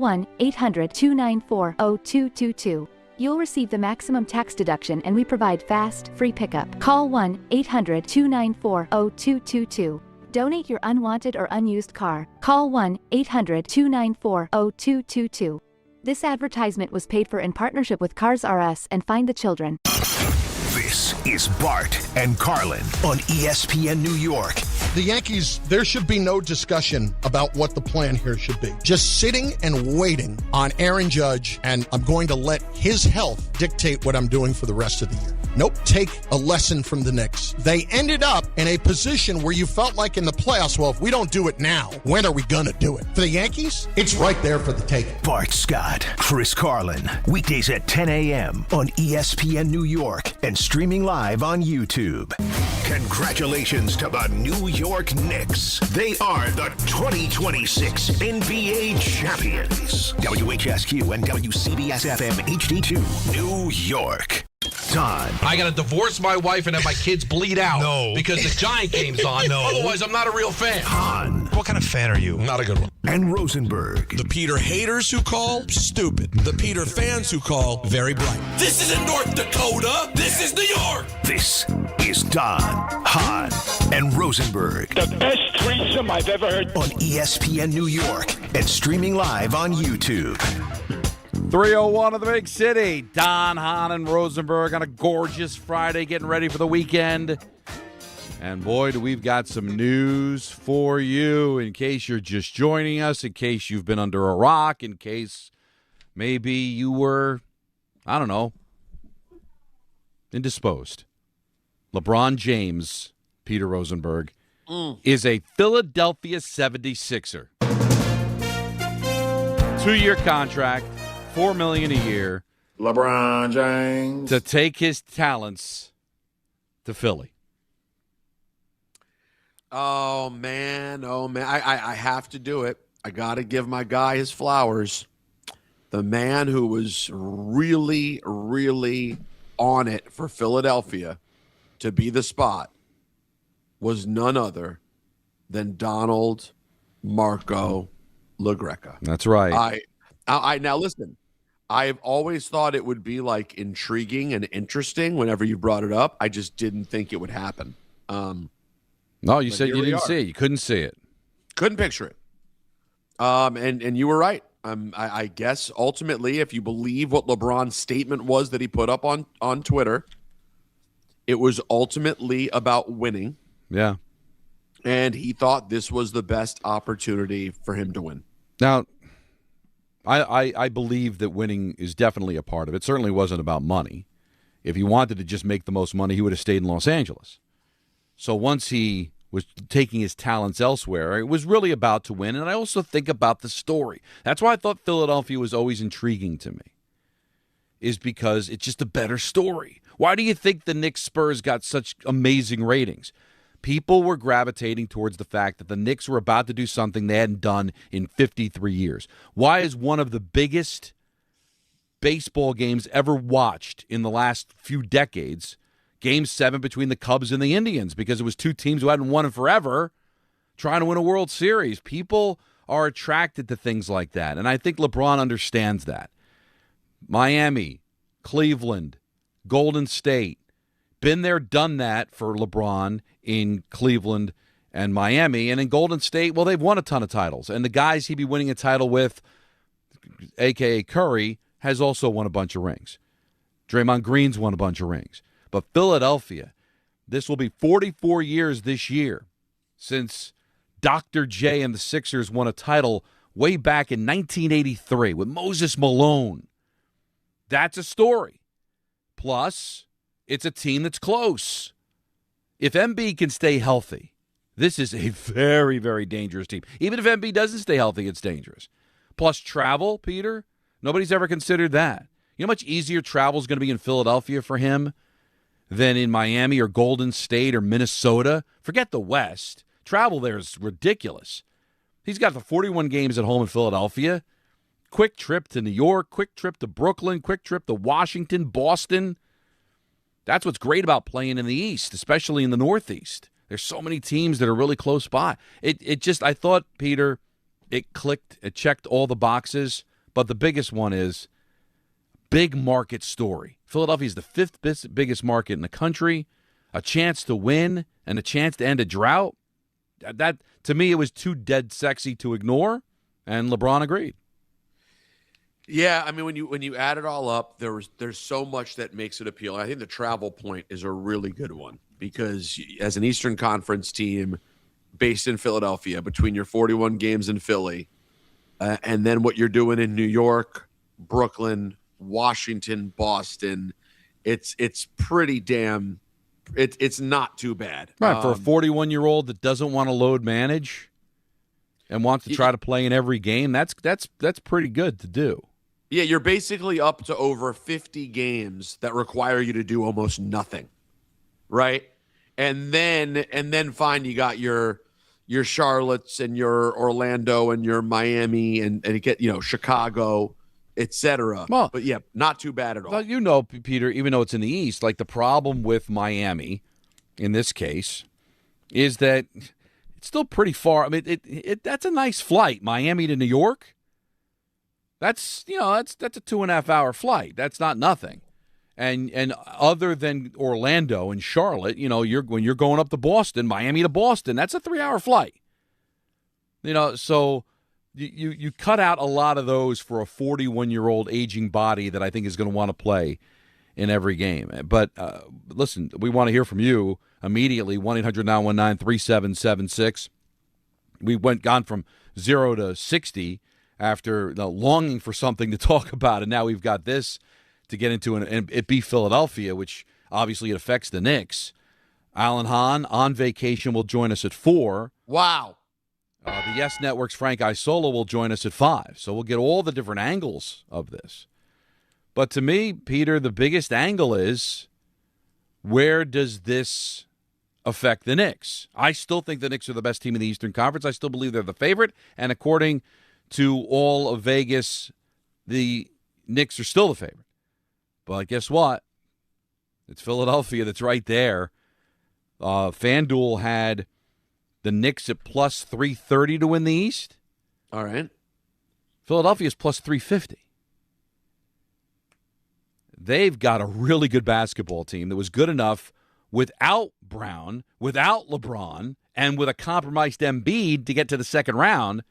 1-800-294-0222. You'll receive the maximum tax deduction and we provide fast, free pickup. Call 1-800-294-0222. Donate your unwanted or unused car. Call 1-800-294-0222. This advertisement was paid for in partnership with Cars R Us and Find the Children. This is Bart and Carlin on ESPN New York. The Yankees, there should be no discussion about what the plan here should be. Just sitting and waiting on Aaron Judge, and I'm going to let his health dictate what I'm doing for the rest of the year. Nope. Take a lesson from the Knicks. They ended up in a position where you felt like in the playoffs, well, if we don't do it now, when are we going to do it? For the Yankees, it's right there for the taking. Bart Scott, Chris Carlin, weekdays at 10 a.m. on ESPN New York and streaming live on YouTube. Congratulations to the New York Knicks. They are the 2026 NBA champions. WHSQ and WCBS-FM HD2, New York. Don. I got to divorce my wife and have my kids bleed out because the Giant game's on. Otherwise, I'm not a real fan. Hahn. What kind of fan are you? Not a good one. And Rosenberg. The Peter haters who call, stupid. The Peter fans who call, very bright. This isn't North Dakota. This is New York. This is Don, Hahn, and Rosenberg. The best threesome I've ever heard. On ESPN New York and streaming live on YouTube. 3:01 of the big city. Don, Hahn, and Rosenberg on a gorgeous Friday, getting ready for the weekend. And boy, do we've got some news for you in case you're just joining us, in case you've been under a rock, in case maybe you were, I don't know, indisposed. LeBron James, Peter Rosenberg, is a Philadelphia 76er. 2-year contract. $4 million a year. LeBron James. To take his talents to Philly. Oh, man. I have to do it. I got to give my guy his flowers. The man who was really, really on it for Philadelphia to be the spot was none other than Donald Marco LaGreca. That's right. I now listen. I've always thought it would be like intriguing and interesting whenever you brought it up. I just didn't think it would happen. No, you said you didn't see it. You couldn't see it. Couldn't picture it. And you were right. I guess ultimately, if you believe what LeBron's statement was that he put up on Twitter, it was ultimately about winning. Yeah. And he thought this was the best opportunity for him to win. Now, I believe that winning is definitely a part of it. It certainly wasn't about money. If he wanted to just make the most money, he would have stayed in Los Angeles. So once he was taking his talents elsewhere, it was really about to win. And I also think about the story. That's why I thought Philadelphia was always intriguing to me, is because it's just a better story. Why do you think the Knicks Spurs got such amazing ratings? People were gravitating towards the fact that the Knicks were about to do something they hadn't done in 53 years. Why is one of the biggest baseball games ever watched in the last few decades Game 7 between the Cubs and the Indians? Because it was two teams who hadn't won in forever trying to win a World Series. People are attracted to things like that, and I think LeBron understands that. Miami, Cleveland, Golden State. Been there, done that for LeBron in Cleveland and Miami. And in Golden State, well, they've won a ton of titles. And the guys he'd be winning a title with, a.k.a. Curry, has also won a bunch of rings. Draymond Green's won a bunch of rings. But Philadelphia, this will be 44 years this year since Dr. J and the Sixers won a title way back in 1983 with Moses Malone. That's a story. Plus, it's a team that's close. If Embiid can stay healthy, this is a very, very dangerous team. Even if Embiid doesn't stay healthy, it's dangerous. Plus travel, Peter, nobody's ever considered that. You know how much easier travel is going to be in Philadelphia for him than in Miami or Golden State or Minnesota? Forget the West. Travel there is ridiculous. He's got the 41 games at home in Philadelphia. Quick trip to New York, quick trip to Brooklyn, quick trip to Washington, Boston. That's what's great about playing in the East, especially in the Northeast. There's so many teams that are really close by. It just, I thought, Peter, it clicked, it checked all the boxes But the biggest one is big market story. Philadelphia is the fifth biggest market in the country. A chance to win and a chance to end a drought. That to me, it was too dead sexy to ignore, and LeBron agreed. Yeah, I mean, when you add it all up, there's so much that makes it appealing. I think the travel point is a really good one because as an Eastern Conference team based in Philadelphia, between your 41 games in Philly, and then what you're doing in New York, Brooklyn, Washington, Boston, it's pretty damn. It's not too bad. Right, for a 41-year-old that doesn't want to load manage and wants to try to play in every game, that's pretty good to do. Yeah, you're basically up to over 50 games that require you to do almost nothing, right? And then fine, you got your Charlottes and your Orlando and your Miami and you get Chicago, etc. Well, but yeah, not too bad at all. Well, Peter, even though it's in the East, like the problem with Miami, in this case, is that it's still pretty far. I mean, that's a nice flight, Miami to New York. That's a 2.5 hour flight. That's not nothing. And other than Orlando and Charlotte, when you're going up to Boston, Miami to Boston, that's a 3 hour flight. So you cut out a lot of those for a 41-year-old aging body that I think is going to want to play in every game. But listen, we want to hear from you immediately. 1-800-919-3776. We gone from 0 to 60 after longing for something to talk about, and now we've got this to get into, and it be Philadelphia, which obviously it affects the Knicks. Alan Hahn on vacation will join us at 4. Wow. The Yes Network's Frank Isola will join us at 5. So we'll get all the different angles of this. But to me, Peter, the biggest angle is, where does this affect the Knicks? I still think the Knicks are the best team in the Eastern Conference. I still believe they're the favorite. And according to all of Vegas, the Knicks are still the favorite. But guess what? It's Philadelphia that's right there. FanDuel had the Knicks at plus 330 to win the East. All right. Philadelphia's plus 350. They've got a really good basketball team that was good enough without Brown, without LeBron, and with a compromised Embiid to get to the second round.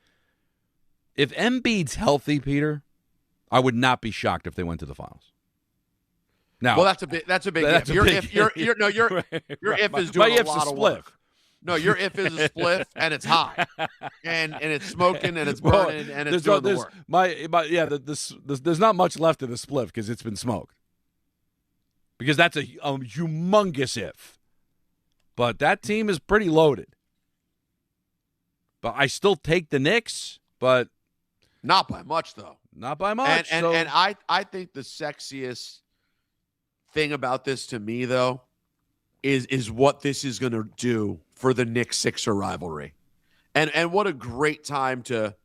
If Embiid's healthy, Peter, I would not be shocked if they went to the finals. Now, well, that's a big if. Your if is doing a lot of work. No, your if is a spliff and it's hot and it's smoking and it's burning and it's doing the work. There's not much left of the spliff because it's been smoked. Because that's a humongous if. But that team is pretty loaded. But I still take the Knicks, but not by much though. Not by much. And I think the sexiest thing about this to me though is what this is going to do for the Knicks-Sixer rivalry. And what a great time to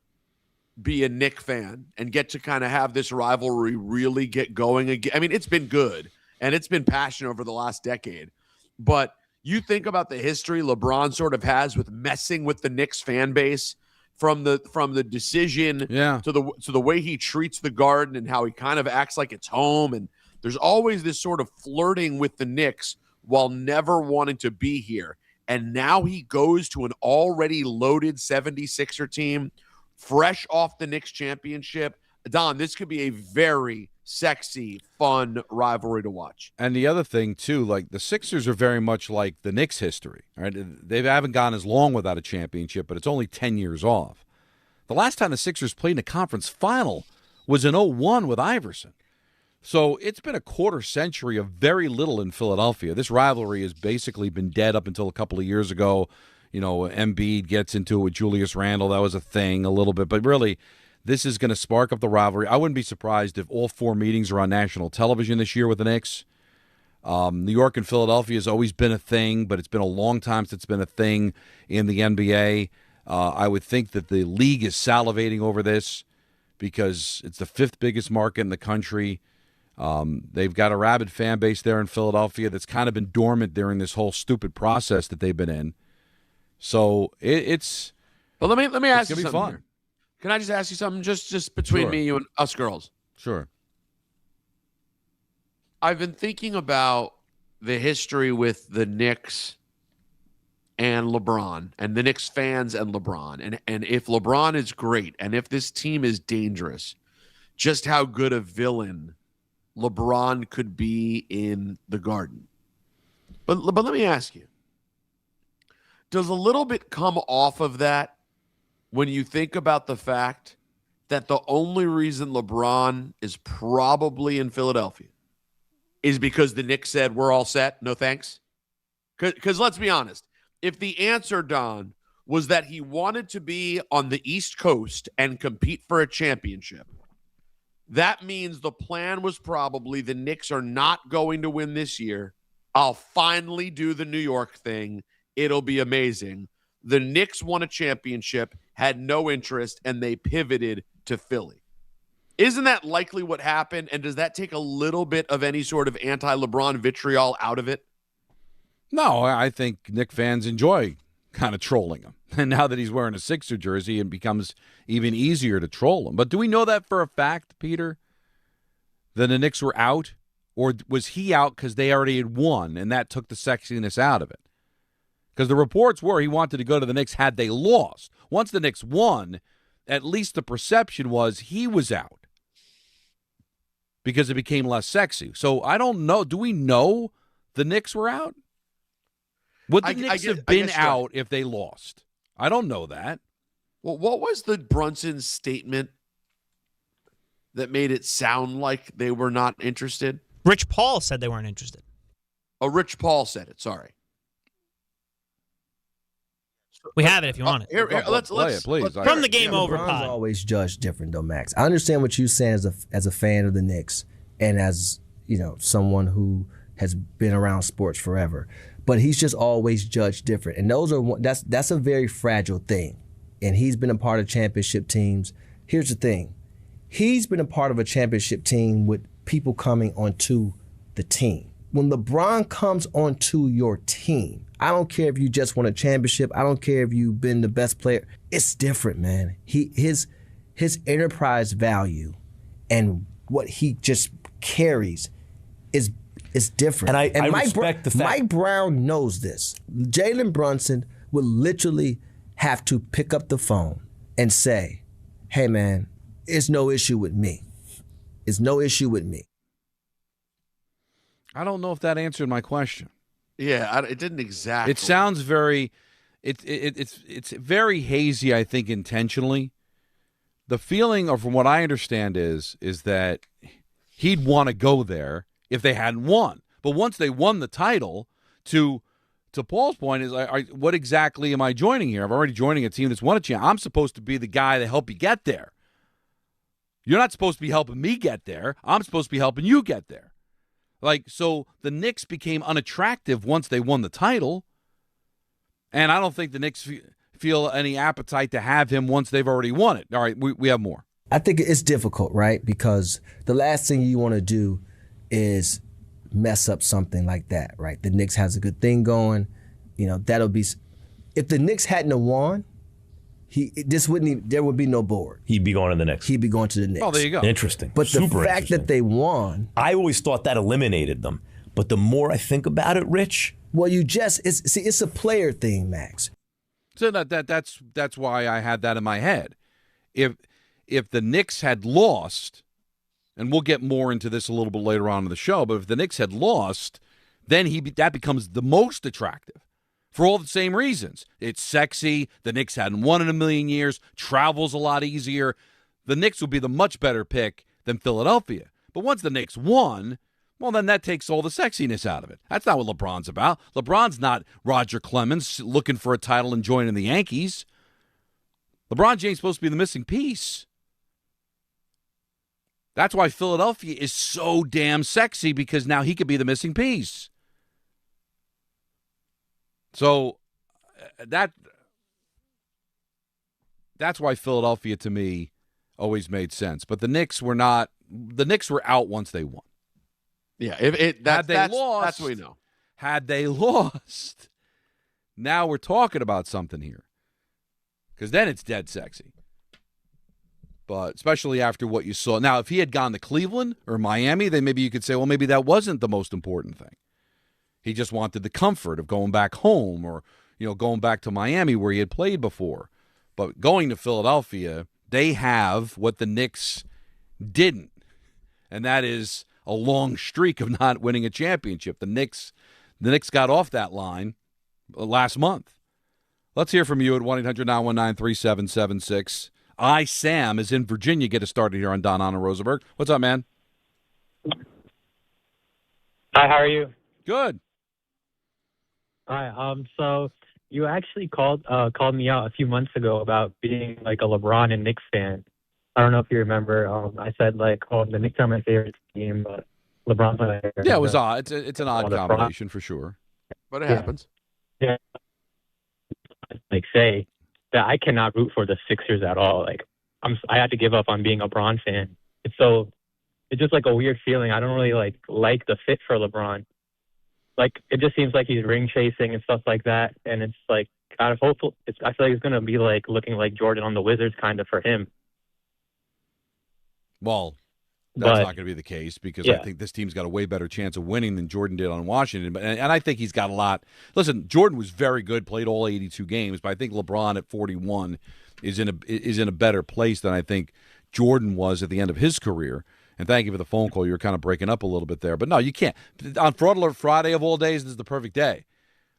be a Knick fan and get to kind of have this rivalry really get going again. I mean, it's been good, and it's been passionate over the last decade. But you think about the history LeBron sort of has with messing with the Knicks fan base from the decision to the way he treats the Garden and how he kind of acts like it's home. And there's always this sort of flirting with the Knicks while never wanting to be here. And now he goes to an already loaded 76er team, fresh off the Knicks championship. Don, this could be a very sexy, fun rivalry to watch. And the other thing, too, like the Sixers are very much like the Knicks history. Right? They haven't gone as long without a championship, but it's only 10 years off. The last time the Sixers played in a conference final was in 2001 with Iverson. So it's been a quarter century of very little in Philadelphia. This rivalry has basically been dead up until a couple of years ago. Embiid gets into it with Julius Randle. That was a thing a little bit. But really, this is going to spark up the rivalry. I wouldn't be surprised if all 4 meetings are on national television this year with the Knicks. New York and Philadelphia has always been a thing, but it's been a long time since it's been a thing in the NBA. I would think that the league is salivating over this because it's the 5th biggest market in the country. They've got a rabid fan base there in Philadelphia that's kind of been dormant during this whole stupid process that they've been in. So it's. But let me ask you something something. Can I just ask you something just between me, you, and us girls? Sure. I've been thinking about the history with the Knicks and LeBron, and the Knicks fans and LeBron. And if LeBron is great, and if this team is dangerous, just how good a villain LeBron could be in the Garden. But let me ask you, does a little bit come off of that when you think about the fact that the only reason LeBron is probably in Philadelphia is because the Knicks said, we're all set, no thanks? Because let's be honest, if the answer, Don, was that he wanted to be on the East Coast and compete for a championship, that means the plan was probably the Knicks are not going to win this year. I'll finally do the New York thing. It'll be amazing. The Knicks won a championship, had no interest, and they pivoted to Philly. Isn't that likely what happened? And does that take a little bit of any sort of anti-LeBron vitriol out of it? No, I think Knick fans enjoy kind of trolling him. And now that he's wearing a Sixer jersey, it becomes even easier to troll him. But do we know that for a fact, Peter, that the Knicks were out? Or was he out because they already had won, and that took the sexiness out of it? Because the reports were he wanted to go to the Knicks had they lost. Once the Knicks won, at least the perception was he was out because it became less sexy. So I don't know. Do we know the Knicks were out? Would the Knicks have been out if they lost? I don't know that. Well, what was the Brunson statement that made it sound like they were not interested? Rich Paul said they weren't interested. Oh, Rich Paul said it. Sorry. We have it if you want it. Here, let's play it, please. From the Game Over LeBron's pod. Always judged different, though, Max. I understand what you're saying as a fan of the Knicks and as someone who has been around sports forever. But he's just always judged different, and that's a very fragile thing. And he's been a part of championship teams. Here's the thing: he's been a part of a championship team with people coming onto the team. When LeBron comes onto your team, I don't care if you just won a championship. I don't care if you've been the best player. It's different, man. His enterprise value and what he just carries is different. And I respect the fact. Mike Brown knows this. Jalen Brunson would literally have to pick up the phone and say, hey, man, it's no issue with me. It's no issue with me. I don't know if that answered my question. Yeah, it didn't exactly. It sounds very it's very hazy, I think, intentionally. The feeling, or from what I understand, is that he'd want to go there if they hadn't won. But once they won the title, to Paul's point, is what exactly am I joining here? I'm already joining a team that's won a championship. I'm supposed to be the guy to help you get there. You're not supposed to be helping me get there. I'm supposed to be helping you get there. So the Knicks became unattractive once they won the title, and I don't think the Knicks feel any appetite to have him once they've already won it. All right, we have more. I think it's difficult, right? Because the last thing you want to do is mess up something like that, right? The Knicks has a good thing going. That'll be – if the Knicks hadn't have won, there would be no board. He'd be going to the Knicks. He'd be going to the Knicks. Oh, there you go. Interesting. But the fact that they won. I always thought that eliminated them. But the more I think about it, Rich. Well, it's a player thing, Max. So that's why I had that in my head. If the Knicks had lost, and we'll get more into this a little bit later on in the show, but if the Knicks had lost, then that becomes the most attractive. For all the same reasons. It's sexy. The Knicks hadn't won in a million years. Travel's a lot easier. The Knicks would be the much better pick than Philadelphia. But once the Knicks won, well, then that takes all the sexiness out of it. That's not what LeBron's about. LeBron's not Roger Clemens looking for a title and joining the Yankees. LeBron James is supposed to be the missing piece. That's why Philadelphia is so damn sexy, because now he could be the missing piece. So that's why Philadelphia, to me, always made sense. But the Knicks were not. The Knicks were out once they won. Yeah, had they lost, that's what we know. Had they lost, now we're talking about something here, because then it's dead sexy. But especially after what you saw. Now, if he had gone to Cleveland or Miami, then maybe you could say, well, maybe that wasn't the most important thing. He just wanted the comfort of going back home or, going back to Miami where he had played before. But going to Philadelphia, they have what the Knicks didn't, and that is a long streak of not winning a championship. The Knicks got off that line last month. Let's hear from you at 1-800-919-3776. Sam is in Virginia. Get us started here on Don, Hahn, and Rosenberg. What's up, man? Hi, how are you? Good. Hi. So you actually called me out a few months ago about being like a LeBron and Knicks fan. I don't know if you remember. I said the Knicks are my favorite team, but LeBron's my favorite. Yeah, it was odd. It's an odd combination for sure, but it happens. Yeah. Say that I cannot root for the Sixers at all. I had to give up on being a Bron fan. It's just like a weird feeling. I don't really like the fit for LeBron. It just seems like he's ring chasing and stuff like that, and it's kind of hopeful. I feel like it's gonna be looking like Jordan on the Wizards kind of for him. Well, that's not going to be the case because I think this team's got a way better chance of winning than Jordan did on Washington. And I think he's got a lot. Listen, Jordan was very good, played all 82 games, but I think LeBron at 41 is in a better place than I think Jordan was at the end of his career. And thank you for the phone call. You were kind of breaking up a little bit there. But no, you can't. On Fraud Alert Friday of all days, this is the perfect day.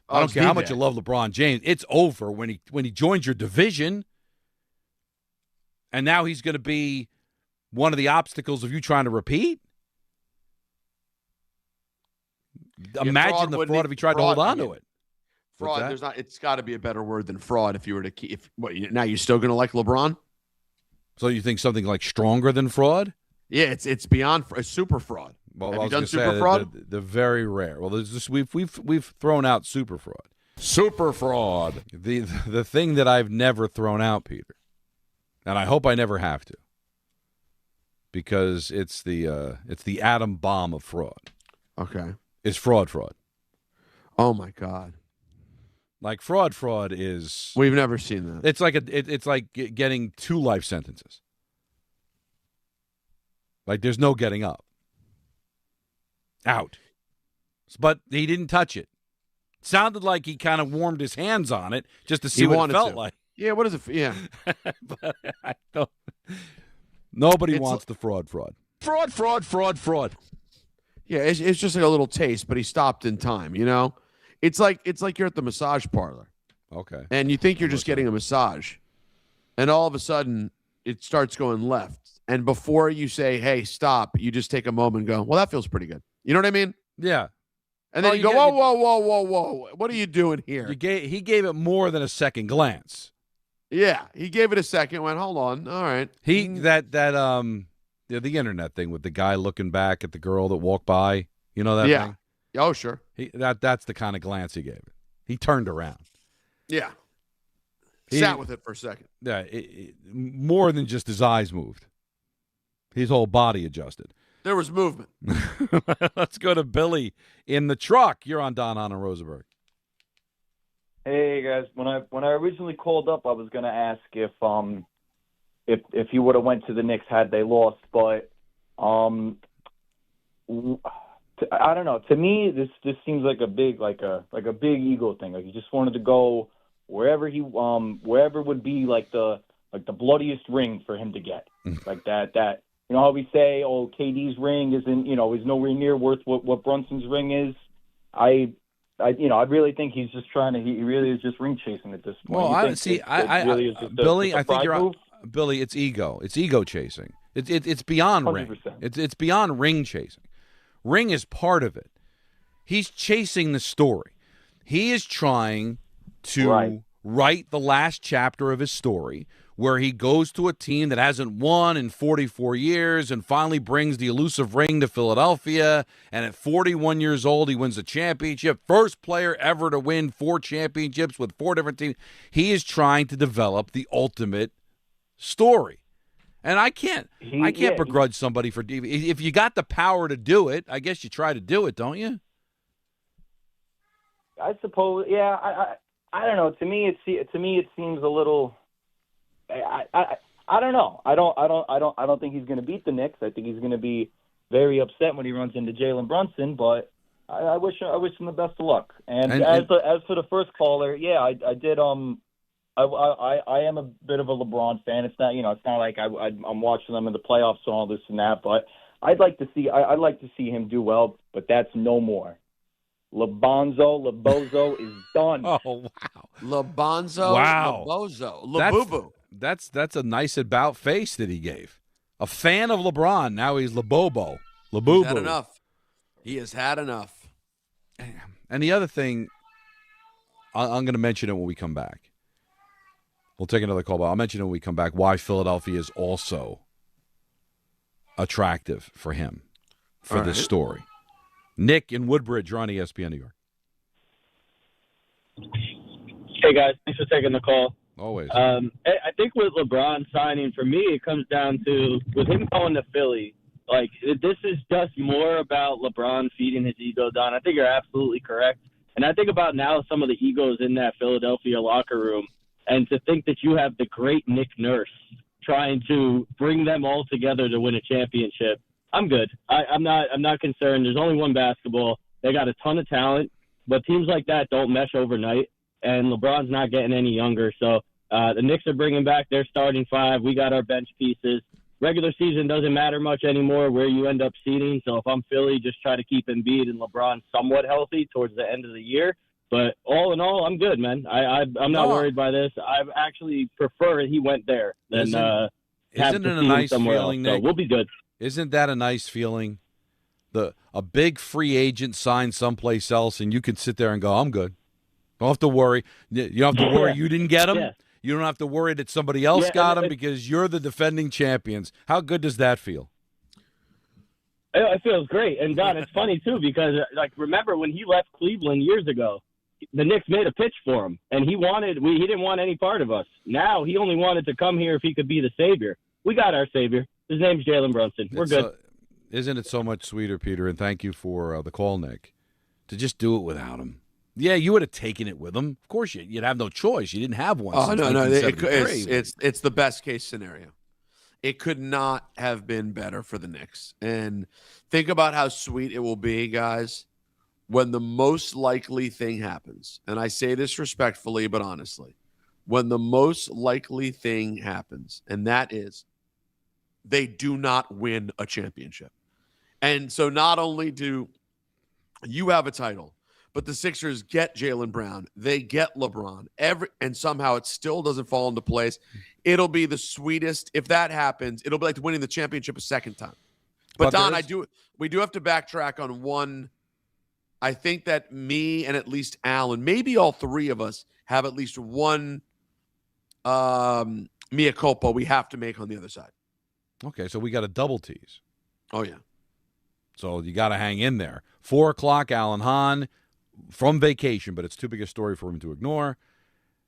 I don't care how much you love LeBron James. It's over when he joins your division. And now he's going to be one of the obstacles of you trying to repeat? Imagine the fraud if he tried to hold on to it. Fraud, it's got to be a better word than fraud if you were to keep. Now you're still going to like LeBron? So you think something like stronger than fraud? Yeah, it's beyond super fraud. Well, have you done super fraud? They're very rare. Well, there's just we've thrown out super fraud. Super fraud. The thing that I've never thrown out, Peter, and I hope I never have to, because it's the atom bomb of fraud. Okay. It's fraud. Oh my God. Like fraud is. We've never seen that. It's like it's like getting 2 life sentences. Like there's no getting up. Out. But he didn't touch it. Sounded like he kind of warmed his hands on it just to see what it felt like. Yeah, what is it? Yeah. But I don't. Nobody wants the fraud. Fraud. Yeah, it's just like a little taste, but he stopped in time, It's like you're at the massage parlor. Okay. And you think you're just getting a massage. And all of a sudden, it starts going left. And before you say, hey, stop, you just take a moment and go, well, that feels pretty good. You know what I mean? Yeah. And then you go, whoa. What are you doing here? He gave it more than a second glance. Yeah, he gave it a second, went, hold on, all right. The internet thing with the guy looking back at the girl that walked by, you know that thing? Oh, sure. That's the kind of glance he gave it. He turned around. Yeah. Sat with it for a second. Yeah, more than just his eyes moved. His whole body adjusted. There was movement. Let's go to Billy in the truck. You're on Don, Hahn, and Rosenberg. Hey guys, when I originally called up, I was going to ask if he would have went to the Knicks had they lost, but I don't know. To me, this seems like a big ego thing. Like he just wanted to go wherever would be like the bloodiest ring for him to get, like that. You know how we say, oh, KD's ring is nowhere near worth what Brunson's ring is. I really think he's just he really is just ring chasing at this point. Well, Billy, I think you're on. Billy, it's ego. It's ego chasing. It's beyond 100%. Ring. It's beyond ring chasing. Ring is part of it. He's chasing the story. He is trying to write the last chapter of his story, where he goes to a team that hasn't won in 44 years and finally brings the elusive ring to Philadelphia. And at 41 years old, he wins a championship. First player ever to win 4 championships with 4 different teams. He is trying to develop the ultimate story. And I can't begrudge somebody for if you got the power to do it, I guess you try to do it, don't you? I suppose, yeah. I don't know. To me, it seems a little. I don't know. I don't think he's going to beat the Knicks. I think he's going to be very upset when he runs into Jalen Brunson, but I wish him the best of luck. And as for the first caller, yeah, I did. I am a bit of a LeBron fan. It's not, it's not like I'm watching them in the playoffs and all this and that, but I'd like to see him do well, but that's no more. LeBozo is done. Oh, wow. LeBonzo, wow. LeBozo, LeBoo-boo. That's a nice about face that he gave. A fan of LeBron. Now he's LeBobo. LeBoo-boo. He's had enough. He has had enough. And the other thing, I'm going to mention it when we come back. We'll take another call, but I'll mention it when we come back why Philadelphia is also attractive for him for this story. Nick in Woodbridge, you're on ESPN New York. Hey, guys. Thanks for taking the call. Always. I think with LeBron signing, for me, it comes down to, with him going to Philly, like, this is just more about LeBron feeding his ego down. I think you're absolutely correct. And I think about now some of the egos in that Philadelphia locker room, and to think that you have the great Nick Nurse trying to bring them all together to win a championship. I'm good. I'm not concerned. There's only one basketball. They got a ton of talent, but teams like that don't mesh overnight, and LeBron's not getting any younger. So the Knicks are bringing back their starting five. We got our bench pieces. Regular season doesn't matter much anymore where you end up seeding. So if I'm Philly, just try to keep Embiid and LeBron somewhat healthy towards the end of the year. But all in all, I'm good, man. I'm not worried by this. I actually prefer he went there than Isn't it a nice feeling, Nick? So we'll be good. Isn't that a nice feeling? A big free agent signs someplace else, and you can sit there and go, I'm good. Don't have to worry. You don't have to worry you didn't get him. Yeah. You don't have to worry that somebody else got him because you're the defending champions. How good does that feel? It feels great. And, Don, it's funny, too, because, remember when he left Cleveland years ago, the Knicks made a pitch for him, and he didn't want any part of us. Now he only wanted to come here if he could be the savior. We got our savior. His name's Jalen Brunson. We're good. Isn't it so much sweeter, Peter, and thank you for the call, Nick, to just do it without him. Yeah, you would have taken it with him. Of course, you'd have no choice. You didn't have one. Oh, no. It's the best case scenario. It could not have been better for the Knicks. And think about how sweet it will be, guys, when the most likely thing happens. And I say this respectfully, but honestly. When the most likely thing happens, and that is they do not win a championship. And so not only do you have a title, but the Sixers get Jaylen Brown. They get LeBron. And somehow it still doesn't fall into place. It'll be the sweetest. If that happens, it'll be like winning the championship a second time. But Don, we do have to backtrack on one. I think that me and at least Alan, maybe all three of us, have at least one mea culpa we have to make on the other side. Okay, so we got a double tease. Oh, yeah. So you got to hang in there. 4 o'clock, Alan Hahn from vacation, but it's too big a story for him to ignore.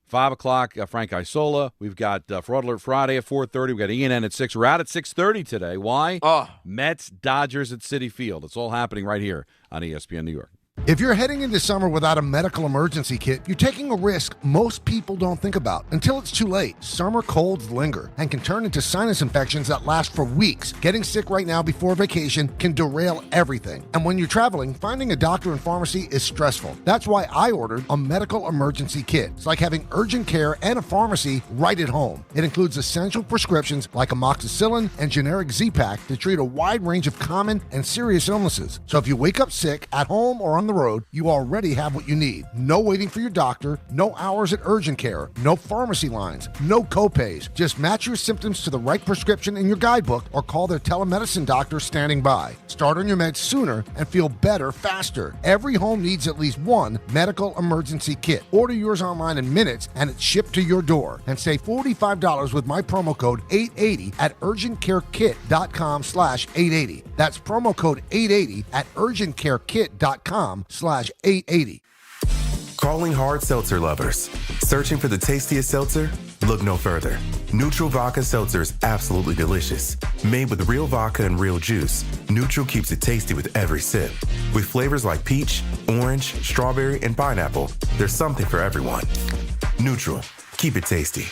5 o'clock, Frank Isola. We've got Fraud Alert Friday at 4:30. We've got ENN at 6. We're out at 6:30 today. Why? Mets, Dodgers at Citi Field. It's all happening right here on ESPN New York. If you're heading into summer without a medical emergency kit, you're taking a risk most people don't think about until it's too late. Summer colds linger and can turn into sinus infections that last for weeks. Getting sick right now before vacation can derail everything. And when you're traveling, finding a doctor and pharmacy is stressful. That's why I ordered a medical emergency kit. It's like having urgent care and a pharmacy right at home. It includes essential prescriptions like amoxicillin and generic Z-Pak to treat a wide range of common and serious illnesses. So if you wake up sick at home or on the road, you already have what you need. No waiting for your doctor, no hours at urgent care, no pharmacy lines, no copays. Just match your symptoms to the right prescription in your guidebook or call their telemedicine doctor standing by. Start on your meds sooner and feel better faster. Every home needs at least one medical emergency kit. Order yours online in minutes and it's shipped to your door. And save $45 with my promo code 880 at urgentcarekit.com/880. That's promo code 880 at urgentcarekit.com/880. Calling hard seltzer lovers. Searching for the tastiest seltzer? Look no further. Neutral Vodka Seltzer is absolutely delicious. Made with real vodka and real juice, Neutral keeps it tasty with every sip. With flavors like peach, orange, strawberry, and pineapple, there's something for everyone. Neutral. Keep it tasty.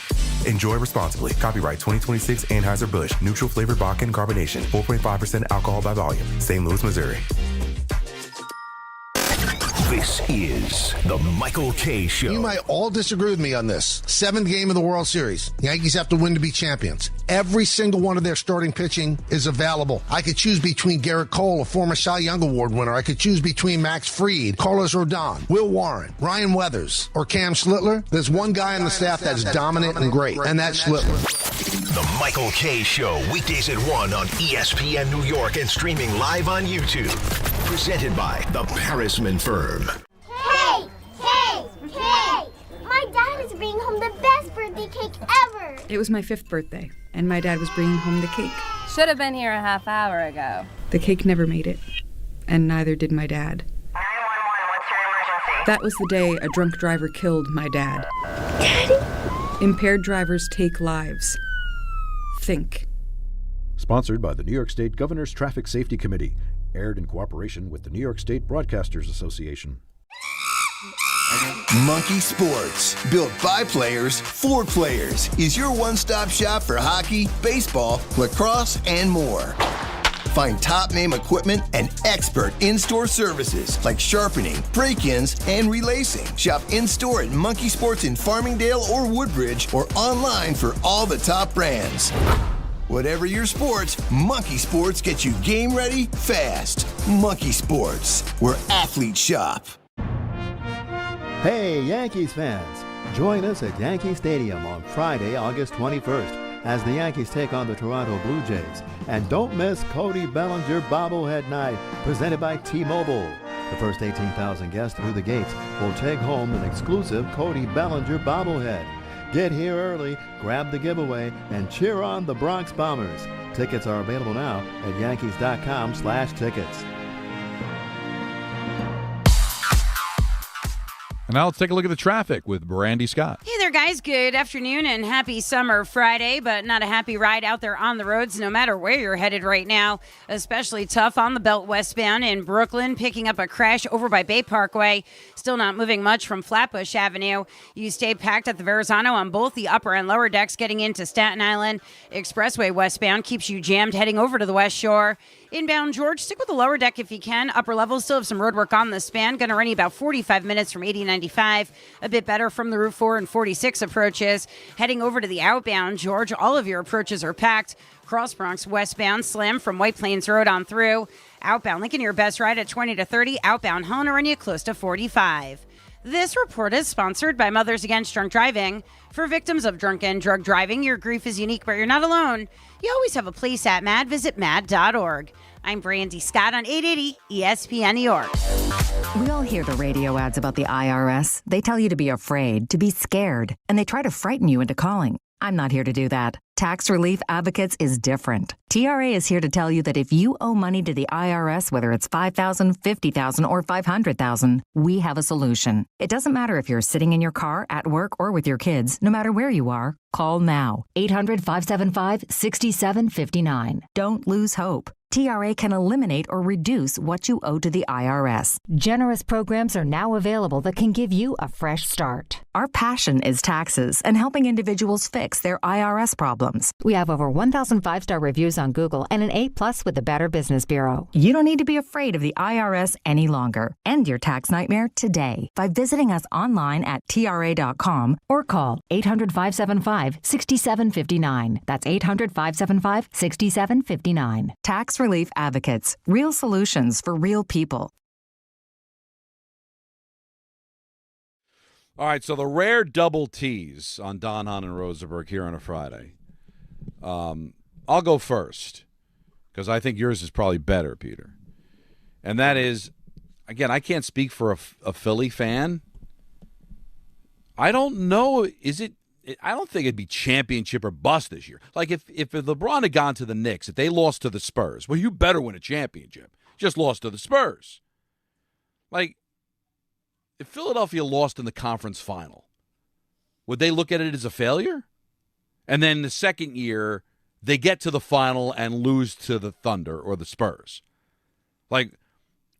Enjoy responsibly. Copyright 2026 Anheuser-Busch. Neutral flavored vodka and carbonation. 4.5% alcohol by volume. St. Louis, Missouri. This is the Michael K. Show. You might all disagree with me on this. 7th game of the World Series. The Yankees have to win to be champions. Every single one of their starting pitching is available. I could choose between Garrett Cole, a former Cy Young Award winner. I could choose between Max Fried, Carlos Rodon, Will Warren, Ryan Weathers, or Cam Schlittler. There's one guy on the staff that's dominant and great, and that's Schlittler. The Michael K. Show, weekdays at 1 on ESPN New York and streaming live on YouTube. Presented by the Parisman Firm. Hey! My dad is bringing home the best birthday cake ever! It was my 5th birthday, and my dad was bringing home the cake. Should have been here a half hour ago. The cake never made it, and neither did my dad. 911, what's your emergency? That was the day a drunk driver killed my dad. Daddy? Impaired drivers take lives. Think. Sponsored by the New York State Governor's Traffic Safety Committee. Aired in cooperation with the New York State Broadcasters Association. Monkey Sports, built by players for players, is your one-stop shop for hockey, baseball, lacrosse, and more. Find top-name equipment and expert in-store services like sharpening, break-ins, and relacing. Shop in-store at Monkey Sports in Farmingdale or Woodbridge, or online for all the top brands. Whatever your sports, Monkey Sports gets you game ready fast. Monkey Sports, where athletes shop. Hey, Yankees fans! Join us at Yankee Stadium on Friday, August 21st, as the Yankees take on the Toronto Blue Jays. And don't miss Cody Bellinger Bobblehead Night, presented by T-Mobile. The first 18,000 guests through the gates will take home an exclusive Cody Bellinger bobblehead. Get here early, grab the giveaway, and cheer on the Bronx Bombers. Tickets are available now at Yankees.com/tickets. And now let's take a look at the traffic with Brandy Scott. Hey there, guys. Good afternoon and happy summer Friday, but not a happy ride out there on the roads, no matter where you're headed right now. Especially tough on the Belt westbound in Brooklyn, picking up a crash over by Bay Parkway. Still not moving much from Flatbush Avenue. You stay packed at the Verrazano on both the upper and lower decks getting into Staten Island. Expressway westbound keeps you jammed heading over to the West Shore. Inbound George, stick with the lower deck if you can. Upper levels still have some road work on the span. Going to run you about 45 minutes from 8095. A bit better from the Route 4 and 46 approaches. Heading over to the outbound George, all of your approaches are packed. Cross Bronx westbound, slam from White Plains Road on through. Outbound Lincoln, your best ride at 20 to 30. Outbound Hahn, run you close to 45. This report is sponsored by Mothers Against Drunk Driving. For victims of drunk and drug driving, your grief is unique, but you're not alone. You always have a place at MAD. Visit mad.org. I'm Brandy Scott on 880 ESPN New York. We all hear the radio ads about the IRS. They tell you to be afraid, to be scared, and they try to frighten you into calling. I'm not here to do that. Tax Relief Advocates is different. TRA is here to tell you that if you owe money to the IRS, whether it's $5,000, $50,000, or $500,000, we have a solution. It doesn't matter if you're sitting in your car, at work, or with your kids. No matter where you are, call now. 800-575-6759. Don't lose hope. TRA can eliminate or reduce what you owe to the IRS. Generous programs are now available that can give you a fresh start. Our passion is taxes and helping individuals fix their IRS problems. We have over 1,000 five-star reviews on Google and an A+ with the Better Business Bureau. You don't need to be afraid of the IRS any longer. End your tax nightmare today by visiting us online at TRA.com or call 800-575-6759. That's 800-575-6759. Tax Relief Advocates. Real solutions for real people. All right, so the rare double T's on Don, Hahn, and Rosenberg here on a Friday. I'll go first because I think yours is probably better, Peter. And that is, again, I can't speak for a Philly fan. I don't know. I don't think it'd be championship or bust this year. Like if LeBron had gone to the Knicks, if they lost to the Spurs, well, you better win a championship. Just lost to the Spurs. Like, if Philadelphia lost in the conference final, would they look at it as a failure? And then the second year, they get to the final and lose to the Thunder or the Spurs. Like,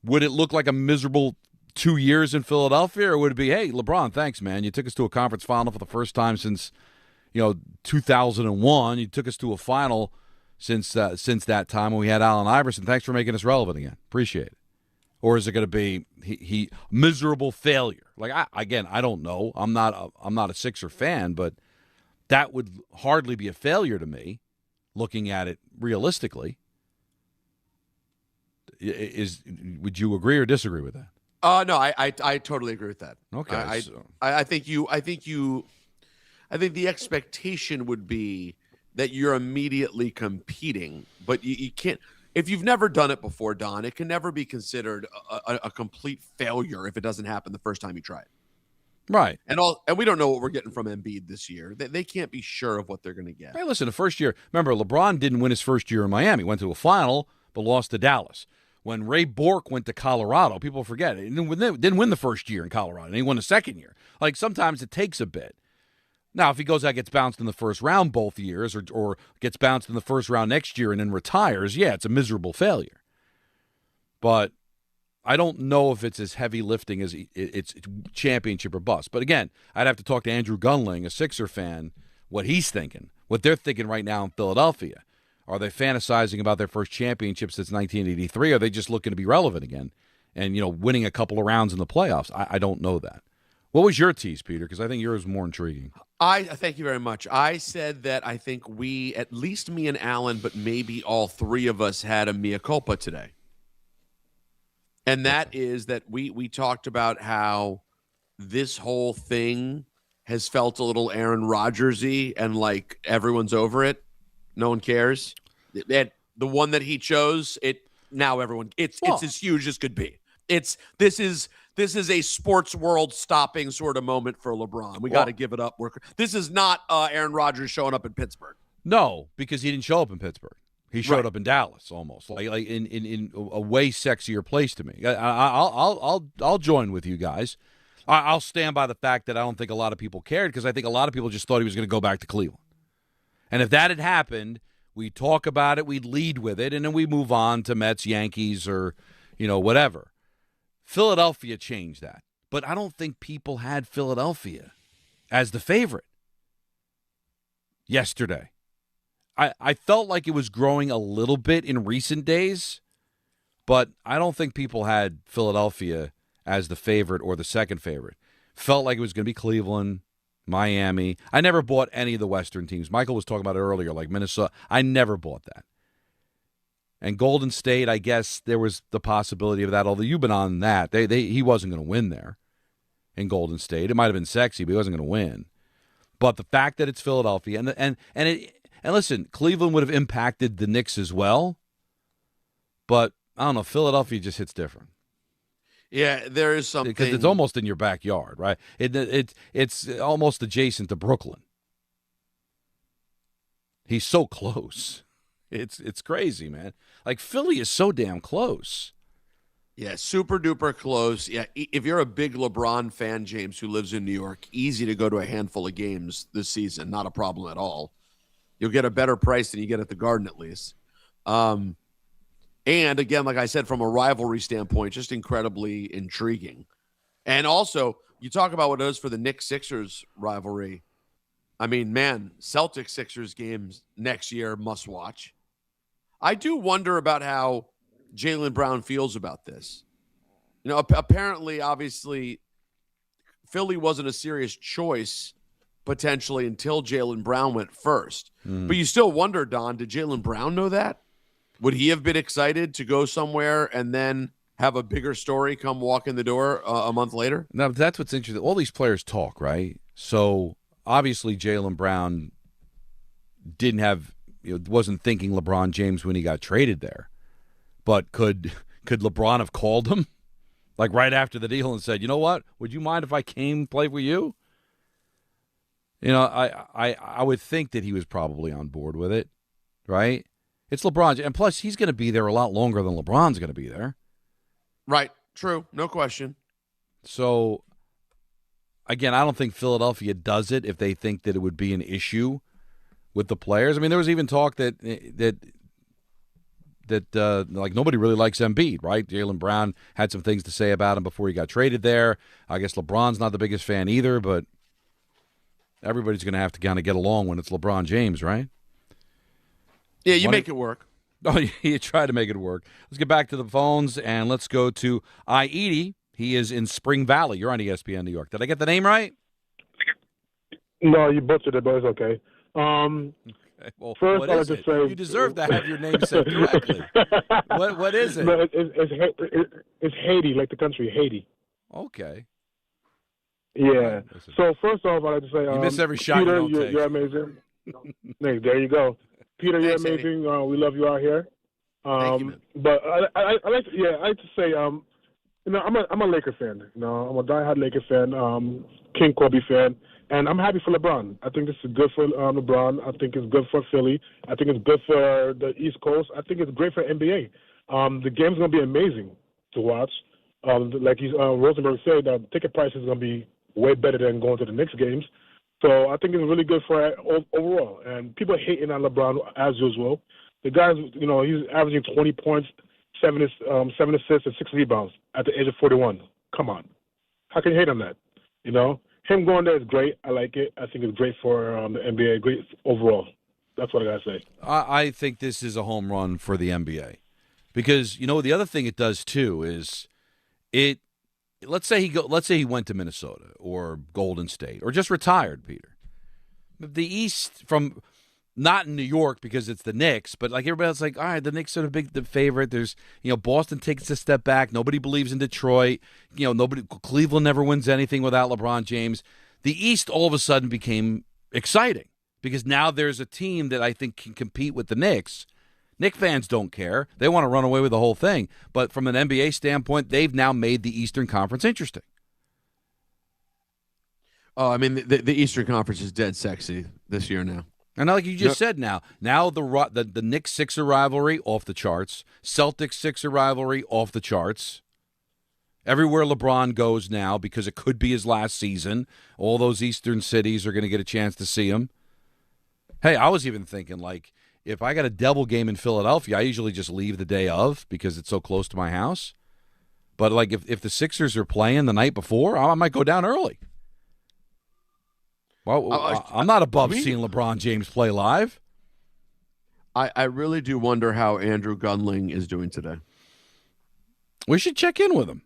would it look like a miserable 2 years in Philadelphia, or would it be, hey, LeBron, thanks, man. You took us to a conference final for the first time since, 2001. You took us to a final since that time when we had Allen Iverson. Thanks for making us relevant again. Appreciate it. Or is it going to be he miserable failure? Like I don't know. I'm not a Sixer fan, but that would hardly be a failure to me, looking at it realistically. Would you agree or disagree with that? No, I totally agree with that. Okay, I think the expectation would be that you're immediately competing, but you can't. If you've never done it before, Don, it can never be considered a complete failure if it doesn't happen the first time you try it. Right. And we don't know what we're getting from Embiid this year. They can't be sure of what they're going to get. Hey, listen, the first year, remember, LeBron didn't win his first year in Miami. Went to a final, but lost to Dallas. When Ray Bork went to Colorado, people forget it. He didn't win the first year in Colorado, and he won the second year. Like, sometimes it takes a bit. Now, if he goes out, gets bounced in the first round both years, or gets bounced in the first round next year and then retires, yeah, it's a miserable failure. But I don't know if it's as heavy lifting as it's championship or bust. But again, I'd have to talk to Andrew Gunling, a Sixer fan, what he's thinking, what they're thinking right now in Philadelphia. Are they fantasizing about their first championship since 1983? Are they just looking to be relevant again and, winning a couple of rounds in the playoffs? I don't know that. What was your tease, Peter? Because I think yours is more intriguing. Thank you very much. I said that I think we, at least me and Alan, but maybe all three of us, had a mea culpa today. And that is that we talked about how this whole thing has felt a little Aaron Rodgers-y and like everyone's over it. No one cares. The one that he chose, now everyone it's as huge as could be. This is a sports world stopping sort of moment for LeBron. We got to give it up. This is not Aaron Rodgers showing up in Pittsburgh. No, because he didn't show up in Pittsburgh. He showed up in Dallas, almost like in a way sexier place to me. I'll join with you guys. I'll stand by the fact that I don't think a lot of people cared, because I think a lot of people just thought he was going to go back to Cleveland. And if that had happened, we'd talk about it, we'd lead with it, and then we move on to Mets, Yankees, or whatever. Philadelphia changed that, but I don't think people had Philadelphia as the favorite yesterday. I felt like it was growing a little bit in recent days, but I don't think people had Philadelphia as the favorite or the second favorite. Felt like it was going to be Cleveland, Miami. I never bought any of the Western teams. Michael was talking about it earlier, like Minnesota. I never bought that. And Golden State, I guess there was the possibility of that, although you've been on that. He wasn't going to win there in Golden State. It might have been sexy, but he wasn't going to win. But the fact that it's Philadelphia, and listen, Cleveland would have impacted the Knicks as well. But, I don't know, Philadelphia just hits different. Yeah, there is something. Because it's almost in your backyard, right? It's almost adjacent to Brooklyn. He's so close. It's crazy, man. Like, Philly is so damn close. Yeah, super duper close. Yeah, if you're a big LeBron fan, James, who lives in New York, easy to go to a handful of games this season. Not a problem at all. You'll get a better price than you get at the Garden, at least. And again, like I said, from a rivalry standpoint, just incredibly intriguing. And also, you talk about what it is for the Knicks-Sixers rivalry. I mean, man, Celtics-Sixers games next year must watch. I do wonder about how Jaylen Brown feels about this. Apparently, obviously, Philly wasn't a serious choice potentially until Jaylen Brown went first. But you still wonder, Don, did Jaylen Brown know that? Would he have been excited to go somewhere and then have a bigger story come walk in the door a month later? Now, that's what's interesting. All these players talk, right? So, obviously, Jaylen Brown wasn't thinking LeBron James when he got traded there. But could LeBron have called him, like right after the deal, and said, "You know what? Would you mind if I came play for you?" I would think that he was probably on board with it, right? It's LeBron, and plus he's going to be there a lot longer than LeBron's going to be there. Right. True. No question. So, again, I don't think Philadelphia does it if they think that it would be an issue with the players. I mean, there was even talk that like nobody really likes Embiid, right? Jaylen Brown had some things to say about him before he got traded there. I guess LeBron's not the biggest fan either, but everybody's going to have to kind of get along when it's LeBron James, right? Yeah, you make it work. Oh, you try to make it work. Let's get back to the phones, and let's go to Aidi. He is in Spring Valley. You're on ESPN New York. Did I get the name right? No, you butchered it, but it's okay. Well, first, what I is like it? to say You deserve to have your name said correctly. What is it? No, it's Haiti, like the country, Haiti. Okay. Yeah. So first off, I'd like to say, You miss every shot Peter, you don't take. you're amazing. Nick, there you go. Peter, you're amazing. We love you out here. Thank you, man. But I like to say, I'm a Laker fan. I'm a diehard Laker fan, King Kobe fan, and I'm happy for LeBron. I think this is good for LeBron. I think it's good for Philly. I think it's good for the East Coast. I think it's great for NBA. The game's gonna be amazing to watch. Like Rosenberg said, the ticket price is gonna be way better than going to the Knicks games. So I think it's really good for overall. And people hating on LeBron as usual. The guy's, he's averaging 20 points, 7 assists, and 6 rebounds at the age of 41. Come on. How can you hate on that? Him going there is great. I like it. I think it's great for the NBA, great overall. That's what I got to say. I think this is a home run for the NBA. Because, the other thing it does, too, is let's say he went to Minnesota or Golden State or just retired, Peter. The East from not in New York because it's the Knicks, but like everybody else, like, all right, the Knicks are the favorite. There's Boston takes a step back. Nobody believes in Detroit. Cleveland never wins anything without LeBron James. The East all of a sudden became exciting because now there's a team that I think can compete with the Knicks. Knicks fans don't care. They want to run away with the whole thing. But from an NBA standpoint, they've now made the Eastern Conference interesting. Oh, I mean, the Eastern Conference is dead sexy this year now. And like you just said now the Knicks-Sixer rivalry off the charts. Celtics-Sixer rivalry off the charts. Everywhere LeBron goes now, because it could be his last season, all those Eastern cities are going to get a chance to see him. Hey, I was even thinking, like, if I got a Devil game in Philadelphia, I usually just leave the day of because it's so close to my house. But, like, if the Sixers are playing the night before, I might go down early. Well, I'm not above seeing LeBron James play live. I really do wonder how Andrew Gunling is doing today. We should check in with him.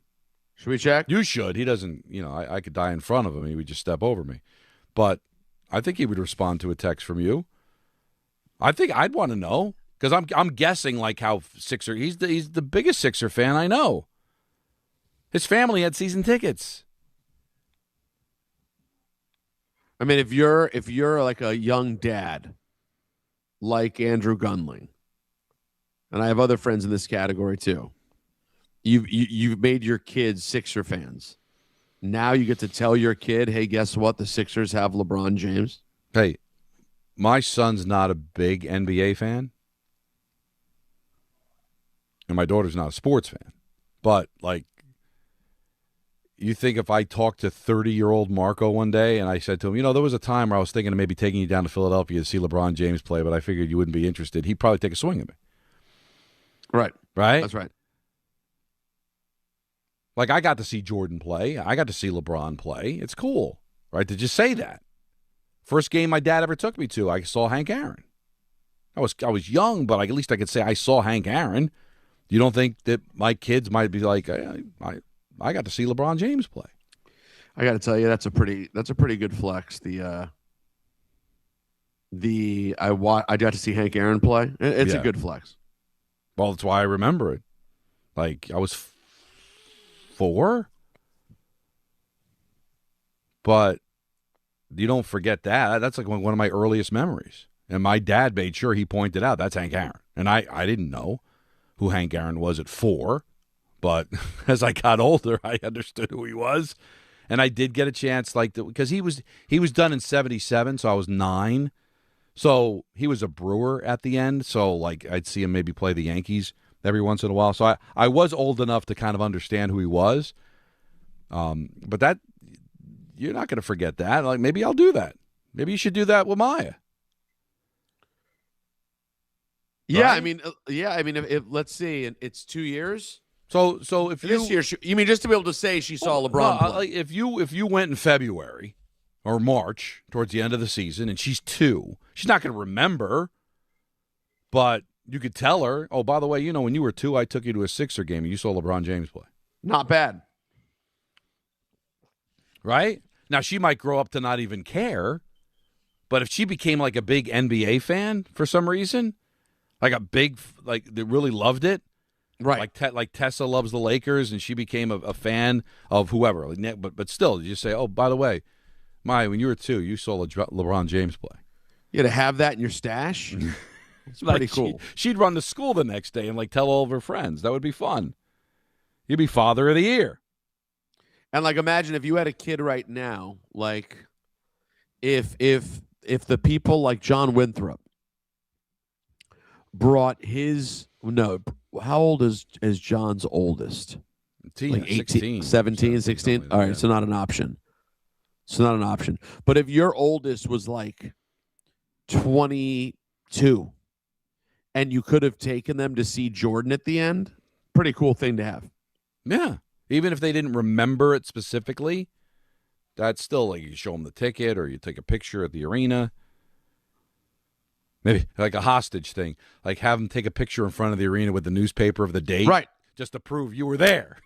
Should we check? You should. He doesn't, I could die in front of him. He would just step over me. But I think he would respond to a text from you. I think I'd want to know because I'm guessing like how Sixer. He's the biggest Sixer fan I know. His family had season tickets. I mean, if you're like a young dad, like Andrew Gunling, and I have other friends in this category too. You've made your kids Sixer fans. Now you get to tell your kid, hey, guess what? The Sixers have LeBron James. Hey, my son's not a big NBA fan, and my daughter's not a sports fan. But, like, you think if I talked to 30-year-old Marco one day and I said to him, there was a time where I was thinking of maybe taking you down to Philadelphia to see LeBron James play, but I figured you wouldn't be interested, he'd probably take a swing at me. Right. Right? That's right. Like, I got to see Jordan play. I got to see LeBron play. It's cool, right, to just say that. First game my dad ever took me to, I saw Hank Aaron. I was young, but at least I could say I saw Hank Aaron. You don't think that my kids might be like, I got to see LeBron James play? I got to tell you, that's a pretty good flex. I got to see Hank Aaron play. It's a good flex. Well, that's why I remember it. Like I was 4, but you don't forget that. That's like one of my earliest memories. And my dad made sure he pointed out that's Hank Aaron. And I didn't know who Hank Aaron was at 4, but as I got older, I understood who he was. And I did get a chance, because he was done in 77, so I was 9. So he was a Brewer at the end. So like I'd see him maybe play the Yankees every once in a while. So I was old enough to kind of understand who he was. But that you're not going to forget that. Like maybe I'll do that. Maybe you should do that with Maya. Yeah, right? I mean, if let's see, it's 2 years. So if this year, you mean just to be able to say she saw LeBron play? If you went in February, or March, towards the end of the season, and she's 2. She's not going to remember, but you could tell her, oh, by the way, when you were 2, I took you to a Sixer game and you saw LeBron James play. Not bad. Right? Now, she might grow up to not even care, but if she became like a big NBA fan for some reason, like that really loved it, right? Like Tessa loves the Lakers, and she became a fan of whoever. But still, you just say, oh, by the way, Maya, when you were 2, you saw LeBron James play. You got to have that in your stash. It's pretty cool. She'd run to school the next day and tell all of her friends. That would be fun. You'd be Father of the Year. And imagine if you had a kid right now, if the people like John Winthrop brought how old is John's oldest? 18, 17, 16. All right, so not an option. But if your oldest was 22 and you could have taken them to see Jordan at the end, pretty cool thing to have. Yeah. Even if they didn't remember it specifically, that's still you show them the ticket or you take a picture at the arena. Maybe like a hostage thing, have them take a picture in front of the arena with the newspaper of the date. Right. Just to prove you were there.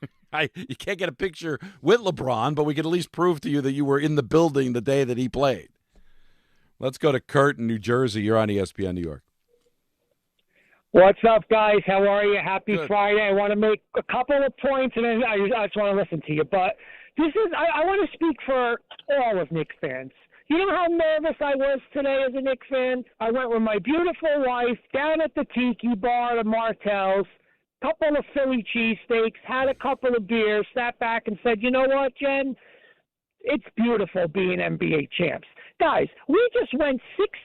You can't get a picture with LeBron, but we could at least prove to you that you were in the building the day that he played. Let's go to Kurt in New Jersey. You're on ESPN New York. What's up, guys? How are you? Happy Good. Friday. I want to make a couple of points, and then I just want to listen to you. But I want to speak for all of Knicks fans. You know how nervous I was today as a Knicks fan? I went with my beautiful wife down at the Tiki Bar, the Martell's, couple of Philly cheesesteaks, had a couple of beers, sat back and said, you know what, Jen? It's beautiful being NBA champs. Guys, we just went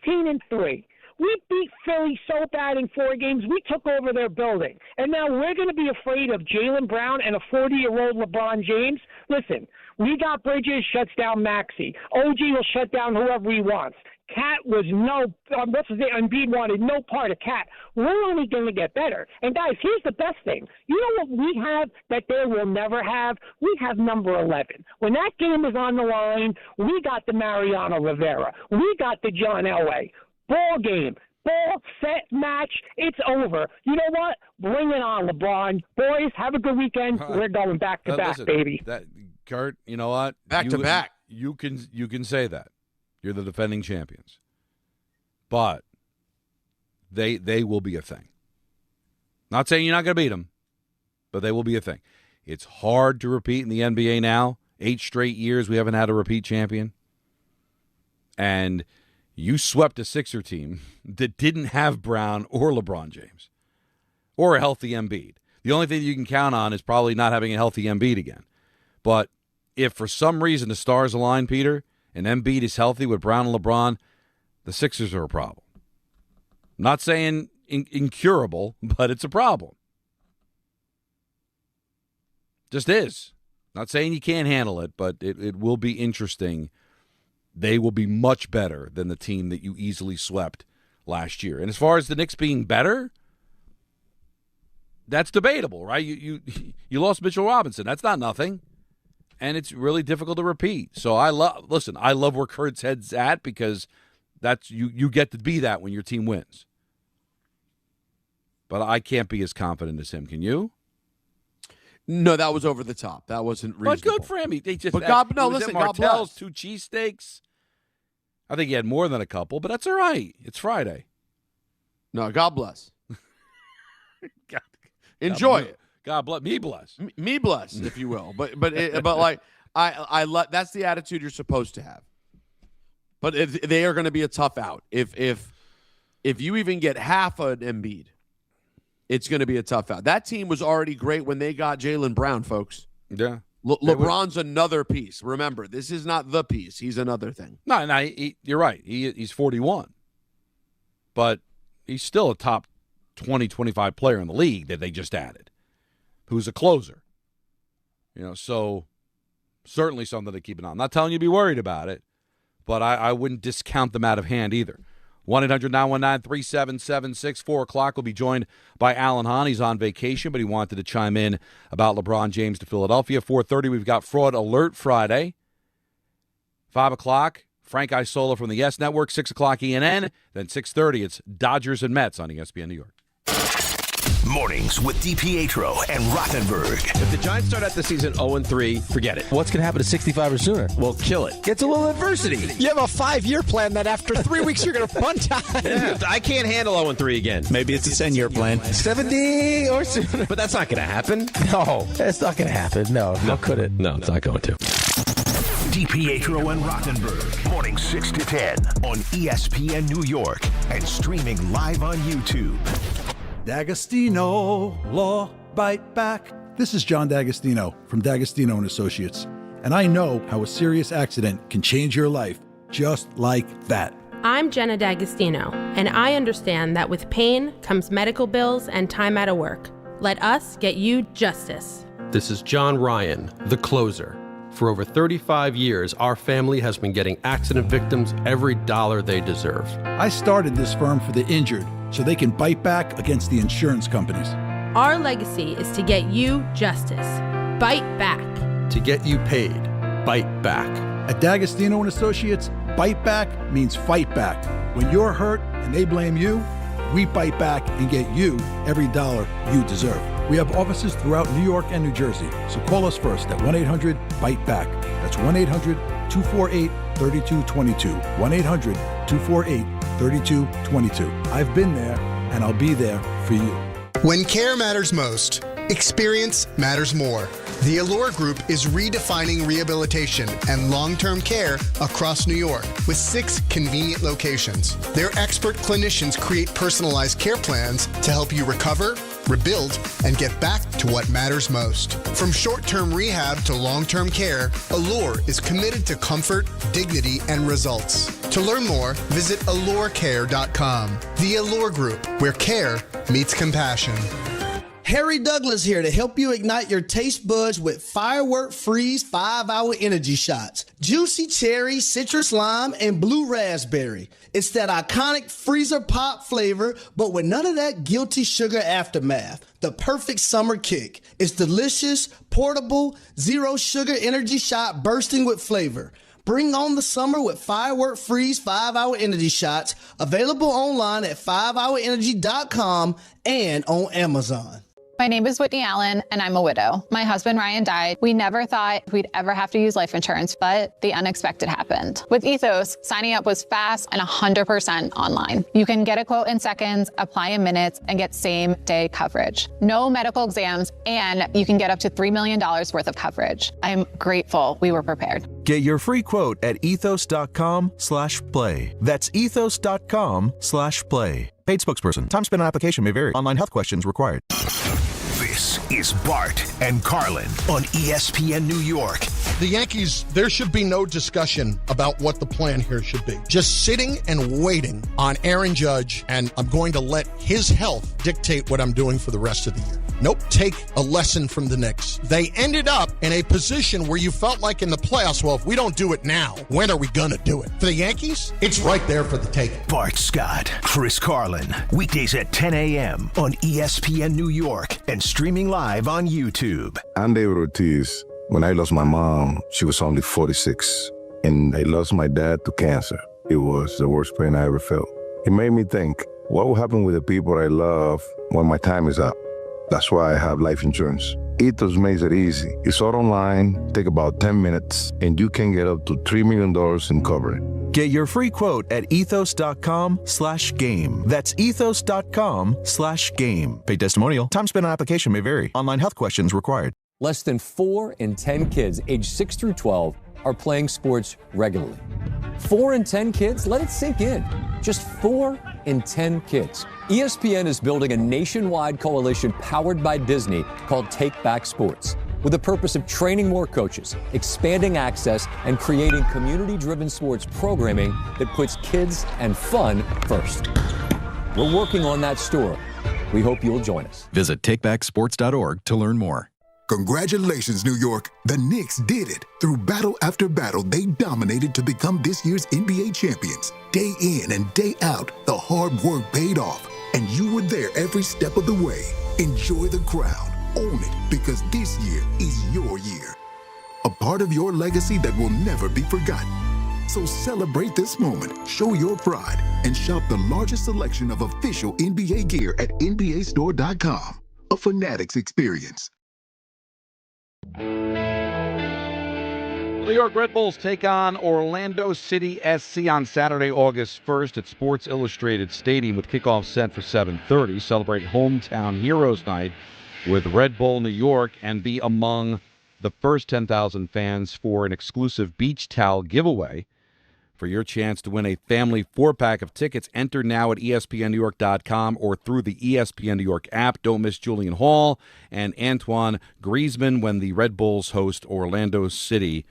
16-3. We beat Philly so bad in 4 games, we took over their building. And now we're going to be afraid of Jaylen Brown and a 40-year-old LeBron James? Listen, we got Bridges, shuts down Maxey. OG will shut down whoever he wants. Cat was Embiid wanted no part of Cat. We're only going to get better. And, guys, here's the best thing. You know what we have that they will never have? We have number 11. When that game is on the line, we got the Mariano Rivera. We got the John Elway. Ball game. Ball, set, match. It's over. You know what? Bring it on, LeBron. Boys, have a good weekend. We're going back to back, baby. Kurt, you know what? Back to back. You can say that. You're the defending champions. But they will be a thing. Not saying you're not going to beat them, but they will be a thing. It's hard to repeat in the NBA now. 8 straight years we haven't had a repeat champion. And you swept a Sixer team that didn't have Brown or LeBron James or a healthy Embiid. The only thing you can count on is probably not having a healthy Embiid again. But if for some reason the stars align, Peter, and Embiid is healthy with Brown and LeBron, the Sixers are a problem. I'm not saying incurable, but it's a problem. Just is. Not saying you can't handle it, but it will be interesting. They will be much better than the team that you easily swept last year. And as far as the Knicks being better, that's debatable, right? You lost Mitchell Robinson. That's not nothing. And it's really difficult to repeat. So I love where Kurt's head's at because that's you get to be that when your team wins. But I can't be as confident as him. Can you? No, that was over the top. That wasn't reasonable. But good for him. Listen, God Martell's, bless. 2 cheesesteaks. I think he had more than a couple, but that's all right. It's Friday. No, God bless. Enjoy it. God bless. Me bless. Me bless, if you will. But like I that's the attitude you're supposed to have. But they are going to be a tough out. If you even get half an Embiid, it's going to be a tough out. That team was already great when they got Jaylen Brown, folks. Yeah. LeBron's another piece. Remember, this is not the piece. He's another thing. No, you're right. He's 41. But he's still a top 20, 25 player in the league that they just added, who's a closer. So certainly something to keep an eye on. I'm not telling you to be worried about it, but I wouldn't discount them out of hand either. 1-800-919-3776. 4 o'clock, we'll be joined by Alan Hahn. He's on vacation, but he wanted to chime in about LeBron James to Philadelphia. 4:30, we've got Fraud Alert Friday. 5 o'clock, Frank Isola from the Yes Network, 6 o'clock ENN. Then 6:30, it's Dodgers and Mets on ESPN New York. Mornings with DiPietro and Rosenberg. If the Giants start out the season 0-3, forget it. What's going to happen to 65 or sooner? We'll kill it. Gets a little adversity. You have a 5-year plan that after 3 weeks you're going to punt on. Yeah, I can't handle 0-3 again. Maybe it's a 10-year plan. 70 or sooner. But that's not going to happen. No, that's not going to happen. No, how could it? No, it's not going to. DiPietro and Rosenberg, morning 6 to 10 on ESPN New York and streaming live on YouTube. D'Agostino, Law, Bite Back. This is John D'Agostino from D'Agostino & Associates, and I know how a serious accident can change your life just like that. I'm Jenna D'Agostino, and I understand that with pain comes medical bills and time out of work. Let us get you justice. This is John Ryan, the closer. For over 35 years, our family has been getting accident victims every dollar they deserve. I started this firm for the injured so they can bite back against the insurance companies. Our legacy is to get you justice. Bite back. To get you paid. Bite back. At D'Agostino & Associates, bite back means fight back. When you're hurt and they blame you, we bite back and get you every dollar you deserve. We have offices throughout New York and New Jersey, so call us first at 1-800-BITE-BACK. That's 1-800-248-3222. 1-800-248-3222. I've been there, and I'll be there for you. When care matters most, experience matters more. The Allure Group is redefining rehabilitation and long-term care across New York with 6 convenient locations. Their expert clinicians create personalized care plans to help you recover, rebuild, and get back to what matters most. From short-term rehab to long-term care, Allure is committed to comfort, dignity, and results. To learn more, visit allurecare.com. The Allure Group, where care meets compassion. Harry Douglas here to help you ignite your taste buds with Firework Freeze 5-Hour Energy Shots. Juicy cherry, citrus lime, and blue raspberry. It's that iconic freezer pop flavor, but with none of that guilty sugar aftermath. The perfect summer kick. It's delicious, portable, zero sugar energy shot bursting with flavor. Bring on the summer with Firework Freeze 5-Hour Energy Shots, available online at 5hourenergy.com and on Amazon. My name is Whitney Allen, and I'm a widow. My husband, Ryan, died. We never thought we'd ever have to use life insurance, but the unexpected happened. With Ethos, signing up was fast and 100% online. You can get a quote in seconds, apply in minutes, and get same-day coverage. No medical exams, and you can get up to $3 million worth of coverage. I'm grateful we were prepared. Get your free quote at ethos.com/play. That's ethos.com/play. Paid spokesperson. Time spent on application may vary. Online health questions required. This is Bart and Carlin on ESPN New York. The Yankees, there should be no discussion about what the plan here should be. Just sitting and waiting on Aaron Judge, and I'm going to let his health dictate what I'm doing for the rest of the year. Nope. Take a lesson from the Knicks. They ended up in a position where you felt like in the playoffs, well, if we don't do it now, when are we going to do it? For the Yankees, it's right there for the taking. Bart Scott, Chris Carlin, weekdays at 10 a.m. on ESPN New York and streaming live on YouTube. I'm David Ortiz. When I lost my mom, she was only 46, and I lost my dad to cancer. It was the worst pain I ever felt. It made me think, what will happen with the people I love when my time is up? That's why I have life insurance. Ethos makes it easy. It's all online, take about 10 minutes, and you can get up to $3 million in coverage. Get your free quote at ethos.com/game. That's ethos.com/game. Paid testimonial. Time spent on application may vary. Online health questions required. Less than 4 in 10 kids aged 6 through 12 are playing sports regularly. 4 in 10 kids? Let it sink in. Just 4 in 10 kids. ESPN is building a nationwide coalition powered by Disney called Take Back Sports, with the purpose of training more coaches, expanding access, and creating community-driven sports programming that puts kids and fun first. We're working on that story. We hope you'll join us. Visit takebacksports.org to learn more. Congratulations, New York. The Knicks did it. Through battle after battle, they dominated to become this year's NBA champions. Day in and day out, the hard work paid off, and you were there every step of the way. Enjoy the crown. Own it, because this year is your year. A part of your legacy that will never be forgotten. So celebrate this moment, show your pride, and shop the largest selection of official NBA gear at NBAstore.com. A Fanatics experience. New York Red Bulls take on Orlando City SC on Saturday, August 1st at Sports Illustrated Stadium with kickoff set for 7:30. Celebrate Hometown Heroes Night with Red Bull New York and be among the first 10,000 fans for an exclusive beach towel giveaway. For your chance to win a family 4-pack of tickets, enter now at ESPNNewYork.com or through the ESPN New York app. Don't miss Julian Hall and Antoine Griezmann when the Red Bulls host Orlando City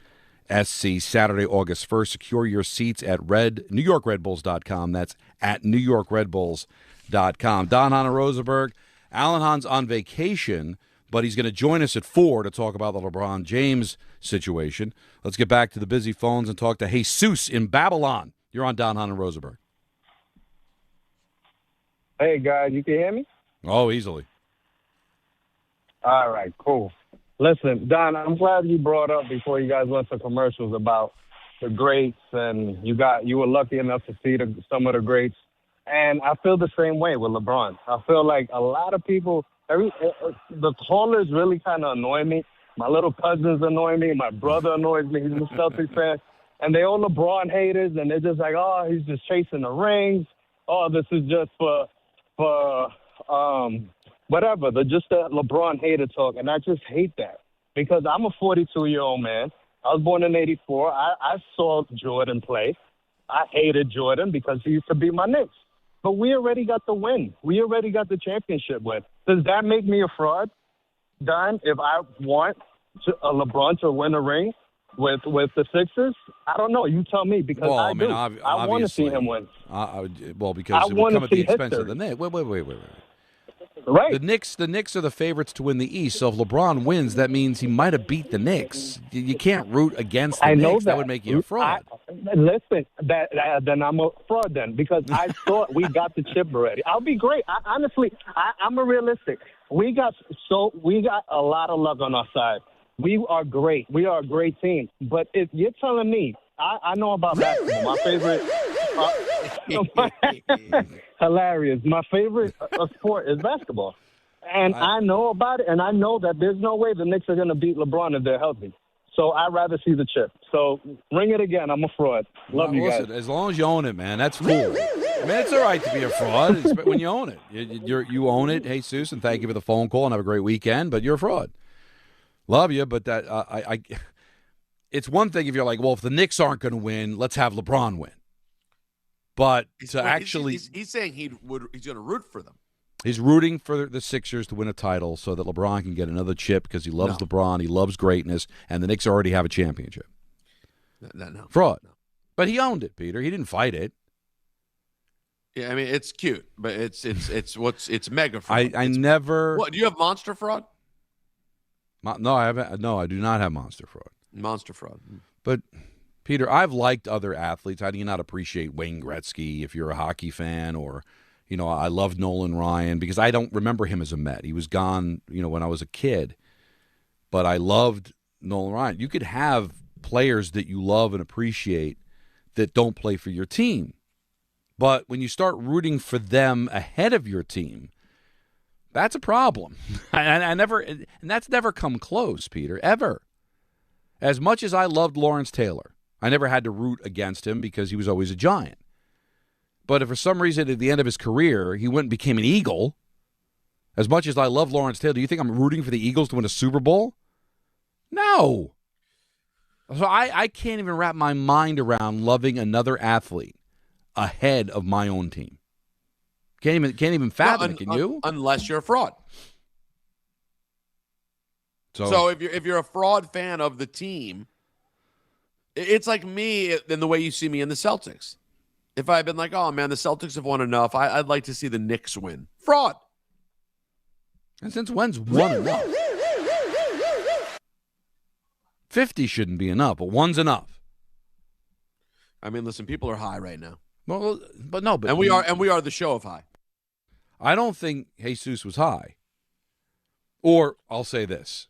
SC Saturday, August 1st. Secure your seats at NewYorkRedBulls.com. That's at NewYorkRedBulls.com. Don Hahn and Rosenberg. Alan Hahn's on vacation, but he's going to join us at 4 to talk about the LeBron James situation. Let's get back to the busy phones and talk to Jesus in Babylon. You're on Don Hahn and Rosenberg. Hey, guys, you can hear me? Oh, easily. All right, cool. Listen, Don, I'm glad you brought up before you guys went to commercials about the greats, and you were lucky enough to see some of the greats. And I feel the same way with LeBron. I feel like a lot of people, the callers really kind of annoy me. My little cousins annoy me. My brother annoys me. He's a Celtics fan. And they all LeBron haters, and they're just like, oh, he's just chasing the rings. Oh, this is just for whatever. They're just the LeBron hater talk, and I just hate that because I'm a 42-year-old man. I was born in 84. I saw Jordan play. I hated Jordan because he used to be my Knicks. But we already got the win. We already got the championship win. Does that make me a fraud, Don, if I want LeBron to win a ring with the Sixers? I don't know. You tell me because I want to see him win. Because it would come at the expense of the Knicks. Wait. Right. The Knicks are the favorites to win the East. So if LeBron wins, that means he might have beat the Knicks. You can't root against the Knicks. That would make you a fraud. Listen, then I'm a fraud then because I thought we got the chip already. I'll be great. Honestly, I'm a realistic. We got a lot of luck on our side. We are great. We are a great team. But if you're telling me, I know about basketball. My favorite. Hilarious. My favorite sport is basketball. And I know about it, and I know that there's no way the Knicks are going to beat LeBron if they're healthy. So I'd rather see the chip. So ring it again. I'm a fraud. Love you guys. As long as you own it, man, that's cool. I mean, it's all right to be a fraud when you own it. You own it, Jesus, and thank you for the phone call and have a great weekend, but you're a fraud. Love you, but that it's one thing if you're like, well, if the Knicks aren't going to win, let's have LeBron win. But he's saying he's going to root for them. He's rooting for the Sixers to win a title so that LeBron can get another chip because he loves LeBron, he loves greatness, and the Knicks already have a championship. No. Fraud. No. But he owned it, Peter. He didn't fight it. Yeah, I mean, it's cute, but it's mega fraud. I never. What, do you have monster fraud? No, I haven't. No, I do not have monster fraud. Monster fraud. But Peter, I've liked other athletes. How do you not appreciate Wayne Gretzky if you're a hockey fan? Or, I love Nolan Ryan because I don't remember him as a Met. He was gone, when I was a kid. But I loved Nolan Ryan. You could have players that you love and appreciate that don't play for your team. But when you start rooting for them ahead of your team, that's a problem. And that's never come close, Peter, ever. As much as I loved Lawrence Taylor, I never had to root against him because he was always a Giant. But if for some reason at the end of his career he went and became an Eagle, as much as I love Lawrence Taylor, do you think I'm rooting for the Eagles to win a Super Bowl? No. So I can't even wrap my mind around loving another athlete ahead of my own team. Can't even fathom it, can you? Unless you're a fraud. So if you're a fraud fan of the team, it's like me in the way you see me in the Celtics. If I've been like, oh, man, the Celtics have won enough, I'd like to see the Knicks win. Fraud. And since when's one enough? 50 shouldn't be enough, but one's enough. I mean, listen, people are high right now. Well, and we are the show of high. I don't think Jesus was high. Or I'll say this.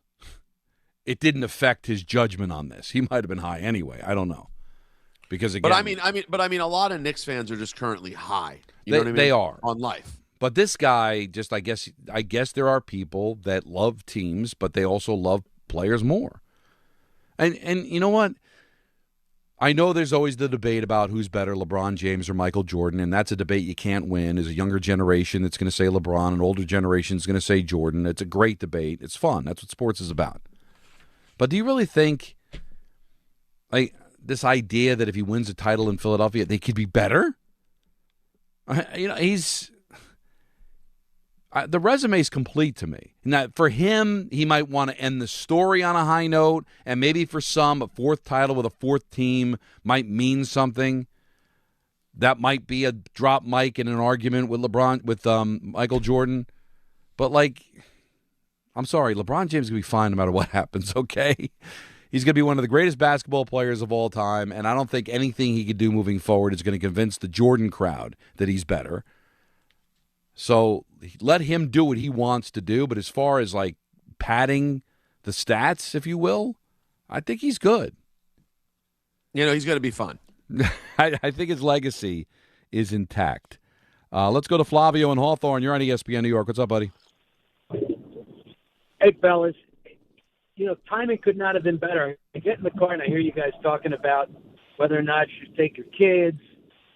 It didn't affect his judgment on this. He might have been high anyway. I don't know. Because again, but I mean, a lot of Knicks fans are just currently high. You know what I mean? They are on life. But this guy, I guess there are people that love teams, but they also love players more. And you know what? I know there's always the debate about who's better, LeBron James or Michael Jordan, and that's a debate you can't win. There's a younger generation that's going to say LeBron, an older generation is going to say Jordan. It's a great debate. It's fun. That's what sports is about. But do you really think, like, this idea that if he wins a title in Philadelphia, they could be better? The resume is complete to me. Now, for him, he might want to end the story on a high note, and maybe for some, a fourth title with a fourth team might mean something. That might be a drop mic in an argument with Michael Jordan. But, like, I'm sorry, LeBron James is going to be fine no matter what happens, okay? He's going to be one of the greatest basketball players of all time, and I don't think anything he could do moving forward is going to convince the Jordan crowd that he's better. So let him do what he wants to do. But as far as, like, padding the stats, if you will, I think he's good. He's going to be fun. I think his legacy is intact. Let's go to Flavio in Hawthorne. You're on ESPN New York. What's up, buddy? Hey, fellas. Timing could not have been better. I get in the car and I hear you guys talking about whether or not you should take your kids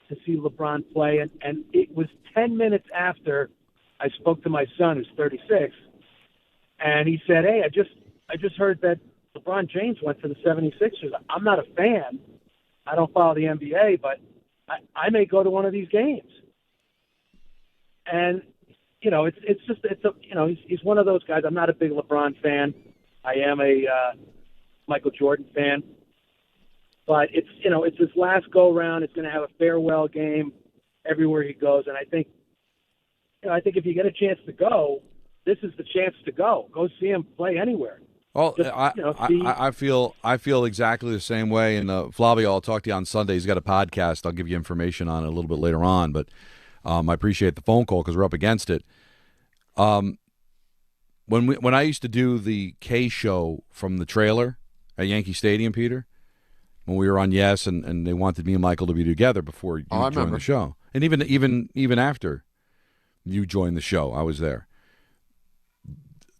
to see LeBron play, and it was 10 minutes after I spoke to my son, who's 36, and he said, "Hey, I just heard that LeBron James went to the 76ers. I'm not a fan. I don't follow the NBA, but I may go to one of these games." And he's one of those guys. I'm not a big LeBron fan. I am a Michael Jordan fan. But it's his last go-round. It's going to have a farewell game everywhere he goes. And I think if you get a chance to go, this is the chance to go. Go see him play anywhere. Well, I feel exactly the same way. And Flavio, I'll talk to you on Sunday. He's got a podcast. I'll give you information on it a little bit later on. But I appreciate the phone call because we're up against it. When I used to do the K show from the trailer at Yankee Stadium, Peter, when we were on Yes, and they wanted me and Michael to be together before you joined the show, and even after you joined the show, I was there.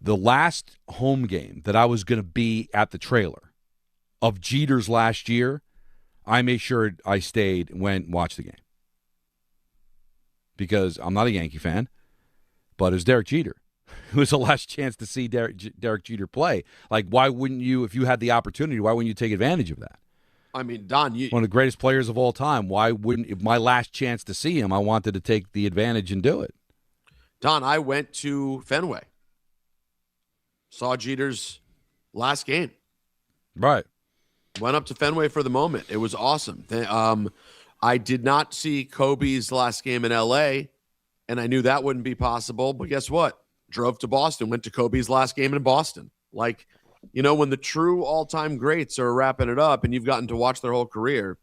The last home game that I was going to be at the trailer of Jeter's last year, I made sure I stayed and went and watched the game because I'm not a Yankee fan, but it's Derek Jeter. It was the last chance to see Derek Jeter play. Like, why wouldn't you, if you had the opportunity, why wouldn't you take advantage of that? I mean, Don, one of the greatest players of all time. Why wouldn't, if my last chance to see him, I wanted to take the advantage and do it. Don, I went to Fenway. Saw Jeter's last game. Right. Went up to Fenway for the moment. It was awesome. I did not see Kobe's last game in L.A., and I knew that wouldn't be possible. But guess what? Drove to Boston, went to Kobe's last game in Boston. Like, when the true all-time greats are wrapping it up and you've gotten to watch their whole career,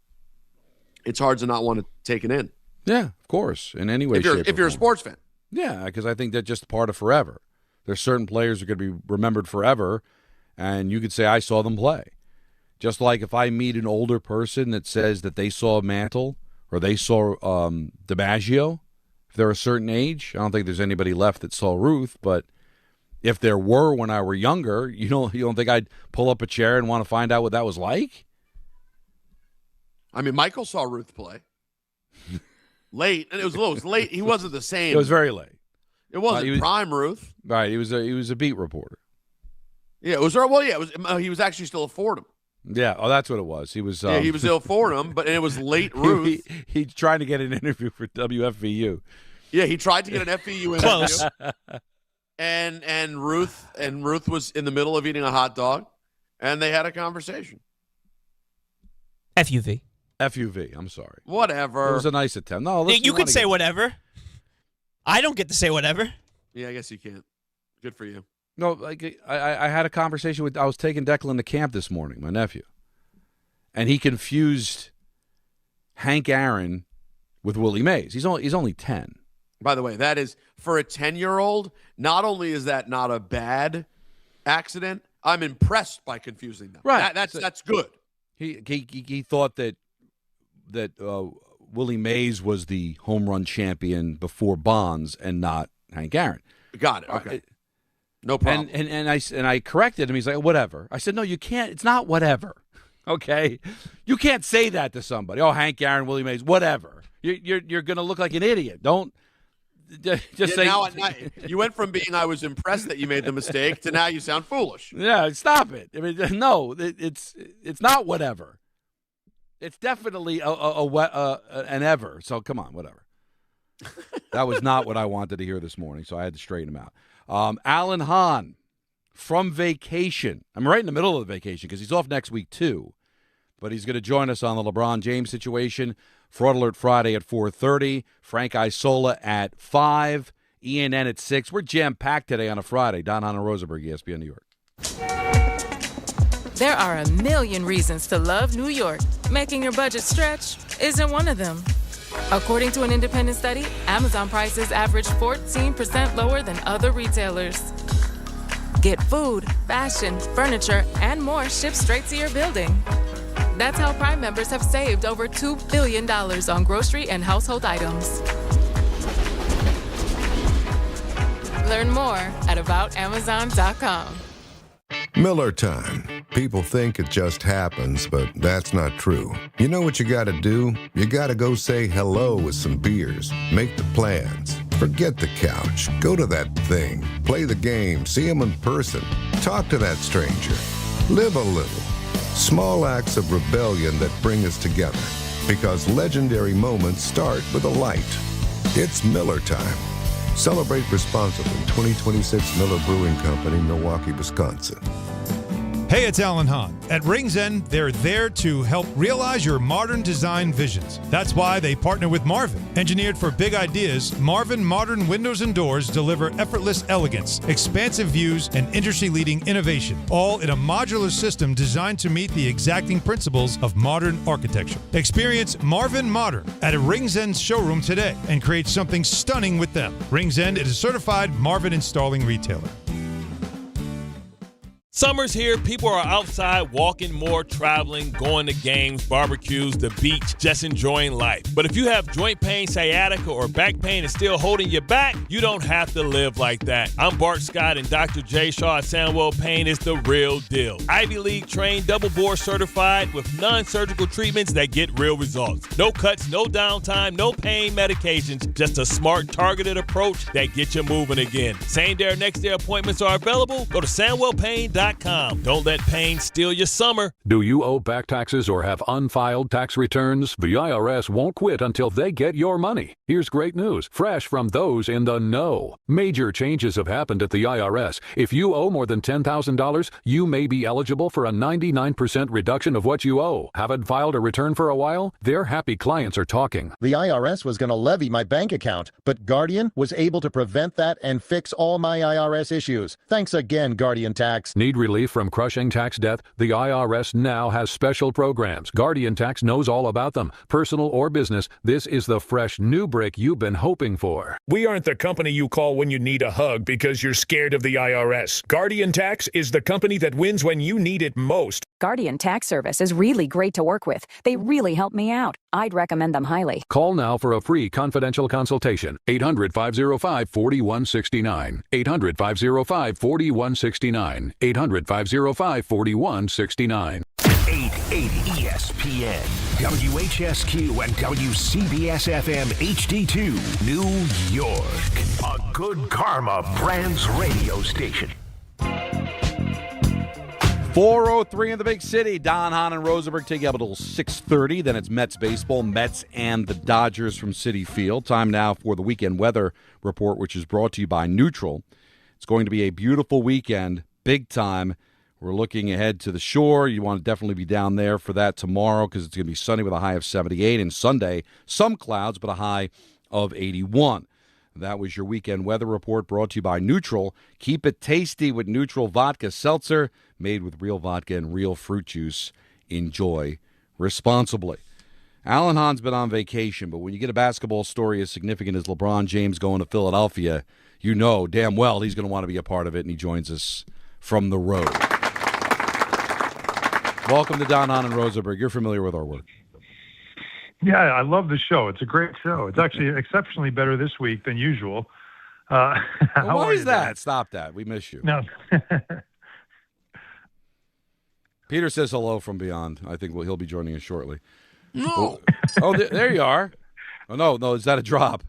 it's hard to not want to take it in. Yeah, of course. In any way, if you're a sports fan. Yeah, because I think that's just part of forever. There's certain players that are going to be remembered forever, and you could say, I saw them play. Just like if I meet an older person that says that they saw Mantle or they saw DiMaggio, if they're a certain age, I don't think there's anybody left that saw Ruth, but if there were when I were younger, you don't think I'd pull up a chair and want to find out what that was like? I mean, Michael saw Ruth play. Late, and it was late. He wasn't the same. It was very late. It wasn't prime Ruth. Right, he was a beat reporter. Yeah, it was. Well, yeah, it was. He was actually still a Fordham. Yeah, that's what it was. He was. He was still Fordham, but it was late Ruth. He's trying to get an interview for WFVU. Yeah, he tried to get an FVU interview. Close. And Ruth was in the middle of eating a hot dog, and they had a conversation. FUV. I'm sorry. Whatever. It was a nice attempt. No, you can say whatever. I don't get to say whatever. Yeah, I guess you can't. Good for you. No, like I had a conversation I was taking Declan to camp this morning, my nephew, and he confused Hank Aaron with Willie Mays. He's only 10. By the way, that is, for a 10-year-old, not only is that not a bad accident, I'm impressed by confusing them. Right. That's good. He thought that Willie Mays was the home run champion before Bonds and not Hank Aaron. Got it. Okay. No problem. And I corrected him. He's like, whatever. I said, no, you can't. It's not whatever. Okay, you can't say that to somebody. Oh, Hank Aaron, Willie Mays, whatever. You're going to look like an idiot. Don't just say. Now you went from being I was impressed that you made the mistake to now you sound foolish. Yeah, stop it. I mean, no, it's not whatever. It's definitely an ever. So come on, whatever. That was not what I wanted to hear this morning, so I had to straighten him out. Alan Hahn from vacation. I'm right in the middle of the vacation because he's off next week too. But he's going to join us on the LeBron James situation. Fraud Alert Friday at 4:30. Frank Isola at 5. ENN at 6. We're jam-packed today on a Friday. Don Hahn and Rosenberg, ESPN New York. There are a million reasons to love New York. Making your budget stretch isn't one of them. According to an independent study, Amazon prices average 14% lower than other retailers. Get food, fashion, furniture, and more shipped straight to your building. That's how Prime members have saved over $2 billion on grocery and household items. Learn more at aboutamazon.com. Miller time. People think it just happens, but that's not true. You know what you gotta do? You gotta go say hello with some beers. Make the plans. Forget the couch. Go to that thing. Play the game. See him in person. Talk to that stranger. Live a little. Small acts of rebellion that bring us together. Because legendary moments start with a light. It's Miller time. Celebrate responsibly. 2026 Miller Brewing Company, Milwaukee, Wisconsin. Hey, it's Alan Hahn. At Rings End, they're there to help realize your modern design visions. That's why they partner with Marvin. Engineered for big ideas, Marvin Modern Windows and Doors deliver effortless elegance, expansive views, and industry-leading innovation, all in a modular system designed to meet the exacting principles of modern architecture. Experience Marvin Modern at a Rings End showroom today and create something stunning with them. Rings End is a certified Marvin installing retailer. Summer's here. People are outside walking more, traveling, going to games, barbecues, the beach, just enjoying life. But if you have joint pain, sciatica, or back pain is still holding you back, you don't have to live like that. I'm Bart Scott, and Dr. J. Shaw at Sandwell Pain is the real deal. Ivy League trained, double board certified with non-surgical treatments that get real results. No cuts, no downtime, no pain medications, just a smart, targeted approach that gets you moving again. Same day or next day appointments are available. Go to SandwellPain.com. Don't let pain steal your summer. Do you owe back taxes or have unfiled tax returns? The IRS won't quit until they get your money. Here's great news, fresh from those in the know. Major changes have happened at the IRS. If you owe more than $10,000, you may be eligible for a 99% reduction of what you owe. Haven't filed a return for a while? Their happy clients are talking. The IRS was going to levy my bank account, but Guardian was able to prevent that and fix all my IRS issues. Thanks again, Guardian Tax. Need relief from crushing tax debt? The IRS now has special programs. Guardian Tax knows all about them. Personal or business, this is the fresh new break you've been hoping for. We aren't the company you call when you need a hug because you're scared of the IRS. Guardian Tax is the company that wins when you need it most. Guardian Tax Service is really great to work with. They really help me out. I'd recommend them highly. Call now for a free confidential consultation. 800-505-4169. 800-505-4169. 800-505-4169. 880 ESPN, WHSQ, and WCBS-FM HD2, New York. A Good Karma Brands radio station. 4:03 in the big city. Don Hahn and Rosenberg take you up until 6:30. Then it's Mets baseball. Mets and the Dodgers from Citi Field. Time now for the weekend weather report, which is brought to you by Neutral. It's going to be a beautiful weekend, big time. We're looking ahead to the shore. You want to definitely be down there for that tomorrow because it's going to be sunny with a high of 78. And Sunday, some clouds, but a high of 81. That was your weekend weather report brought to you by Neutral. Keep it tasty with Neutral Vodka Seltzer, made with real vodka and real fruit juice. Enjoy responsibly. Alan Hahn's been on vacation, but when you get a basketball story as significant as LeBron James going to Philadelphia, you know damn well he's going to want to be a part of it, and he joins us from the road. Welcome to Don Hahn and Rosenberg. You're familiar with our work. Yeah, I love the show. It's a great show. It's actually exceptionally better this week than usual. How why is that? Dan? Stop that. We miss you. No. Peter says hello from beyond. I think he'll be joining us shortly. No. Oh, there you are. Oh, no. Is that a drop?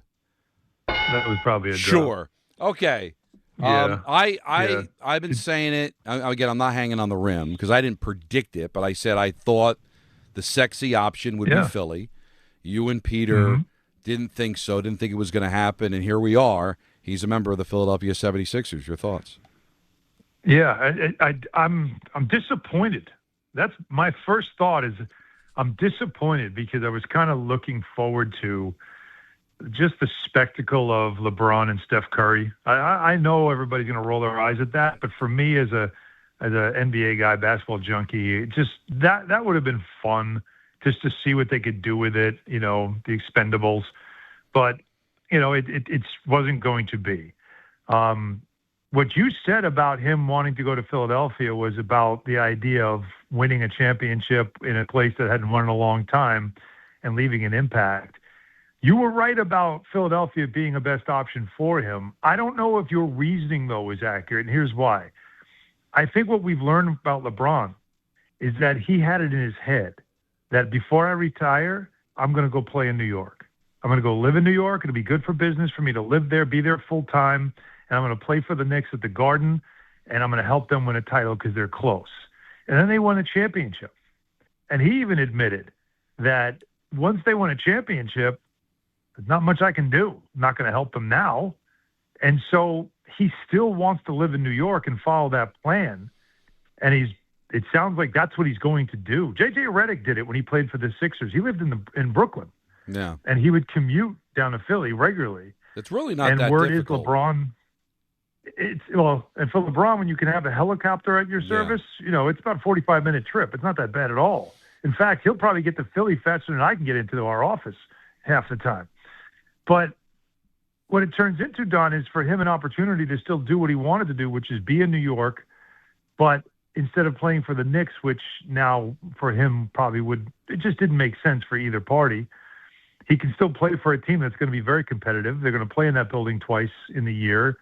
That was probably a drop. Sure. Okay. Yeah. I've been saying it. Again, I'm not hanging on the rim because I didn't predict it, but I said I thought the sexy option would be Philly. You and Peter didn't think so, didn't think it was going to happen, and here we are. He's a member of the Philadelphia 76ers. Your thoughts? Yeah, I'm disappointed. That's my first thought is I'm disappointed because I was kind of looking forward to just the spectacle of LeBron and Steph Curry. I know everybody's going to roll their eyes at that, but for me as a NBA guy, basketball junkie, just that would have been fun just to see what they could do with it, the Expendables. But, it wasn't going to be. What you said about him wanting to go to Philadelphia was about the idea of winning a championship in a place that hadn't won in a long time and leaving an impact. You were right about Philadelphia being a best option for him. I don't know if your reasoning, though, is accurate, and here's why. I think what we've learned about LeBron is that he had it in his head that before I retire, I'm going to go play in New York. I'm going to go live in New York. It'll be good for business for me to live there, be there full time, and I'm going to play for the Knicks at the Garden, and I'm going to help them win a title because they're close. And then they won a championship. And he even admitted that once they won a championship, there's not much I can do. I'm not going to help them now. And so he still wants to live in New York and follow that plan. And it sounds like that's what he's going to do. J.J. Redick did it when he played for the Sixers. He lived in Brooklyn. Yeah. And he would commute down to Philly regularly. It's really not and that word difficult. is LeBron. And for LeBron, when you can have a helicopter at your service, it's about a 45-minute trip. It's not that bad at all. In fact, he'll probably get to Philly faster than I can get into our office half the time. But what it turns into, Don, is for him an opportunity to still do what he wanted to do, which is be in New York, but instead of playing for the Knicks, which now for him probably it just didn't make sense for either party. He can still play for a team that's going to be very competitive. They're going to play in that building twice in the year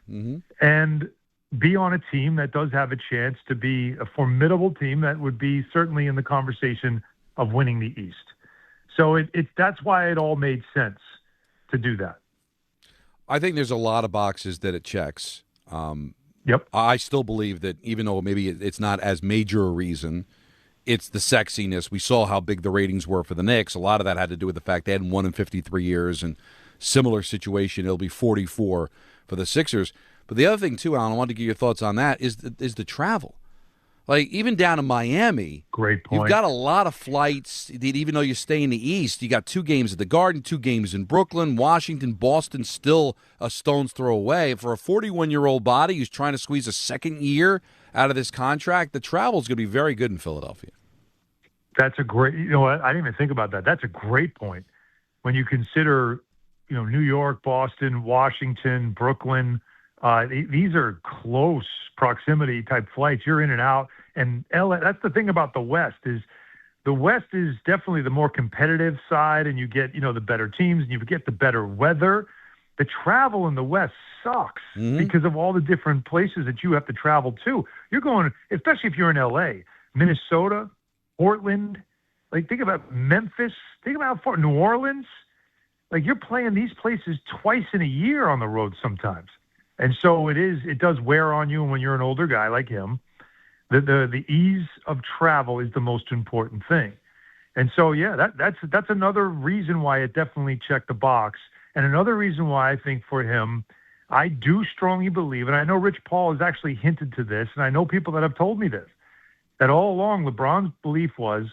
and be on a team that does have a chance to be a formidable team that would be certainly in the conversation of winning the East. So that's why it all made sense to do that. I think there's a lot of boxes that it checks. Yep. I still believe that even though maybe it's not as major a reason, it's the sexiness. We saw how big the ratings were for the Knicks. A lot of that had to do with the fact they hadn't won in 53 years, and similar situation, it'll be 44 for the Sixers. But the other thing, too, Alan, I wanted to get your thoughts on that, is the travel. Like, even down in Miami, great point. You've got a lot of flights. Even though you stay in the East, you got 2 games at the Garden, 2 games in Brooklyn, Washington, Boston, still a stone's throw away. For a 41-year-old body who's trying to squeeze a second year out of this contract, the travel is going to be very good in Philadelphia. That's a great, I didn't even think about that. That's a great point. When you consider, New York, Boston, Washington, Brooklyn, these are close proximity type flights. You're in and out. And LA, that's the thing about the West is definitely the more competitive side, and you get, the better teams and you get the better weather. The travel in the West sucks because of all the different places that you have to travel to. You're going, especially if you're in LA, Minnesota, Portland, think about Memphis, think about New Orleans. You're playing these places twice in a year on the road sometimes. And so it does wear on you. And when you're an older guy like him, the ease of travel is the most important thing. And so, that's another reason why it definitely checked the box. And another reason why I think for him, I do strongly believe, and I know Rich Paul has actually hinted to this, and I know people that have told me this, that all along LeBron's belief was,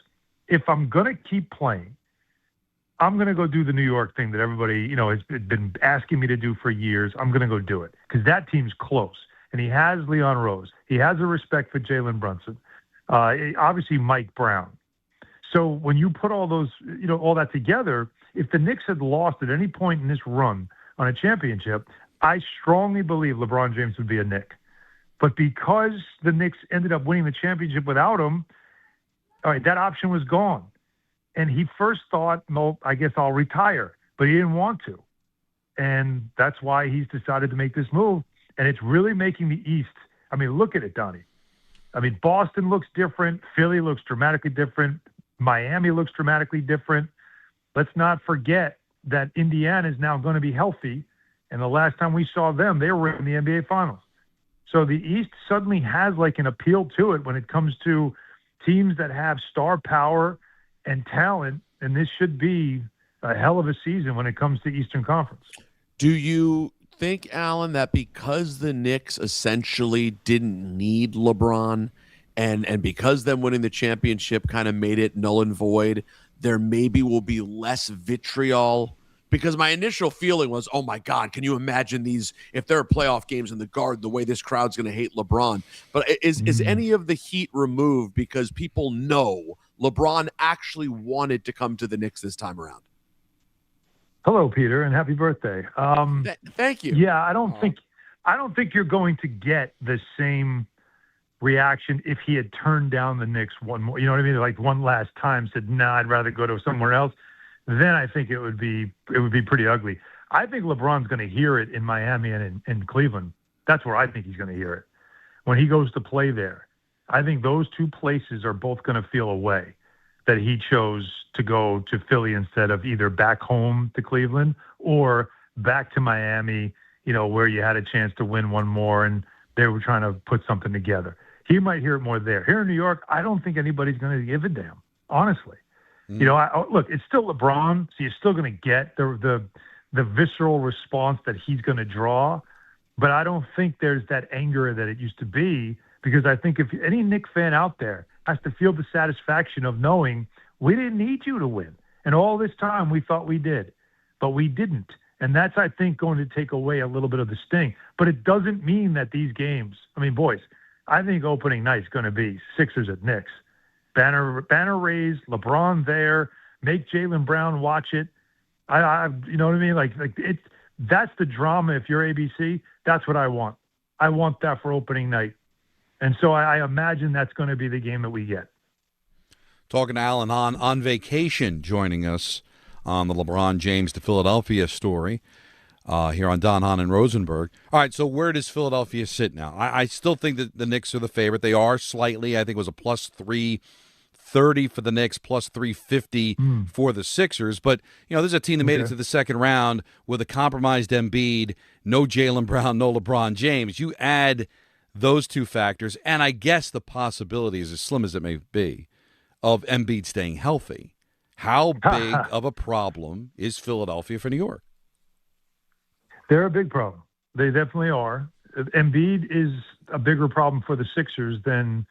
if I'm going to keep playing, I'm going to go do the New York thing that everybody, has been asking me to do for years. I'm going to go do it because that team's close. And he has Leon Rose. He has a respect for Jalen Brunson. Obviously, Mike Brown. So when you put all those, all that together, if the Knicks had lost at any point in this run on a championship, I strongly believe LeBron James would be a Knick. But because the Knicks ended up winning the championship without him, all right, that option was gone. And he first thought, no, I guess I'll retire, but he didn't want to. And that's why he's decided to make this move. And it's really making the East. I mean, look at it, Donnie. I mean, Boston looks different. Philly looks dramatically different. Miami looks dramatically different. Let's not forget that Indiana is now going to be healthy. And the last time we saw them, they were in the NBA Finals. So the East suddenly has like an appeal to it when it comes to teams that have star power and talent. And this should be a hell of a season when it comes to Eastern Conference. Do you think, Alan, that because the Knicks essentially didn't need LeBron and because them winning the championship kind of made it null and void, there maybe will be less vitriol? Because my initial feeling was, oh my God, can you imagine these, if there are playoff games in the Garden, the way this crowd's going to hate LeBron? But is any of the heat removed because people know LeBron actually wanted to come to the Knicks this time around? Hello, Peter, and happy birthday. Thank you. Yeah, I don't think you're going to get the same reaction if he had turned down the Knicks one more. You know what I mean? Like one last time, said, "Nah, I'd rather go to somewhere else." Then I think it would be pretty ugly. I think LeBron's going to hear it in Miami and in Cleveland. That's where I think he's going to hear it when he goes to play there. I think those two places are both going to feel a way that he chose to go to Philly instead of either back home to Cleveland or back to Miami, you know, where you had a chance to win one more and they were trying to put something together. He might hear it more there. Here in New York, I don't think anybody's going to give a damn, honestly. You know, look, it's still LeBron, so you're still going to get the visceral response that he's going to draw, but I don't think there's that anger that it used to be, because I think if any Knicks fan out there has to feel the satisfaction of knowing we didn't need you to win. And all this time we thought we did, but we didn't. And that's, I think, going to take away a little bit of the sting. But it doesn't mean that these games, I mean, boys, I think opening night's going to be Sixers at Knicks. Banner raised, LeBron there, make Jaylen Brown watch it. I you know what I mean? Like that's the drama. If you're ABC, that's what I want. I want that for opening night. And so I imagine that's going to be the game that we get. Talking to Alan Hahn on vacation, joining us on the LeBron James to Philadelphia story here on Don Hahn and Rosenberg. All right, so where does Philadelphia sit now? I still think that the Knicks are the favorite. They are slightly. I think it was a plus 330 for the Knicks, plus 350 for the Sixers. But, you know, there's a team that made it to the second round with a compromised Embiid, no Jaylen Brown, no LeBron James. You add those two factors, and I guess the possibility is as slim as it may be of Embiid staying healthy. How big of a problem is Philadelphia for New York? They're a big problem. They definitely are. Embiid is a bigger problem for the Sixers than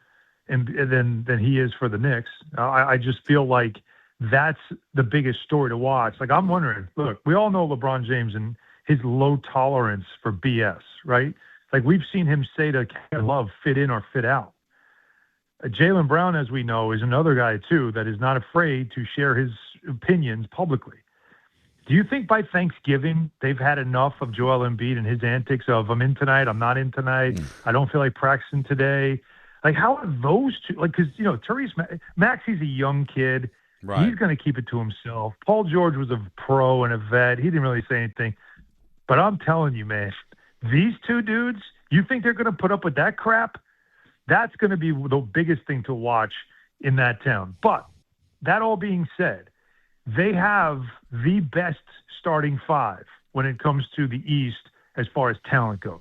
he is for the Knicks. I just feel like that's the biggest story to watch. Like, I'm wondering, look, we all know LeBron James and his low tolerance for BS, right? Like, we've seen him say to Kevin Love, fit in or fit out. Jaylen Brown, as we know, is another guy, too, that is not afraid to share his opinions publicly. Do you think by Thanksgiving they've had enough of Joel Embiid and his antics of, I'm in tonight, I'm not in tonight, I don't feel like practicing today? Like, how are those two? Like, because, you know, Tyrese Maxey's a young kid. Right. He's going to keep it to himself. Paul George was a pro and a vet. He didn't really say anything. But I'm telling you, man, these two dudes, you think they're going to put up with that crap? That's going to be the biggest thing to watch in that town. But that all being said, they have the best starting five when it comes to the East as far as talent goes.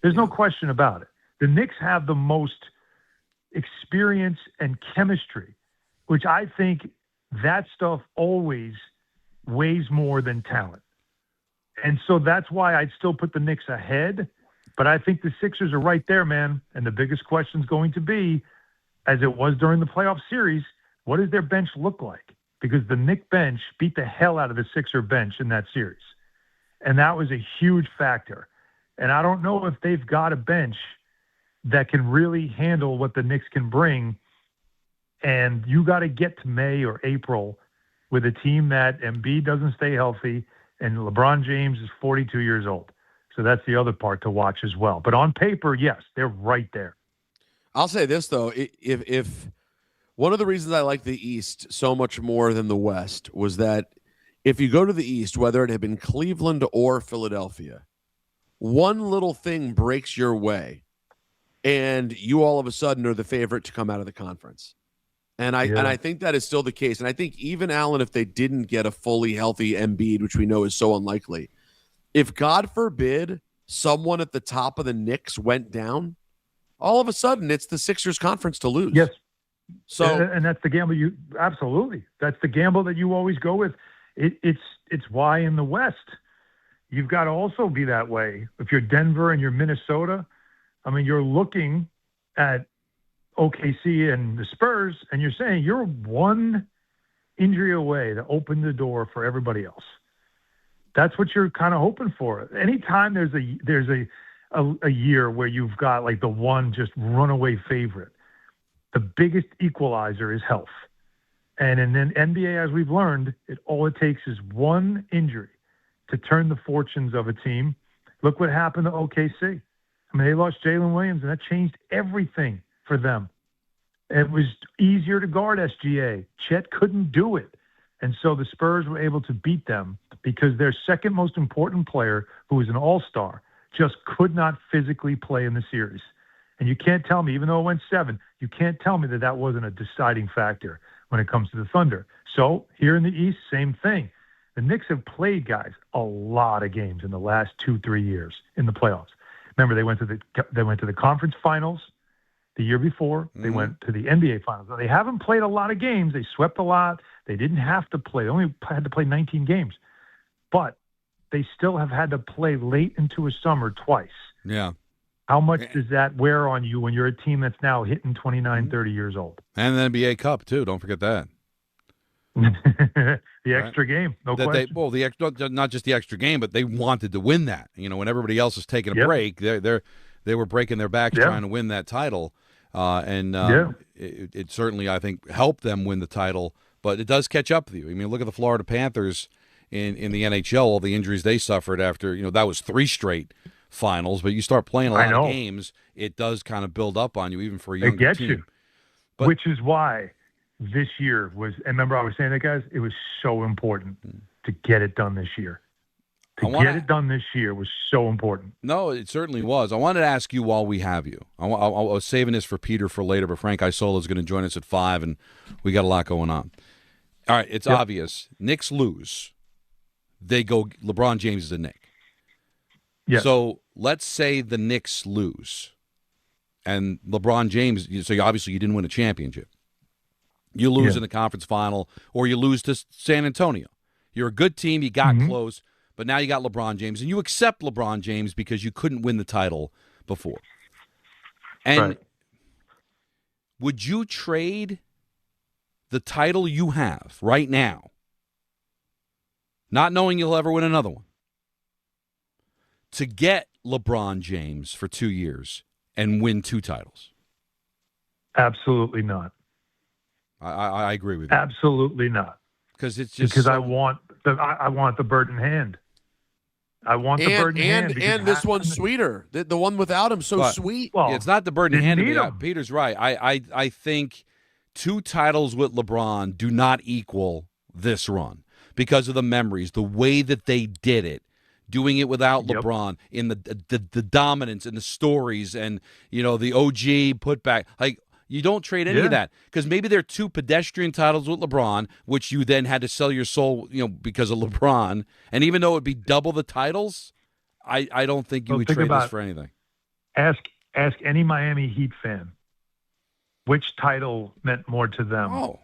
There's no question about it. The Knicks have the most experience and chemistry, which I think that stuff always weighs more than talent. And so that's why I'd still put the Knicks ahead. But I think the Sixers are right there, man. And the biggest question is going to be, as it was during the playoff series, what does their bench look like? Because the Knicks bench beat the hell out of the Sixer bench in that series. And that was a huge factor. And I don't know if they've got a bench that can really handle what the Knicks can bring. And you got to get to May or April with a team that Embiid doesn't stay healthy and LeBron James is 42 years old. So that's the other part to watch as well. But on paper, yes, they're right there. I'll say this, though. If One of the reasons I like the East so much more than the West was that if you go to the East, whether it had been Cleveland or Philadelphia, one little thing breaks your way, and you all of a sudden are the favorite to come out of the conference. And I think that is still the case. And I think even, Alan, if they didn't get a fully healthy Embiid, which we know is so unlikely, if God forbid someone at the top of the Knicks went down, all of a sudden it's the Sixers conference to lose. Yes. So, and that's the gamble absolutely. That's the gamble that you always go with. It's why in the West, you've got to also be that way. If you're Denver and you're Minnesota, I mean, you're looking at OKC and the Spurs, and you're saying you're one injury away to open the door for everybody else. That's what you're kind of hoping for. Anytime there's a year where you've got like the one just runaway favorite, the biggest equalizer is health. And in the NBA, as we've learned, all it takes is one injury to turn the fortunes of a team. Look what happened to OKC. I mean, they lost Jalen Williams, and that changed everything for them. It was easier to guard SGA. Chet couldn't do it. And so the Spurs were able to beat them because their second most important player, who was an all-star, just could not physically play in the series. And you can't tell me, even though it went 7, you can't tell me that wasn't a deciding factor when it comes to the Thunder. So here in the East, same thing. The Knicks have played, guys, a lot of games in the last 2-3 years in the playoffs. Remember, they went to the conference finals the year before. They went to the NBA finals. Now, they haven't played a lot of games. They swept a lot. They didn't have to play. They only had to play 19 games. But they still have had to play late into a summer twice. Yeah. How much does that wear on you when you're a team that's now hitting 29, 30 years old? And the NBA Cup, too. Don't forget that. The extra game, no question. Not just the extra game, but they wanted to win that. You know, when everybody else is taking a break, they were breaking their backs trying to win that title. It certainly, I think, helped them win the title, but it does catch up with you. I mean, look at the Florida Panthers in the NHL, all the injuries they suffered after, that was 3 straight finals, but you start playing a lot of games, it does kind of build up on you, even for a younger team. It gets you, which is why this year was, and remember I was saying that, guys, it was so important to get it done this year. To get it done this year was so important. No, it certainly was. I wanted to ask you while we have you. I was saving this for Peter for later, but Frank Isola is going to join us at 5, and we got a lot going on. All right, it's obvious. Knicks lose. They go, LeBron James is a Knick. Yes. So let's say the Knicks lose, and LeBron James, so obviously you didn't win a championship. You lose in the conference final, or you lose to San Antonio. You're a good team. You got close. But now you got LeBron James, and you accept LeBron James because you couldn't win the title before. And would you trade the title you have right now, not knowing you'll ever win another one, to get LeBron James for 2 years and win 2 titles? Absolutely not. I agree with you. Absolutely not. Because it's just I want the bird in hand. I want the bird in hand. And this one's sweeter. The one without him, sweet. Well, it's not the bird in hand. Peter's right. I think 2 titles with LeBron do not equal this run because of the memories, the way that they did it, doing it without LeBron, in the dominance and the stories and, the OG putback. Like, you don't trade any of that because maybe there are 2 pedestrian titles with LeBron, which you then had to sell your soul, because of LeBron. And even though it would be double the titles, I don't think you would trade this for anything. Ask any Miami Heat fan which title meant more to them. Oh.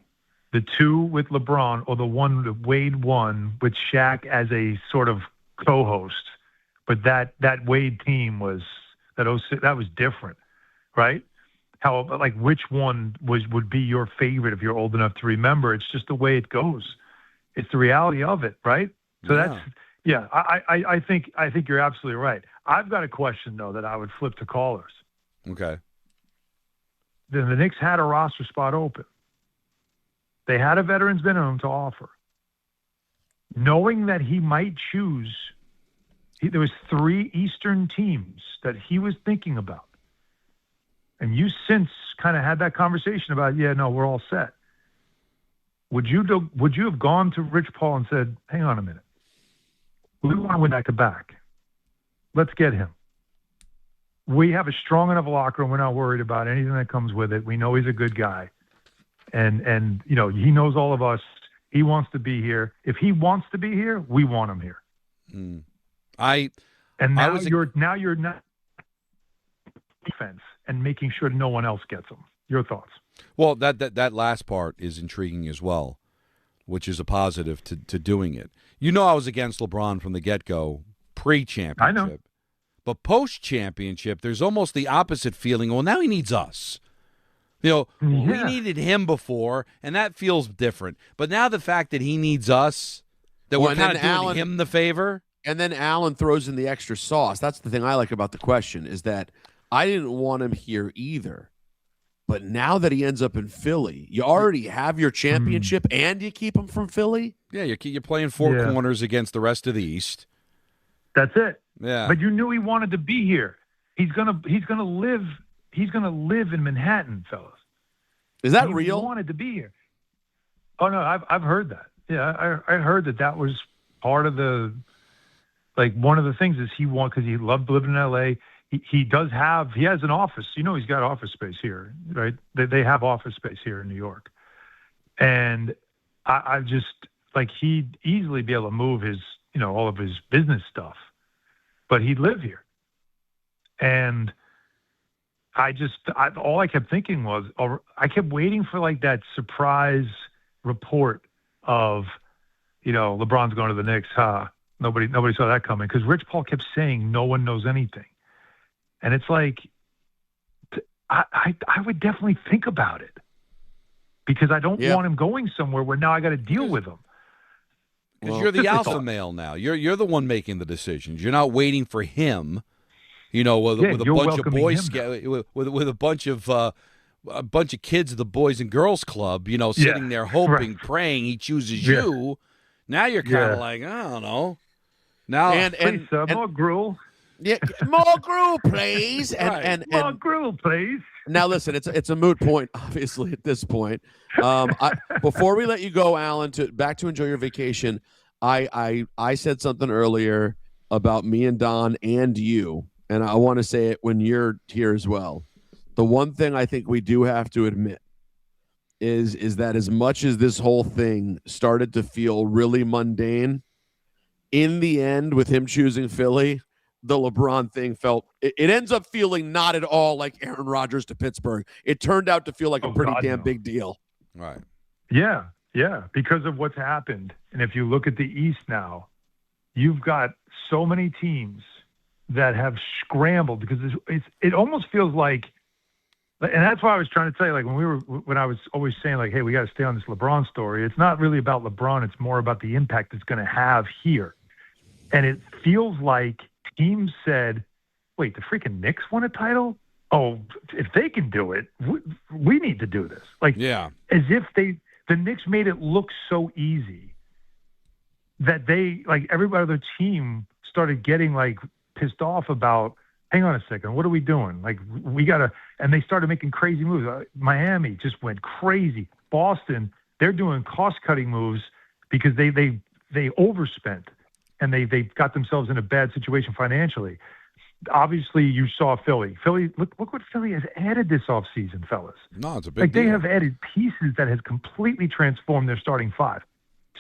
The 2 with LeBron or the one that Wade won with Shaq as a sort of co-host. But that Wade team was that was different, right? Which one would be your favorite if you're old enough to remember? It's just the way it goes. It's the reality of it, right? So I think you're absolutely right. I've got a question though that I would flip to callers. Okay. The Knicks had a roster spot open. They had a veterans minimum to offer. Knowing that he might choose, there was 3 Eastern teams that he was thinking about. and you since kind of had that conversation about, yeah, no, we're all set, would you have gone to Rich Paul and said, hang on a minute, we want to win back-to-back. Let's get him. We have a strong enough locker room. We're not worried about anything that comes with it. We know he's a good guy. And he knows all of us. He wants to be here. If he wants to be here, we want him here. Now you're not defense and making sure no one else gets them. Your thoughts? Well, that last part is intriguing as well, which is a positive to doing it. I was against LeBron from the get-go, pre-championship. I know. But post-championship, there's almost the opposite feeling. Well, now he needs us. We needed him before, and that feels different. But now the fact that he needs us, that we're kind of doing him the favor. And then Allen throws in the extra sauce. That's the thing I like about the question, is that I didn't want him here either. But now that he ends up in Philly, you already have your championship and you keep him from Philly? Yeah, you're playing four corners against the rest of the East. That's it. Yeah. But you knew he wanted to be here. He's gonna live in Manhattan, fellas. Is that real? He wanted to be here. Oh no, I've heard that. Yeah, I heard that was part of the, like, one of the things is because he loved living in LA. He has an office. He's got office space here, right? They have office space here in New York. And I just, like, he'd easily be able to move his, all of his business stuff, but he'd live here. And all I kept thinking was, I kept waiting for, like, that surprise report of, LeBron's going to the Knicks. Nobody saw that coming, because Rich Paul kept saying no one knows anything. And it's like, I would definitely think about it, because I don't want him going somewhere where now I got to deal with him. Because you're the alpha male now. You're the one making the decisions. You're not waiting for him. With a bunch of boys, with a bunch of kids of the Boys and Girls Club. Sitting there hoping, praying he chooses you. Now you're kind of like, I don't know. Now and more gruel. Yeah, more gruel, please. And more gruel, please. Now, listen, it's a moot point, obviously, at this point. Before we let you go, Alan, back to enjoy your vacation, I said something earlier about me and Don and you, and I want to say it when you're here as well. The one thing I think we do have to admit is that as much as this whole thing started to feel really mundane, in the end, with him choosing Philly, the LeBron thing it ends up feeling not at all like Aaron Rodgers to Pittsburgh. It turned out to feel like a pretty big deal. Right. Yeah, because of what's happened. And if you look at the East now, you've got so many teams that have scrambled, because it almost feels like, and that's why I was trying to tell you, like, when I was always saying, like, hey, we got to stay on this LeBron story. It's not really about LeBron. It's more about the impact it's going to have here. And it feels like teams said, wait, the freaking Knicks won a title? Oh, if they can do it, we need to do this. Like, as if the Knicks made it look so easy that every other team started getting, like, pissed off about, hang on a second, what are we doing? Like, we got to, and they started making crazy moves. Miami just went crazy. Boston, they're doing cost-cutting moves because they overspent. And they got themselves in a bad situation financially. Obviously, you saw Philly. Look what Philly has added this offseason, fellas. No, it's a big deal. They have added pieces that has completely transformed their starting five.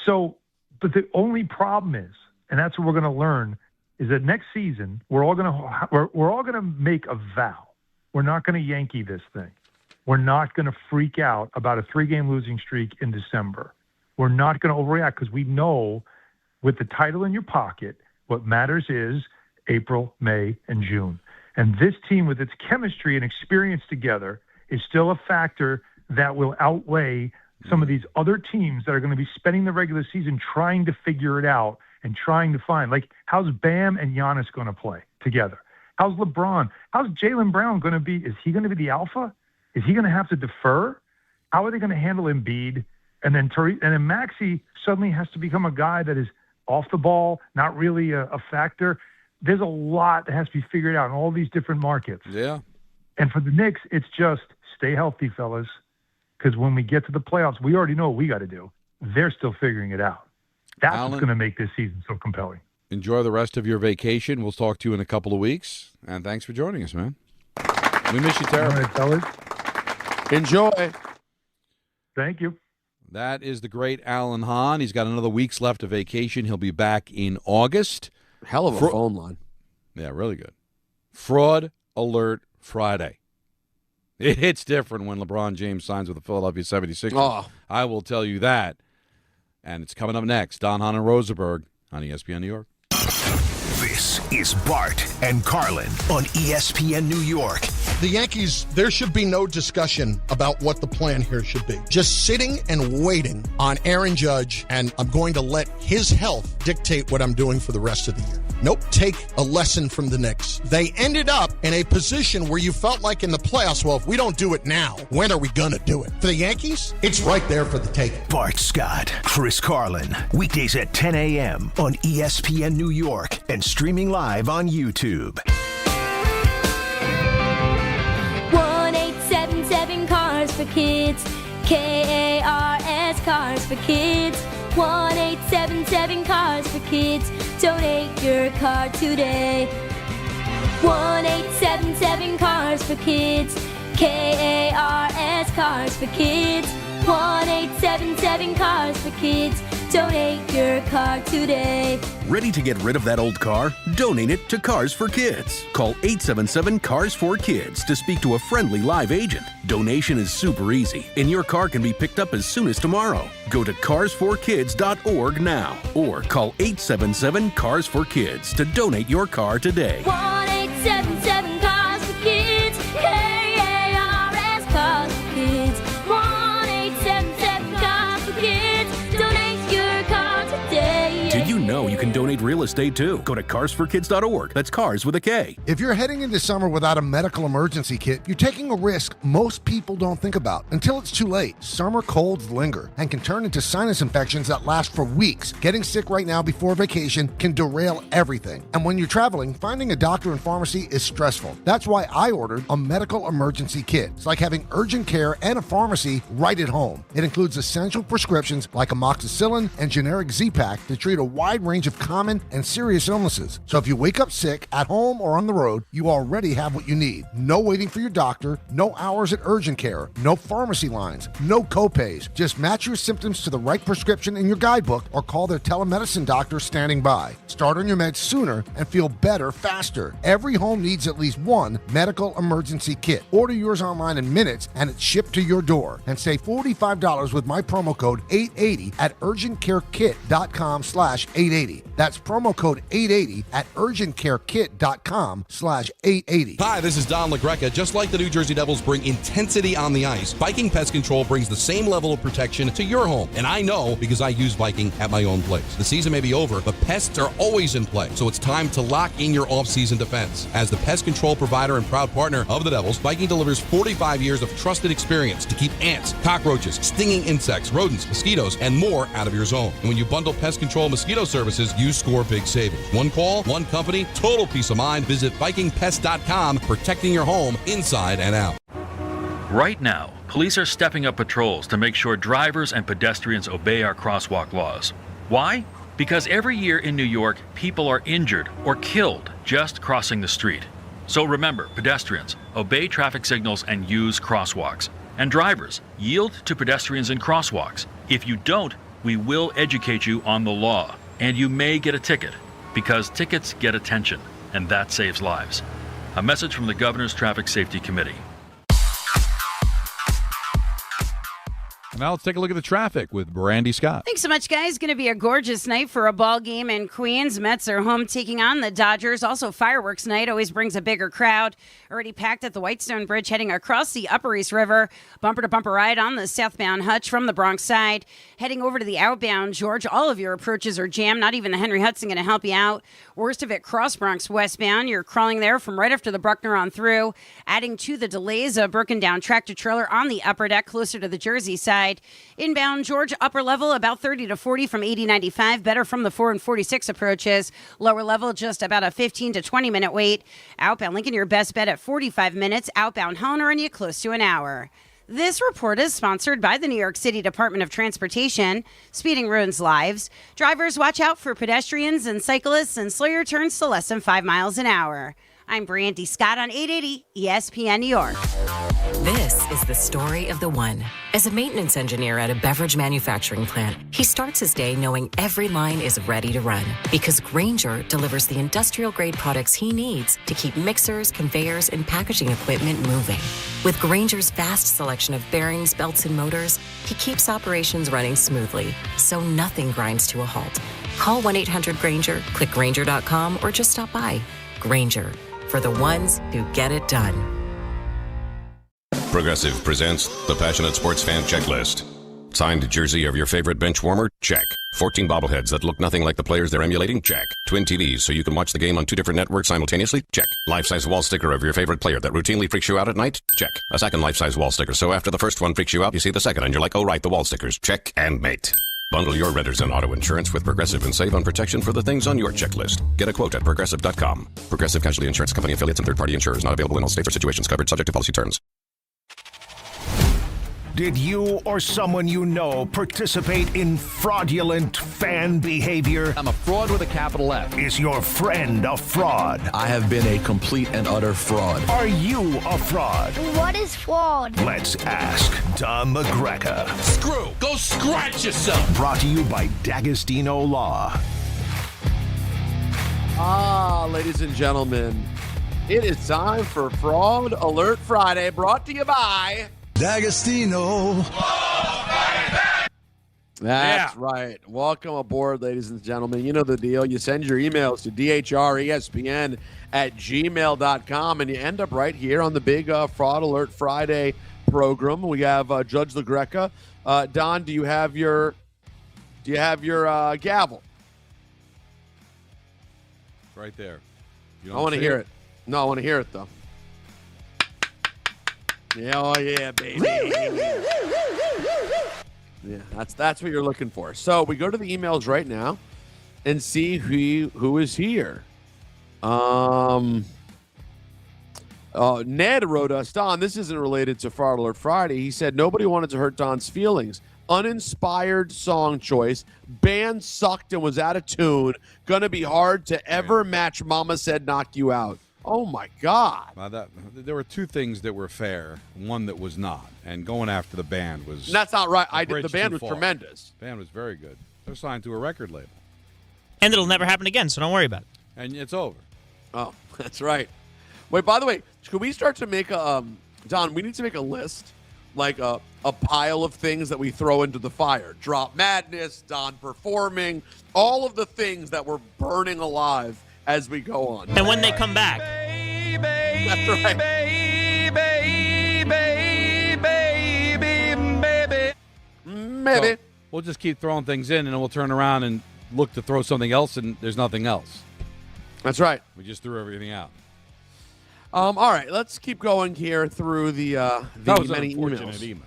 So, but the only problem is, and that's what we're going to learn, is that next season we're all going to make a vow. We're not going to Yankee this thing. We're not going to freak out about a 3-game losing streak in December. We're not going to overreact, because we know, with the title in your pocket, what matters is April, May, and June. And this team, with its chemistry and experience together, is still a factor that will outweigh some of these other teams that are going to be spending the regular season trying to figure it out and trying to find, like, how's Bam and Giannis going to play together? How's LeBron? How's Jaylen Brown going to be? Is he going to be the alpha? Is he going to have to defer? How are they going to handle Embiid? And then Maxey suddenly has to become a guy that is off the ball, not really a factor. There's a lot that has to be figured out in all these different markets. Yeah. And for the Knicks, it's just stay healthy, fellas, because when we get to the playoffs, we already know what we got to do. They're still figuring it out. That's what's going to make this season so compelling. Enjoy the rest of your vacation. We'll talk to you in a couple of weeks. And thanks for joining us, man. We miss you terribly. All right, fellas. Enjoy. Thank you. That is the great Alan Hahn. He's got another week's left of vacation. He'll be back in August. Hell of a phone line. Yeah, really good. Fraud Alert Friday. It hits different when LeBron James signs with the Philadelphia 76ers. Oh. I will tell you that. And it's coming up next. Don Hahn and Rosenberg on ESPN New York. This is Bart and Carlin on ESPN New York. The Yankees, there should be no discussion about what the plan here should be. Just sitting and waiting on Aaron Judge, and I'm going to let his health dictate what I'm doing for the rest of the year. Nope. Take a lesson from the Knicks. They ended up in a position where you felt like in the playoffs, well, if we don't do it now, when are we going to do it? For the Yankees, it's right there for the taking. Bart Scott, Chris Carlin, weekdays at 10 a.m. on ESPN New York and streaming live on YouTube. 1-877 Cars for Kids. KARS Cars for Kids. 1-877 Cars for Kids. Donate your car today. 1-877 Cars for Kids. KARS Cars for Kids. 1-877 Cars for Kids. Donate your car today. Ready to get rid of that old car? Donate it to Cars for Kids. Call 877-CARS-4-KIDS to speak to a friendly live agent. Donation is super easy, and your car can be picked up as soon as tomorrow. Go to carsforkids.org now, or call 877-CARS-4-KIDS to donate your car today. 1-877 Cars for Kids. KARS Cars for Kids. 1-877 Cars for Kids. Donate your car today. Did you know you can donate real estate too? Go to carsforkids.org. That's cars with a K. If you're heading into summer without a medical emergency kit, you're taking a risk most people don't think about until it's too late. Summer colds linger and can turn into sinus infections that last for weeks. Getting sick right now before vacation can derail everything. And when you're traveling, finding a doctor and pharmacy is stressful. That's why I ordered a medical emergency kit. It's like having urgent care and a pharmacy right at home. It includes essential prescriptions like amoxicillin and generic Z-Pak to treat a wide range of common and serious illnesses. So if you wake up sick at home or on the road, you already have what you need. No waiting for your doctor, no hours at urgent care, no pharmacy lines, no copays. Just match your symptoms to the right prescription in your guidebook or call their telemedicine doctor standing by. Start on your meds sooner and feel better faster. Every home needs at least one medical emergency kit. Order yours online in minutes and it's shipped to your door. And save $45 with my promo code 880 at urgentcarekit.com/880. That's promo code 880 at urgentcarekit.com/880. Hi, this is Don LaGreca. Just like the New Jersey Devils bring intensity on the ice, Viking Pest Control brings the same level of protection to your home. And I know because I use Viking at my own place. The season may be over, but pests are always in play. So it's time to lock in your off-season defense. As the pest control provider and proud partner of the Devils, Viking delivers 45 years of trusted experience to keep ants, cockroaches, stinging insects, rodents, mosquitoes, and more out of your zone. And when you bundle pest control mosquito services, you score big savings. One call, one company, total peace of mind. Visit VikingPest.com, protecting your home inside and out. Right now, police are stepping up patrols to make sure drivers and pedestrians obey our crosswalk laws. Why? Because every year in New York, people are injured or killed just crossing the street. So remember, pedestrians, obey traffic signals and use crosswalks. And drivers, yield to pedestrians in crosswalks. If you don't, we will educate you on the law. And you may get a ticket, because tickets get attention, and that saves lives. A message from the Governor's Traffic Safety Committee. Now let's take a look at the traffic with Brandy Scott. Thanks so much, guys. Going to be a gorgeous night for a ball game in Queens. Mets are home taking on the Dodgers. Also, fireworks night always brings a bigger crowd. Already packed at the Whitestone Bridge heading across the Upper East River. Bumper-to-bumper ride on the southbound Hutch from the Bronx side. Heading over to the outbound George, all of your approaches are jammed. Not even the Henry Hudson going to help you out. Worst of it, Cross Bronx westbound. You're crawling there from right after the Bruckner on through. Adding to the delays, a broken down tractor trailer on the upper deck closer to the Jersey side. side. Inbound George upper level about 30 to 40 from 80-95. Better from the 4 and 46 approaches. Lower level just about a 15 to 20 minute wait. Outbound Lincoln your best bet at 45 minutes. Outbound Hahn earn you close to an hour. This report is sponsored by the New York City Department of Transportation. Speeding ruins lives. Drivers, watch out for pedestrians and cyclists and slow your turns to less than 5 miles an hour. I'm Brandy Scott on 880 ESPN New York. This is the story of the one. As a maintenance engineer at a beverage manufacturing plant, he starts his day knowing every line is ready to run because Grainger delivers the industrial-grade products he needs to keep mixers, conveyors, and packaging equipment moving. With Grainger's vast selection of bearings, belts, and motors, he keeps operations running smoothly, so nothing grinds to a halt. Call 1-800-GRAINGER, click Grainger.com, or just stop by. Grainger, for the ones who get it done. Progressive presents the Passionate Sports Fan Checklist. Signed jersey of your favorite bench warmer? Check. 14 bobbleheads that look nothing like the players they're emulating? Check. Twin TVs so you can watch the game on 2 different networks simultaneously? Check. Life-size wall sticker of your favorite player that routinely freaks you out at night? Check. A second life-size wall sticker so after the first one freaks you out, you see the second and you're like, oh right, the wall stickers. Check and mate. Bundle your renters and auto insurance with Progressive and save on protection for the things on your checklist. Get a quote at Progressive.com. Progressive Casualty Insurance Company affiliates and third-party insurers not available in all states or situations covered subject to policy terms. Did you or someone you know participate in fraudulent fan behavior? I'm a fraud with a capital F. Is your friend a fraud? I have been a complete and utter fraud. Are you a fraud? What is fraud? Let's ask Don McGrecka. Screw! Go scratch yourself! Brought to you by D'Agostino Law. Ladies and gentlemen, it is time for Fraud Alert Friday, brought to you by D'Agostino. That's right. Welcome aboard, ladies and gentlemen. You know the deal. You send your emails to dhrespn@gmail.com, and you end up right here on the big Fraud Alert Friday program. We have Judge LaGreca. Don, do you have your gavel? Right there. I want to hear it. No, I want to hear it, though. Yeah, oh yeah, baby. Yeah, that's what you're looking for. So we go to the emails right now and see who is here. Ned wrote us, Don, this isn't related to Fraud Alert Friday. He said nobody wanted to hurt Don's feelings. Uninspired song choice. Band sucked and was out of tune. Gonna be hard to ever match Mama Said Knock You Out. Oh, my God. There were two things that were fair, one that was not. And going after the band was... That's not right. The band was tremendous. The band was very good. They're signed to a record label. And it'll never happen again, so don't worry about it. And it's over. Oh, that's right. Wait, by the way, could we start to make a... Don, we need to make a list, like a pile of things that we throw into the fire. Drop Madness, Don performing, all of the things that we're burning alive as we go on. And when they come back. That's right. Maybe. So we'll just keep throwing things in, and then we'll turn around and look to throw something else, and there's nothing else. That's right. We just threw everything out. All right, let's keep going here through the many emails. Email.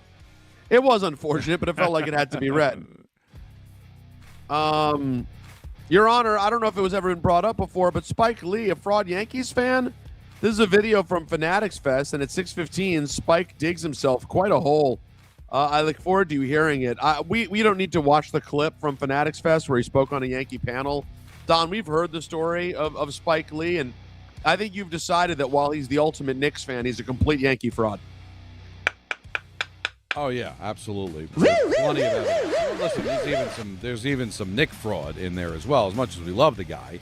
It was unfortunate, but it felt like it had to be read. Your Honor, I don't know if it was ever been brought up before, but Spike Lee, a fraud Yankees fan, this is a video from Fanatics Fest, and at 6:15, Spike digs himself quite a hole. I look forward to you hearing it. We don't need to watch the clip from Fanatics Fest where he spoke on a Yankee panel. Don, we've heard the story of Spike Lee, and I think you've decided that while he's the ultimate Knicks fan, he's a complete Yankee fraud. Oh yeah, absolutely. Plenty of evidence. Listen, there's even some Nick fraud in there as well. As much as we love the guy,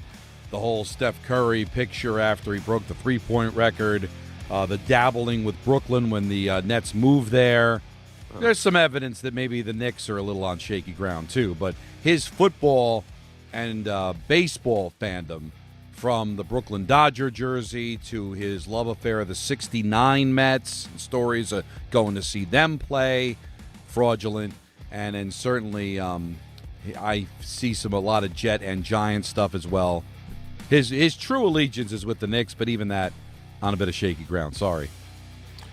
the whole Steph Curry picture after he broke the 3-point record, the dabbling with Brooklyn when the Nets moved there. There's some evidence that maybe the Knicks are a little on shaky ground too. But his football and baseball fandom, from the Brooklyn Dodger jersey to his love affair of the 69 Mets, stories of going to see them play, fraudulent, and then certainly I see a lot of Jet and Giant stuff as well. His true allegiance is with the Knicks, but even that on a bit of shaky ground. Sorry.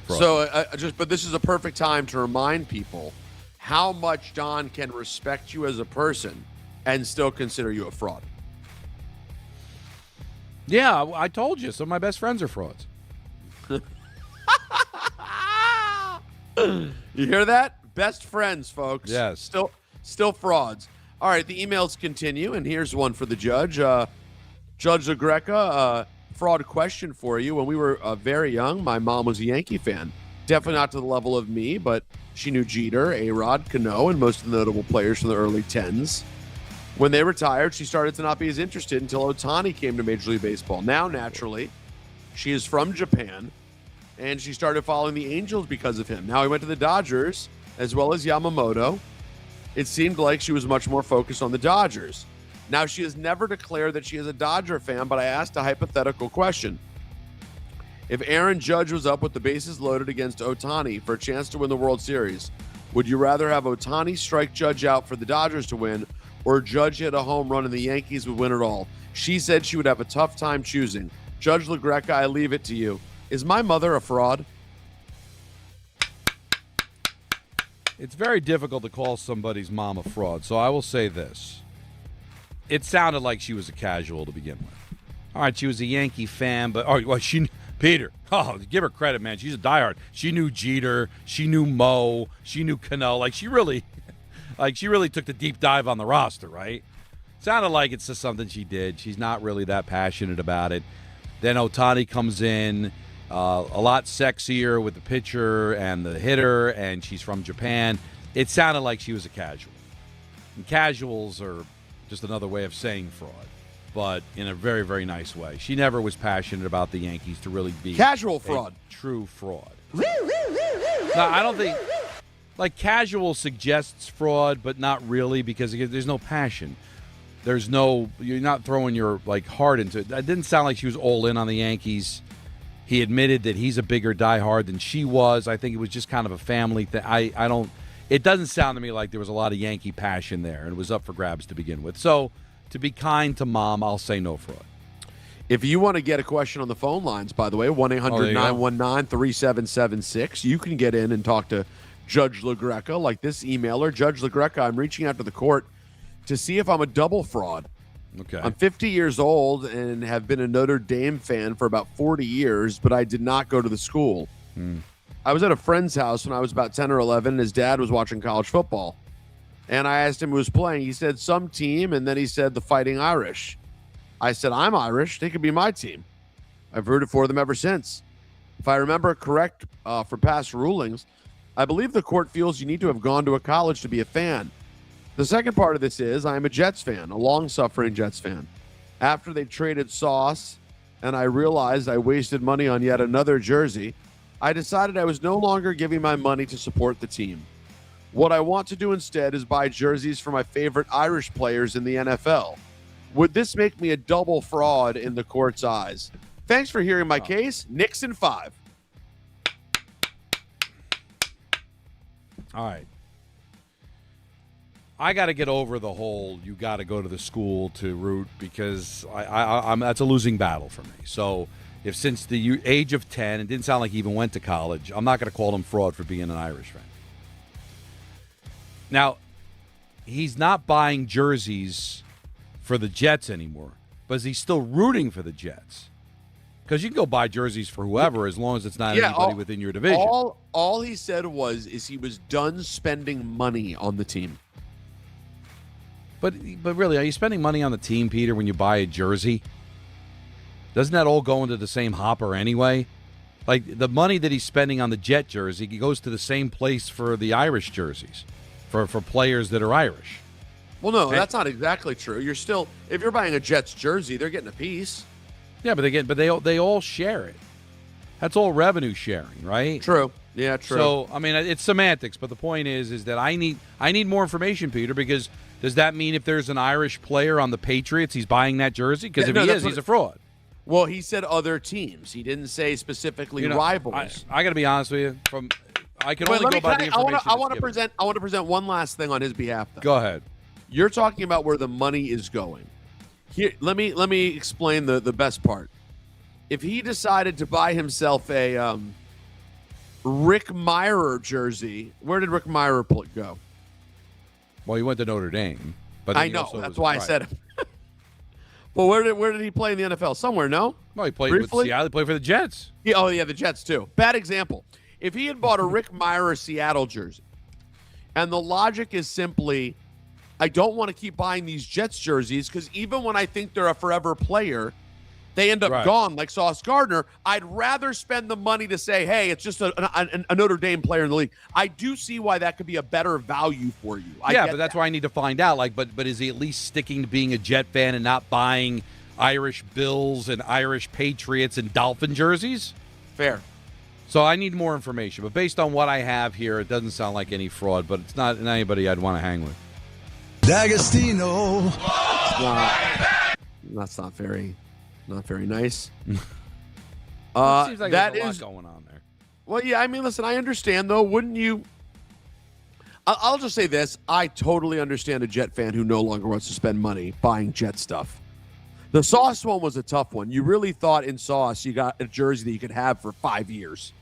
Fraud. So, but this is a perfect time to remind people how much Don can respect you as a person and still consider you a fraud. Yeah, I told you. Some of my best friends are frauds. You hear that? Best friends, folks. Yes. Still frauds. All right, the emails continue, and here's one for the judge. Judge LaGreca, fraud question for you. When we were very young, my mom was a Yankee fan. Definitely not to the level of me, but she knew Jeter, A-Rod, Cano, and most of the notable players from the early 10s. When they retired, she started to not be as interested until Ohtani came to Major League Baseball. Now, naturally, she is from Japan, and she started following the Angels because of him. Now he went to the Dodgers, as well as Yamamoto. It seemed like she was much more focused on the Dodgers. Now, she has never declared that she is a Dodger fan, but I asked a hypothetical question. If Aaron Judge was up with the bases loaded against Ohtani for a chance to win the World Series, would you rather have Ohtani strike Judge out for the Dodgers to win, or Judge hit a home run and the Yankees would win it all? She said she would have a tough time choosing. Judge LaGreca, I leave it to you. Is my mother a fraud? It's very difficult to call somebody's mom a fraud, so I will say this. It sounded like she was a casual to begin with. All right, she was a Yankee fan, but Peter, give her credit, man. She's a diehard. She knew Jeter, she knew Mo, she knew Cano. She really took the deep dive on the roster, right? Sounded like it's just something she did. She's not really that passionate about it. Then Ohtani comes in, a lot sexier with the pitcher and the hitter, and she's from Japan. It sounded like she was a casual. And casuals are just another way of saying fraud, but in a very, very nice way. She never was passionate about the Yankees to really be casual fraud. True fraud. No, I don't think casual suggests fraud, but not really, because there's no passion. You're not throwing your heart into it. It didn't sound like she was all in on the Yankees. He admitted that he's a bigger diehard than she was. I think it was just kind of a family thing. It doesn't sound to me like there was a lot of Yankee passion there, and it was up for grabs to begin with. So, to be kind to Mom, I'll say no fraud. If you want to get a question on the phone lines, by the way, 1-800-919-3776, you can get in and talk to Judge LaGreca, like this emailer. Judge LaGreca, I'm reaching out to the court to see if I'm a double fraud. Okay. I'm 50 years old and have been a Notre Dame fan for about 40 years, but I did not go to the school. I was at a friend's house when I was about 10 or 11. His dad was watching college football. And I asked him who was playing. He said some team, and then he said the Fighting Irish. I said, I'm Irish. They could be my team. I've rooted for them ever since. If I remember correct for past rulings, I believe the court feels you need to have gone to a college to be a fan. The second part of this is I am a Jets fan, a long-suffering Jets fan. After they traded Sauce and I realized I wasted money on yet another jersey, I decided I was no longer giving my money to support the team. What I want to do instead is buy jerseys for my favorite Irish players in the NFL. Would this make me a double fraud in the court's eyes? Thanks for hearing my case. Knicks in 5. All right. I got to get over the whole you got to go to the school to root, because I'm that's a losing battle for me. So if since the age of 10, it didn't sound like he even went to college, I'm not going to call him fraud for being an Irish fan. Now, he's not buying jerseys for the Jets anymore, but is he still rooting for the Jets? Because you can go buy jerseys for whoever as long as it's not anybody within your division. All he said is he was done spending money on the team. But really, are you spending money on the team, Peter, when you buy a jersey? Doesn't that all go into the same hopper anyway? The money that he's spending on the Jet jersey goes to the same place for the Irish jerseys, for players that are Irish. Well, no, that's not exactly true. You're still, if you're buying a Jets jersey, they're getting a piece. Yeah, but they all share it. That's all revenue sharing, right? True. Yeah, true. So I mean, it's semantics, but the point is that I need more information, Peter, because does that mean if there's an Irish player on the Patriots, he's buying that jersey? Because if he is, he's a fraud. Well, he said other teams. He didn't say specifically rivals. I got to be honest with you. I can only go by the information. I want to present one last thing on his behalf, though. Go ahead. You're talking about where the money is going. Here, let me explain the best part. If he decided to buy himself a Rick Mirer jersey, where did Rick Mirer go? Well, he went to Notre Dame. But I know. That's why I said it. Well, where did he play in the NFL? Somewhere, no? No, he played Briefly? with Seattle. He played for the Jets. Yeah, the Jets, too. Bad example. If he had bought a Rick Meyer Seattle jersey, and the logic is simply, I don't want to keep buying these Jets jerseys because even when I think they're a forever player, they end up gone like Sauce Gardner. I'd rather spend the money to say, hey, it's just a Notre Dame player in the league. I do see why that could be a better value for you. But that's why I need to find out. But is he at least sticking to being a Jet fan and not buying Irish Bills and Irish Patriots and Dolphin jerseys? Fair. So I need more information. But based on what I have here, it doesn't sound like any fraud. But it's not anybody I'd want to hang with. D'Agostino. That's not very nice. Seems like that there's a is lot going on there. Well, yeah, I mean, listen, I understand, though. Wouldn't you? I'll just say this. I totally understand a Jet fan who no longer wants to spend money buying Jet stuff. The Sauce one was a tough one. You really thought in Sauce you got a jersey that you could have for 5 years.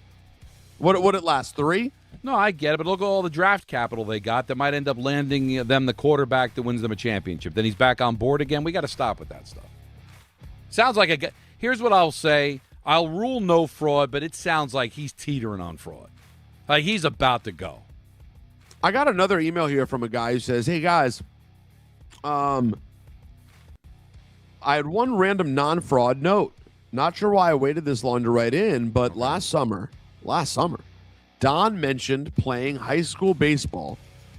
Would it last 3? No, I get it, but look at all the draft capital they got that might end up landing them the quarterback that wins them a championship. Then he's back on board again. We got to stop with that stuff. Sounds like here's what I'll say. I'll rule no fraud, but it sounds like he's teetering on fraud. Like he's about to go. I got another email here from a guy who says, hey, guys, I had one random non-fraud note. Not sure why I waited this long to write in, but last summer, Don mentioned playing high school baseball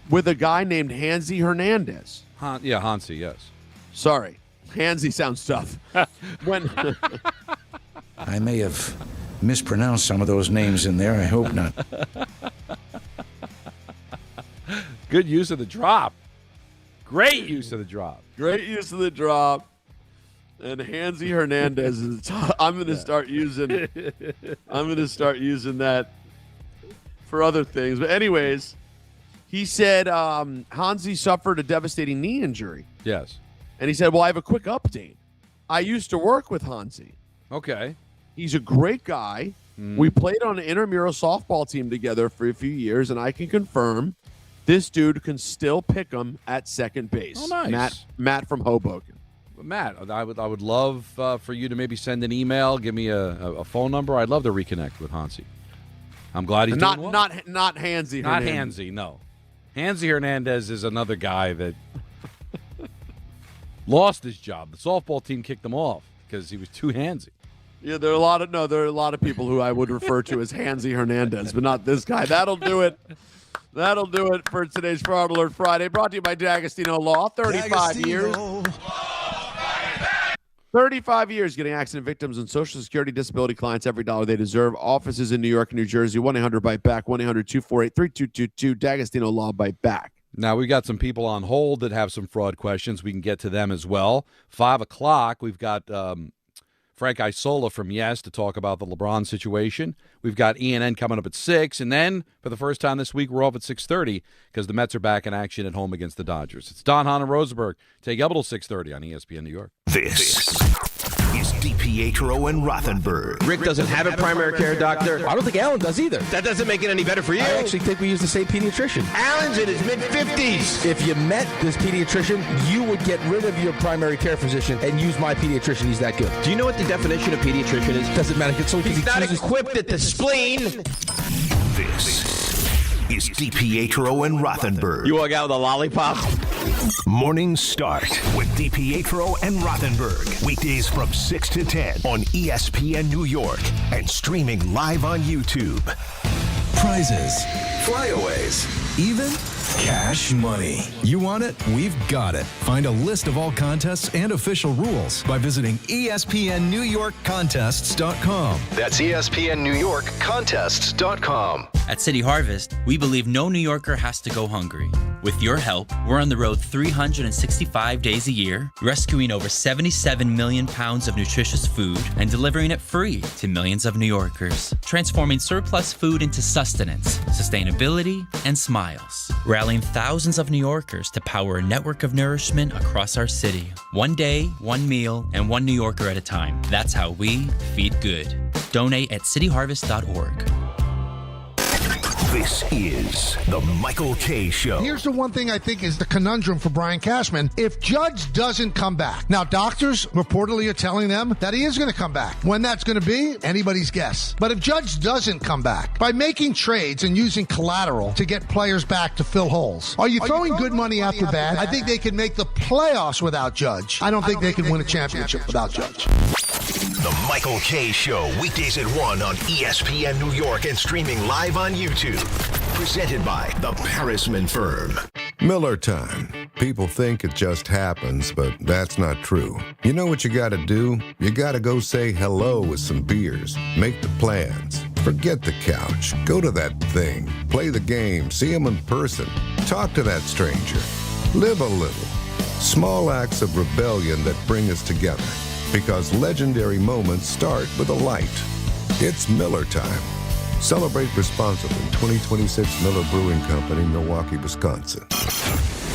with a guy named Hansi Hernandez. Hansi, yes. Sorry. Hansi sounds tough. I may have mispronounced some of those names in there. I hope not. Good use of the drop. Great use of the drop. Great use of the drop. And Hansi Hernandez is. I'm going to start using that for other things. But anyways, he said Hansi suffered a devastating knee injury. Yes. And he said, well, I have a quick update. I used to work with Hansi. Okay. He's a great guy. We played on an intramural softball team together for a few years, and I can confirm this dude can still pick him at second base. Oh, nice. Matt from Hoboken. Matt, I would love for you to maybe send an email, give me a phone number. I'd love to reconnect with Hansi. I'm glad he's doing well. Not Hansi Hernandez. Not Hansi, no. Hansi Hernandez is another guy that lost his job. The softball team kicked him off because he was too handsy. Yeah, there are a lot of people who I would refer to as Hansi Hernandez, but not this guy. That'll do it. That'll do it for today's Fraud Alert Friday, brought to you by D'Agostino Law. 35 years. 35 years getting accident victims and Social Security disability clients every dollar they deserve. Offices in New York and New Jersey. 1-800-BITE-BACK, 1-800-248-3222. D'Agostino Law, Bite Back. Now, we've got some people on hold that have some fraud questions. We can get to them as well. 5 o'clock, we've got Frank Isola from Yes to talk about the LeBron situation. We've got ENN coming up at 6. And then, for the first time this week, we're off at 6:30 because the Mets are back in action at home against the Dodgers. It's Don, Hahn, and Rosenberg. Take up until 6:30 on ESPN New York. This is DiPietro and Rothenberg. Rick doesn't have a primary care doctor. I don't think Alan does either. That doesn't make it any better for you. I actually think we use the same pediatrician. Alan's in his mid-50s. If you met this pediatrician, you would get rid of your primary care physician and use my pediatrician. He's that good. Do you know what the definition of pediatrician is? Doesn't matter. He's not equipped at the spleen. This is DiPietro and Rothenberg. You walk out with a lollipop? Morning Start with DiPietro and Rothenberg. Weekdays from 6 to 10 on ESPN New York and streaming live on YouTube. Prizes, flyaways, even cash money. You want it? We've got it. Find a list of all contests and official rules by visiting ESPNNewYorkContests.com. That's ESPNNewYorkContests.com. At City Harvest, we believe no New Yorker has to go hungry. With your help, we're on the road 365 days a year, rescuing over 77 million pounds of nutritious food and delivering it free to millions of New Yorkers, transforming surplus food into sustenance, sustainability, and smiles, rallying thousands of New Yorkers to power a network of nourishment across our city. One day, one meal, and one New Yorker at a time. That's how we feed good. Donate at cityharvest.org. This is the Michael Kay Show. Here's the one thing I think is the conundrum for Brian Cashman. If Judge doesn't come back, now doctors reportedly are telling them that he is going to come back. When that's going to be, anybody's guess. But if Judge doesn't come back, by making trades and using collateral to get players back to fill holes, are you throwing good money after bad? I think they could make the playoffs without Judge. I don't think they can win a championship without Judge. The Michael Kay Show, weekdays at 1 on ESPN New York and streaming live on YouTube. Presented by the Parisman Firm. Miller time. People think it just happens, but that's not true. You know what you gotta do? You gotta go say hello with some beers. Make the plans. Forget the couch. Go to that thing. Play the game. See him in person. Talk to that stranger. Live a little. Small acts of rebellion that bring us together. Because legendary moments start with a light. It's Miller time. Celebrate responsibly. 2026 Miller Brewing Company, Milwaukee, Wisconsin.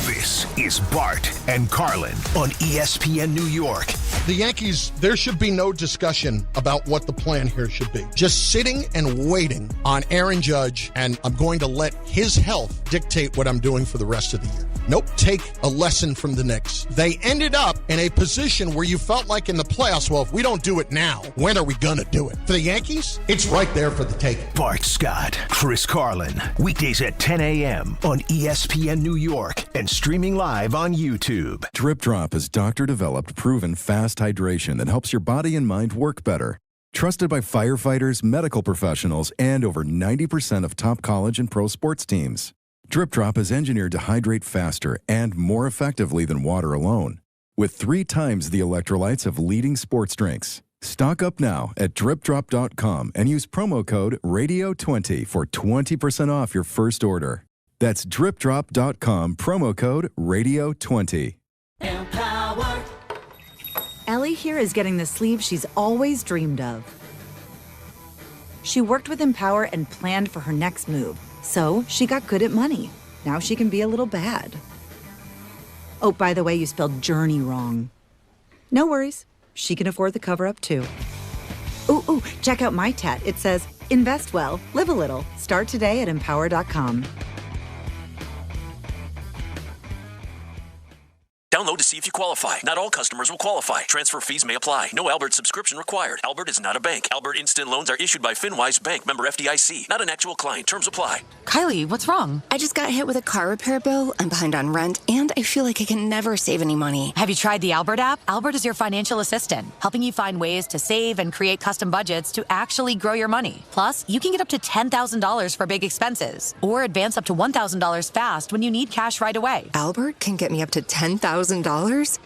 This is Bart and Carlin on ESPN New York. The Yankees, there should be no discussion about what the plan here should be. Just sitting and waiting on Aaron Judge, and I'm going to let his health dictate what I'm doing for the rest of the year. Nope, take a lesson from the Knicks. They ended up in a position where you felt like in the playoffs, well, if we don't do it now, when are we going to do it? For the Yankees, it's right there for the taking. Bart Scott, Chris Carlin, weekdays at 10 a.m. on ESPN New York and streaming live on YouTube. Drip Drop is doctor-developed, proven fast hydration that helps your body and mind work better. Trusted by firefighters, medical professionals, and over 90% of top college and pro sports teams. Drip Drop is engineered to hydrate faster and more effectively than water alone, with 3 times the electrolytes of leading sports drinks. Stock up now at dripdrop.com and use promo code RADIO20 for 20% off your first order. That's dripdrop.com, promo code RADIO20. Empower. Ellie here is getting the sleeve she's always dreamed of. She worked with Empower and planned for her next move. So she got good at money. Now she can be a little bad. Oh, by the way, you spelled journey wrong. No worries. She can afford the cover-up, too. Ooh, check out my tat. It says, invest well, live a little. Start today at empower.com. Download to see if you qualify. Not all customers will qualify. Transfer fees may apply. No Albert subscription required. Albert is not a bank. Albert Instant Loans are issued by FinWise Bank, member FDIC. Not an actual client. Terms apply. Kylie, what's wrong? I just got hit with a car repair bill. I'm behind on rent, and I feel like I can never save any money. Have you tried the Albert app? Albert is your financial assistant, helping you find ways to save and create custom budgets to actually grow your money. Plus, you can get up to $10,000 for big expenses, or advance up to $1,000 fast when you need cash right away. Albert can get me up to $10,000?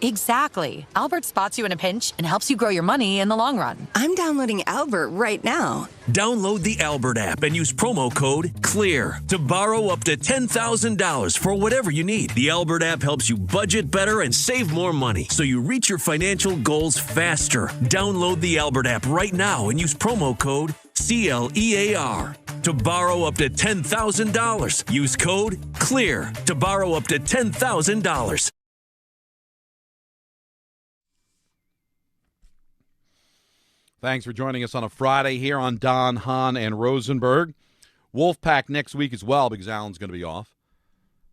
Exactly. Albert spots you in a pinch and helps you grow your money in the long run. I'm downloading Albert right now. Download the Albert app and use promo code CLEAR to borrow up to $10,000 for whatever you need. The Albert app helps you budget better and save more money so you reach your financial goals faster. Download the Albert app right now and use promo code CLEAR to borrow up to $10,000. Use code CLEAR to borrow up to $10,000. Thanks for joining us on a Friday here on Don, Hahn, and Rosenberg. Wolfpack next week as well because Allen's going to be off.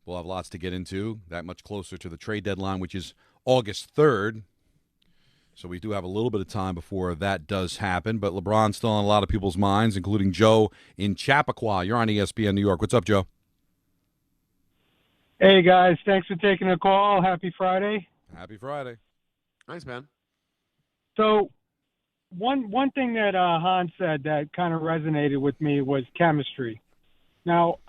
We'll have lots to get into, that much closer to the trade deadline, which is August 3rd. So we do have a little bit of time before that does happen. But LeBron's still on a lot of people's minds, including Joe in Chappaqua. You're on ESPN New York. What's up, Joe? Hey, guys. Thanks for taking the call. Happy Friday. Happy Friday. Thanks, man. So one thing that Hahn said that kind of resonated with me was chemistry. Now,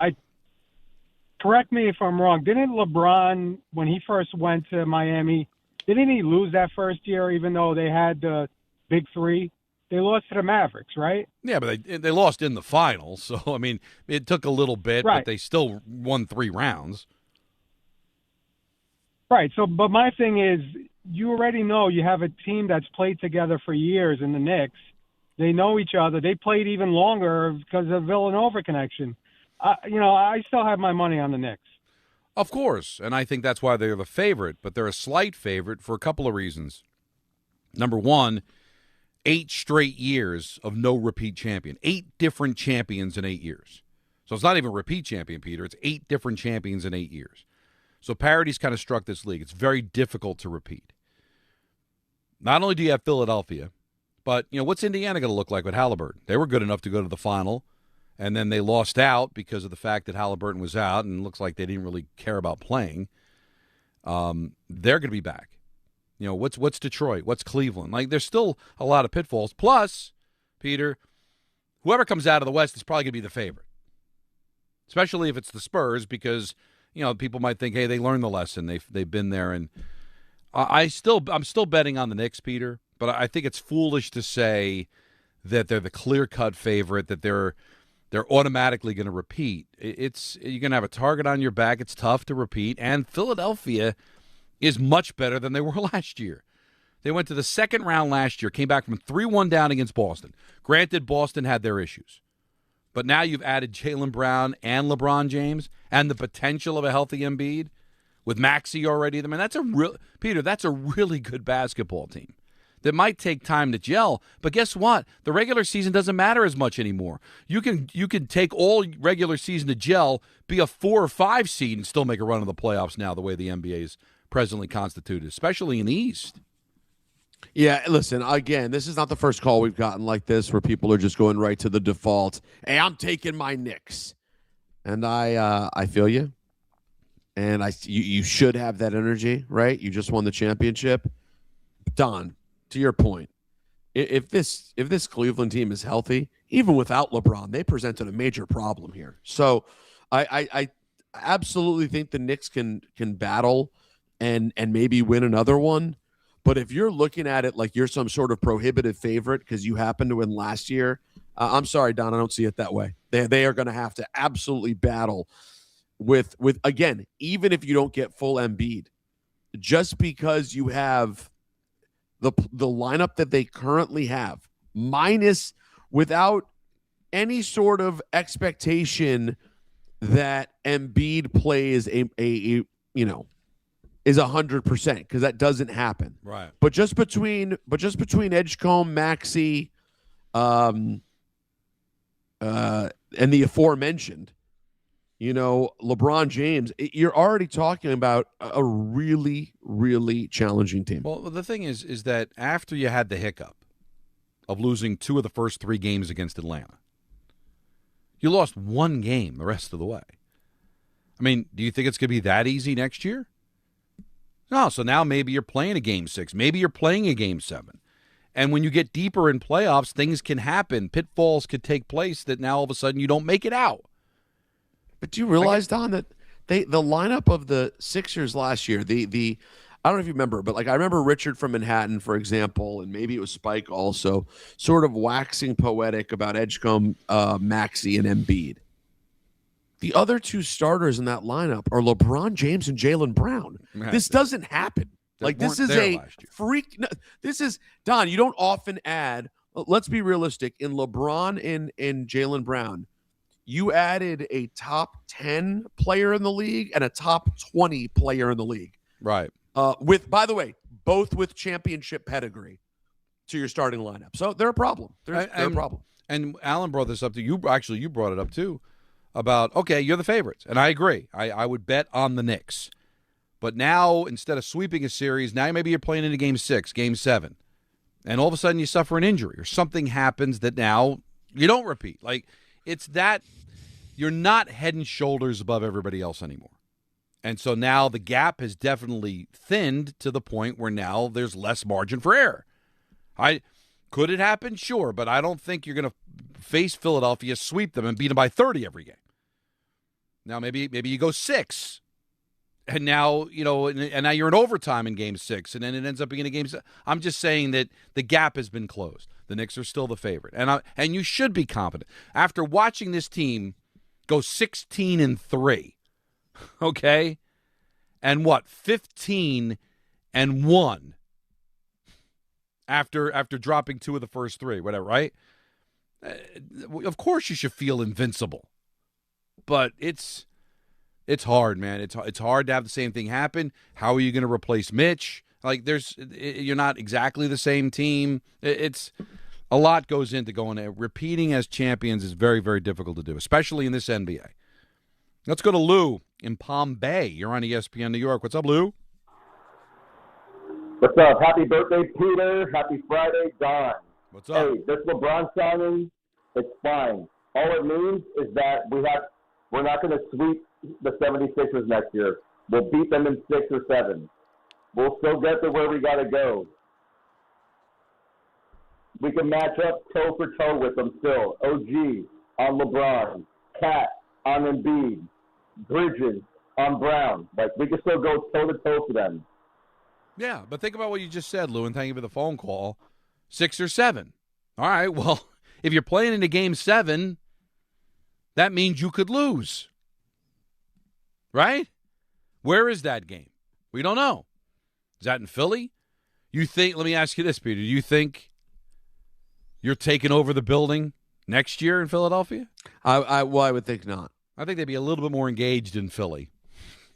correct me if I'm wrong. Didn't LeBron, when he first went to Miami, didn't he lose that first year even though they had the big three? They lost to the Mavericks, right? Yeah, but they lost in the finals. So, I mean, it took a little bit, right. But they still won 3 rounds. Right. So, but my thing is, you already know you have a team that's played together for years in the Knicks. They know each other. They played even longer because of the Villanova connection. I still have my money on the Knicks. Of course, and I think that's why they're the favorite, but they're a slight favorite for a couple of reasons. Number one, 8 straight years of no repeat champion. 8 different champions in 8 years. So it's not even a repeat champion, Peter. It's 8 different champions in 8 years. So parity's kind of struck this league. It's very difficult to repeat. Not only do you have Philadelphia, but, what's Indiana going to look like with Halliburton? They were good enough to go to the final, and then they lost out because of the fact that Halliburton was out, and it looks like they didn't really care about playing. They're going to be back. What's Detroit? What's Cleveland? Like, there's still a lot of pitfalls. Plus, Peter, whoever comes out of the West is probably going to be the favorite, especially if it's the Spurs, because people might think, hey, they learned the lesson. They've been there, and I'm still betting on the Knicks, Peter. But I think it's foolish to say that they're the clear-cut favorite, that they're automatically going to repeat. You're going to have a target on your back. It's tough to repeat, and Philadelphia is much better than they were last year. They went to the second round last year, came back from 3-1 down against Boston. Granted, Boston had their issues. But now you've added Jaylen Brown and LeBron James and the potential of a healthy Embiid with Maxey already. I mean, that's a really good basketball team that might take time to gel. But guess what? The regular season doesn't matter as much anymore. You can take all regular season to gel, be a 4 or 5 seed, and still make a run of the playoffs now, the way the NBA is presently constituted, especially in the East. Yeah, listen, again, this is not the first call we've gotten like this where people are just going right to the default. Hey, I'm taking my Knicks. And I feel you. And you should have that energy, right? You just won the championship. Don, to your point, if this Cleveland team is healthy, even without LeBron, they presented a major problem here. So I absolutely think the Knicks can battle and maybe win another one. But if you're looking at it like you're some sort of prohibitive favorite because you happened to win last year, I'm sorry, Don, I don't see it that way. They are going to have to absolutely battle with again, even if you don't get full Embiid, just because you have the lineup that they currently have, minus without any sort of expectation that Embiid plays is 100%, because that doesn't happen. Right. But just between Edgecombe, Maxey, and the aforementioned, LeBron James, you're already talking about a really, really challenging team. Well, the thing is that after you had the hiccup of losing 2 of the first 3 games against Atlanta, you lost 1 game the rest of the way. I mean, do you think it's going to be that easy next year? No, so now maybe you're playing a Game 6. Maybe you're playing a Game 7. And when you get deeper in playoffs, things can happen. Pitfalls could take place that now all of a sudden you don't make it out. But do you realize, Don, that the lineup of the Sixers last year, the I don't know if you remember, but I remember Richard from Manhattan, for example, and maybe it was Spike also, sort of waxing poetic about Edgecombe, Maxey, and Embiid. The other 2 starters in that lineup are LeBron James and Jaylen Brown. Right. This doesn't happen. This is a freak. No, this is, Don, you don't often add, let's be realistic, in LeBron and Jaylen Brown, you added a top 10 player in the league and a top 20 player in the league. Right. With, by the way, both with championship pedigree to your starting lineup. So they're a problem. They're a problem. And Alan brought this up to you. Actually, you brought it up too. About, okay, you're the favorites. And I agree. I would bet on the Knicks. But now, instead of sweeping a series, now maybe you're playing into Game 6, Game 7. And all of a sudden you suffer an injury or something happens that now you don't repeat. It's that you're not head and shoulders above everybody else anymore. And so now the gap has definitely thinned to the point where now there's less margin for error. Could it happen? Sure, but I don't think you're going to face Philadelphia, sweep them, and beat them by 30 every game. Now maybe you go 6, and now and now you're in overtime in Game 6, and then it ends up being a Game 7. I'm just saying that the gap has been closed. The Knicks are still the favorite, and you should be confident after watching this team go 16-3, okay, and 15-1. After dropping 2 of the first 3, whatever, right? Of course you should feel invincible. But it's hard, man. It's hard to have the same thing happen. How are you going to replace Mitch? You're not exactly the same team. A lot goes into going there. Repeating as champions is very, very difficult to do, especially in this NBA. Let's go to Lou in Palm Bay. You're on ESPN New York. What's up, Lou? What's up? Happy birthday, Peter. Happy Friday, Don. What's up? Hey, this LeBron signing, it's fine. All it means is that we're not going to sweep the 76ers next year. We'll beat them in 6 or 7. We'll still get to where we got to go. We can match up toe for toe with them still. OG on LeBron, Cat on Embiid, Bridges on Brown. Like, we can still go toe to toe for them. Yeah, but think about what you just said, Lou, and thank you for the phone call. 6 or 7. All right, well, if you're playing into Game 7, that means you could lose. Right? Where is that game? We don't know. Is that in Philly? You think? Let me ask you this, Peter. Do you think you're taking over the building next year in Philadelphia? I would think not. I think they'd be a little bit more engaged in Philly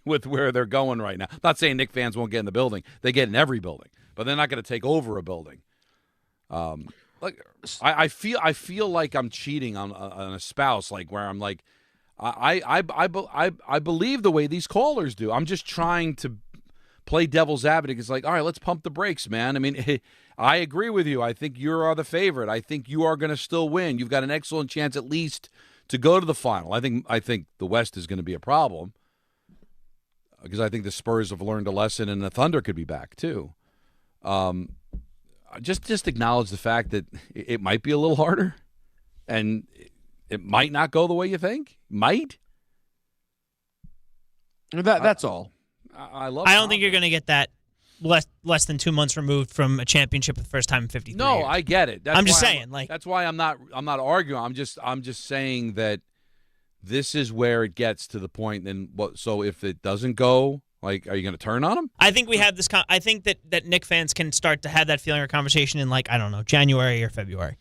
with where they're going right now. Not saying Knicks fans won't get in the building. They get in every building, but they're not going to take over a building. I feel like I'm cheating on a spouse, like where I'm like, I believe the way these callers do. I'm just trying to play devil's advocate. It's like, all right, let's pump the brakes, man. I mean, I agree with you. I think you are the favorite. I think you are going to still win. You've got an excellent chance at least to go to the final. I think the West is going to be a problem because I think the Spurs have learned a lesson and the Thunder could be back too. Just acknowledge the fact that it might be a little harder and it might not go the way you think. Might. That's all. I don't think you're going to get that less than 2 months removed from a championship for the first time in 53 No, years. I get it. I'm just saying. That's why I'm not arguing. I'm just saying that this is where it gets to the point. So if it doesn't go, like, are you going to turn on them? I think we have this. I think that Knicks fans can start to have that feeling or conversation in, like, I don't know, January or February.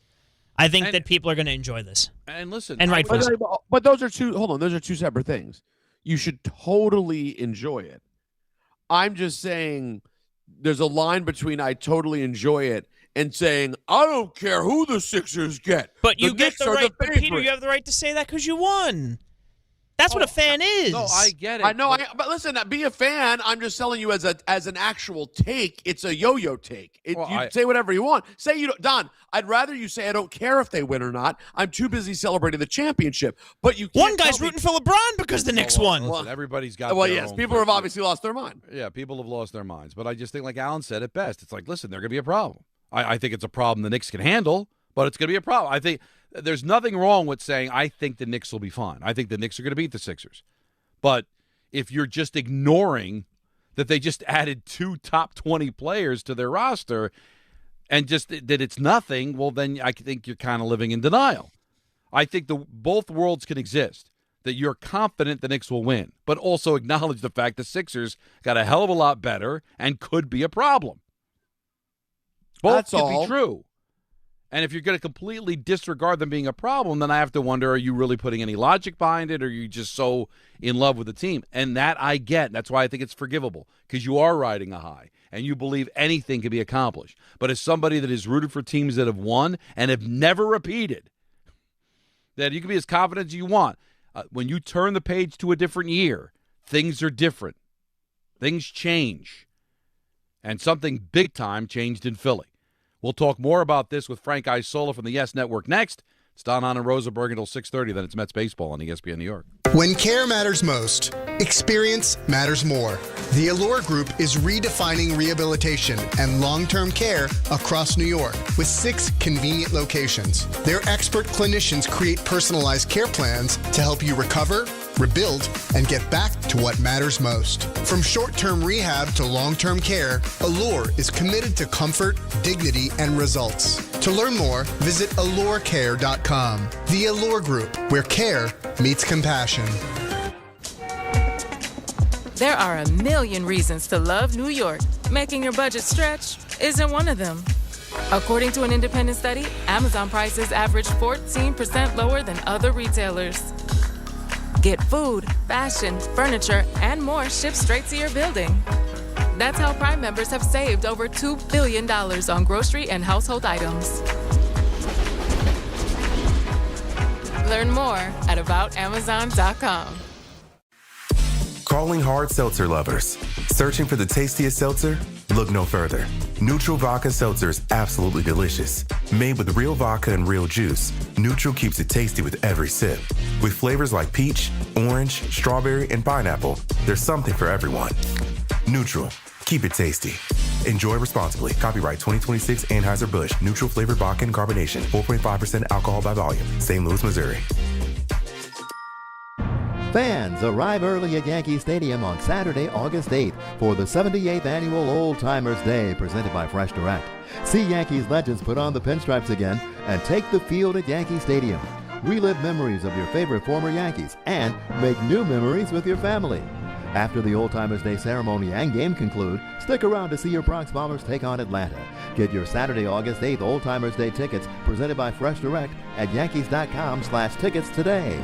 I think that people are going to enjoy this. And listen, and rightfully so. But those are two. Hold on, those are two separate things. You should totally enjoy it. I'm just saying there's a line between I totally enjoy it and saying I don't care who the Sixers get. But you the get Knicks the are right. The But Peter, you have the right to say that because you won. That's what a fan is. No, I get it. I know, but listen, be a fan. I'm just telling you as an actual take. It's a yo-yo take. Say whatever you want. Say you don't, Don. I'd rather you say I don't care if they win or not. I'm too busy celebrating the championship. But you can't one guy's rooting for LeBron because the Knicks won. Listen, everybody's got. Well, their yes, own people have obviously lost their mind. Yeah, people have lost their minds. But I just think, like Alan said it best, it's like, listen, they're going to be a problem. I think it's a problem the Knicks can handle, but it's going to be a problem. I think there's nothing wrong with saying I think the Knicks will be fine. I think the Knicks are going to beat the Sixers. But if you're just ignoring that they just added 2 top 20 players to their roster and just that it's nothing, well, then I think you're kind of living in denial. I think both worlds can exist, that you're confident the Knicks will win, but also acknowledge the fact the Sixers got a hell of a lot better and could be a problem. Both could be true. And if you're going to completely disregard them being a problem, then I have to wonder, are you really putting any logic behind it, or are you just so in love with the team? And that I get. That's why I think it's forgivable, because you are riding a high, and you believe anything can be accomplished. But as somebody that is rooted for teams that have won and have never repeated, that you can be as confident as you want. When you turn the page to a different year, things are different. Things change. And something big time changed in Philly. We'll talk more about this with Frank Isola from the Yes Network next. It's Don, Hahn, and Rosenberg until 6:30. Then it's Mets baseball on ESPN New York. When care matters most, experience matters more. The Allure Group is redefining rehabilitation and long-term care across New York with 6 convenient locations. Their expert clinicians create personalized care plans to help you recover, rebuild, and get back to what matters most. From short-term rehab to long-term care, Allure is committed to comfort, dignity, and results. To learn more, visit allurecare.com. The Allure Group, where care meets compassion. There are a million reasons to love New York. Making your budget stretch isn't one of them. According to an independent study, Amazon prices average 14% lower than other retailers. Get food, fashion, furniture, and more shipped straight to your building. That's how Prime members have saved over $2 billion on grocery and household items. Learn more at aboutamazon.com. Calling hard seltzer lovers. Searching for the tastiest seltzer? Look no further. Neutral Vodka Seltzer is absolutely delicious. Made with real vodka and real juice, Neutral keeps it tasty with every sip. With flavors like peach, orange, strawberry, and pineapple, there's something for everyone. Neutral. Keep it tasty. Enjoy responsibly. Copyright 2026 Anheuser-Busch. Neutral flavored vodka and carbonation. 4.5% alcohol by volume. St. Louis, Missouri. Fans, arrive early at Yankee Stadium on Saturday, August 8th for the 78th Annual Old Timers Day presented by Fresh Direct. See Yankees legends put on the pinstripes again and take the field at Yankee Stadium. Relive memories of your favorite former Yankees and make new memories with your family. After the Old Timers Day ceremony and game conclude, stick around to see your Bronx Bombers take on Atlanta. Get your Saturday, August 8th Old Timers Day tickets presented by Fresh Direct at Yankees.com/tickets today.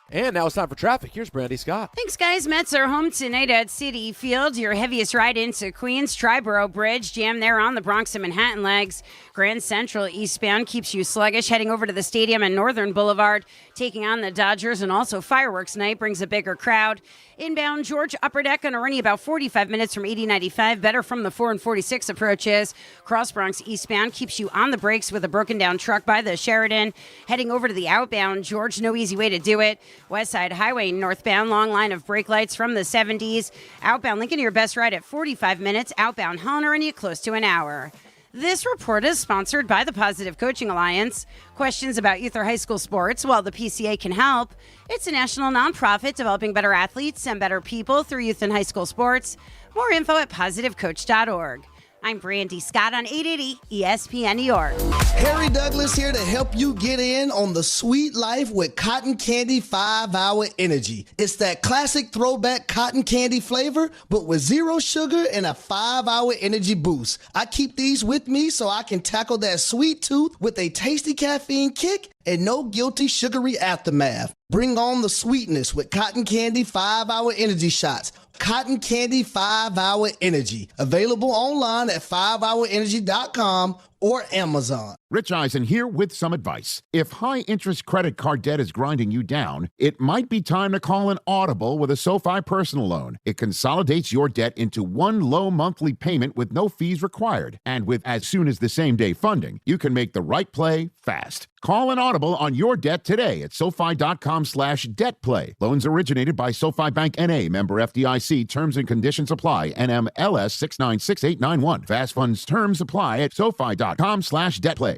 And now it's time for traffic. Here's Brandy Scott. Thanks, guys. Mets are home tonight at Citi Field. Your heaviest ride into Queens, Triborough Bridge. Jam there on the Bronx and Manhattan legs. Grand Central eastbound keeps you sluggish. Heading over to the stadium and Northern Boulevard, taking on the Dodgers. And also fireworks night brings a bigger crowd. Inbound George Upper Deck on a running about 45 minutes from 8095. Better from the 4 and 46 approaches. Cross Bronx eastbound keeps you on the brakes with a broken down truck by the Sheridan. Heading over to the outbound George, no easy way to do it. West Side Highway northbound, long line of brake lights from the 70s. Outbound Lincoln, your best ride at 45 minutes. Outbound Hahn, and you close to an hour. This report is sponsored by the Positive Coaching Alliance. Questions about youth or high school sports? Well, the PCA can help. It's a national nonprofit developing better athletes and better people through youth and high school sports. More info at positivecoach.org. I'm Brandy Scott on 880 ESPN New York. Harry Douglas here to help you get in on the sweet life with Cotton Candy 5-Hour Energy. It's that classic throwback cotton candy flavor, but with zero sugar and a 5-hour energy boost. I keep these with me so I can tackle that sweet tooth with a tasty caffeine kick and no guilty sugary aftermath. Bring on the sweetness with Cotton Candy 5-Hour Energy Shots. Cotton Candy 5-Hour Energy. Available online at 5hourenergy.com or Amazon. Rich Eisen here with some advice. If high-interest credit card debt is grinding you down, it might be time to call an Audible with a SoFi personal loan. It consolidates your debt into one low monthly payment with no fees required. And with as soon as the same-day funding, you can make the right play fast. Call an Audible on your debt today at SoFi.com/debtplay. Loans originated by SoFi Bank N.A., member FDIC. Terms and conditions apply. NMLS 696891. Fast funds terms apply at SoFi.com/debtplay.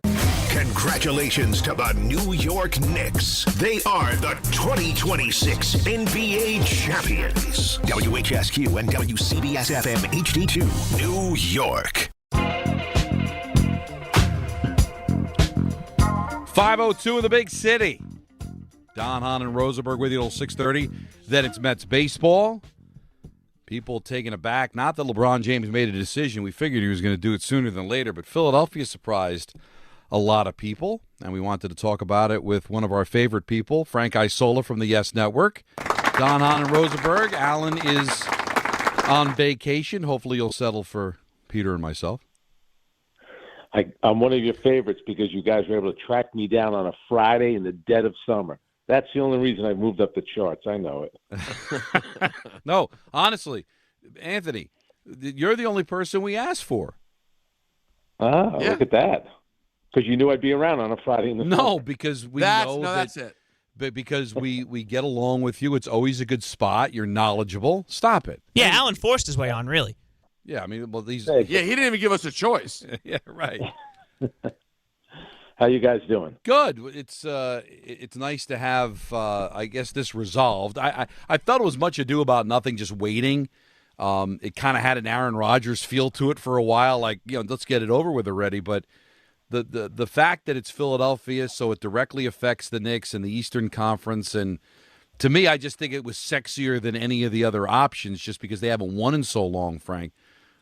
Congratulations to the New York Knicks. They are the 2026 NBA champions. WHSQ and WCBS FM HD2, New York. 5:02 in the big city. Don, Hahn, and Rosenberg with you till 6:30. Then it's Mets baseball. People taken aback. Not that LeBron James made a decision. We figured he was going to do it sooner than later, but Philadelphia surprised a lot of people, and we wanted to talk about it with one of our favorite people, Frank Isola from the Yes Network. Don, Hahn, and Rosenberg. Alan is on vacation. Hopefully you'll settle for Peter and myself. I'm one of your favorites because you guys were able to track me down on a Friday in the dead of summer. That's the only reason I moved up the charts. I know it. No, honestly, Anthony, you're the only person we asked for. Look at that. Because you knew I'd be around on a Friday in the summer. No, because we know that's it. But because we get along with you, it's always a good spot. You're knowledgeable. Stop it. Yeah, Alan forced his way on, really. Yeah, I mean, well, these. Yeah, he didn't even give us a choice. Yeah, right. How you guys doing? Good. It's nice to have, I guess, this resolved. I thought it was much ado about nothing, just waiting. It kind of had an Aaron Rodgers feel to it for a while, like, let's get it over with already. But the fact that it's Philadelphia, so it directly affects the Knicks and the Eastern Conference, and to me, I just think it was sexier than any of the other options, just because they haven't won in so long. Frank,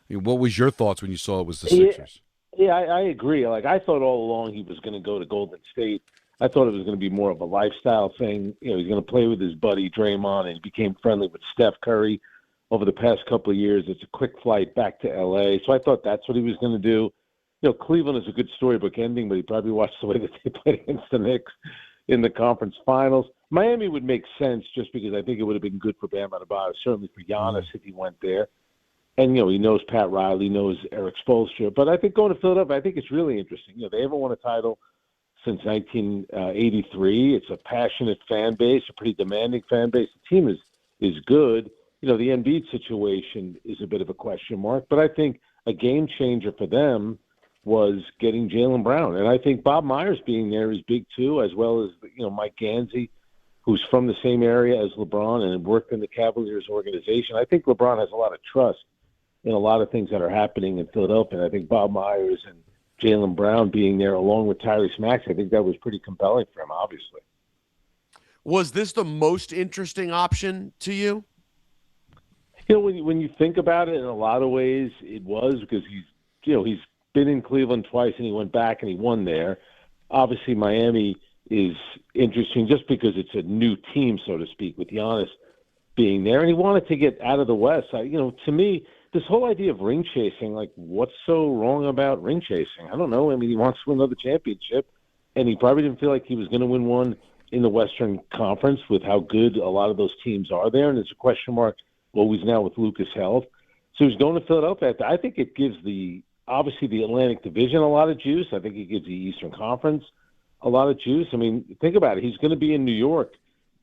what was your thoughts when you saw it was the Sixers? Yeah, I agree. Like, I thought all along he was going to go to Golden State. I thought it was going to be more of a lifestyle thing. He's going to play with his buddy Draymond, and he became friendly with Steph Curry over the past couple of years. It's a quick flight back to L.A. So I thought that's what he was going to do. Cleveland is a good storybook ending, but he probably watched the way that they played against the Knicks in the conference finals. Miami would make sense just because I think it would have been good for Bam Adebayo, certainly for Giannis if he went there. And, he knows Pat Riley, knows Eric Spoelstra. But I think going to Philadelphia, I think it's really interesting. They haven't won a title since 1983. It's a passionate fan base, a pretty demanding fan base. The team is good. The Embiid situation is a bit of a question mark. But I think a game changer for them was getting Jaylen Brown. And I think Bob Myers being there is big too, as well as, Mike Gansey, who's from the same area as LeBron and worked in the Cavaliers organization. I think LeBron has a lot of trust in a lot of things that are happening in Philadelphia. And I think Bob Myers and Jaylen Brown being there along with Tyrese Maxey, I think that was pretty compelling for him, obviously. Was this the most interesting option to you? When you think about it, in a lot of ways, it was because he's been in Cleveland twice and he went back and he won there. Obviously, Miami is interesting just because it's a new team, so to speak, with Giannis being there. And he wanted to get out of the West. To me, this whole idea of ring chasing, like, what's so wrong about ring chasing? I don't know. I mean, he wants to win another championship, and he probably didn't feel like he was going to win one in the Western Conference with how good a lot of those teams are there. And there's a question mark always now with Lucas' health. So he's going to Philadelphia. I think it gives obviously the Atlantic Division a lot of juice. I think it gives the Eastern Conference a lot of juice. I mean, think about it. He's going to be in New York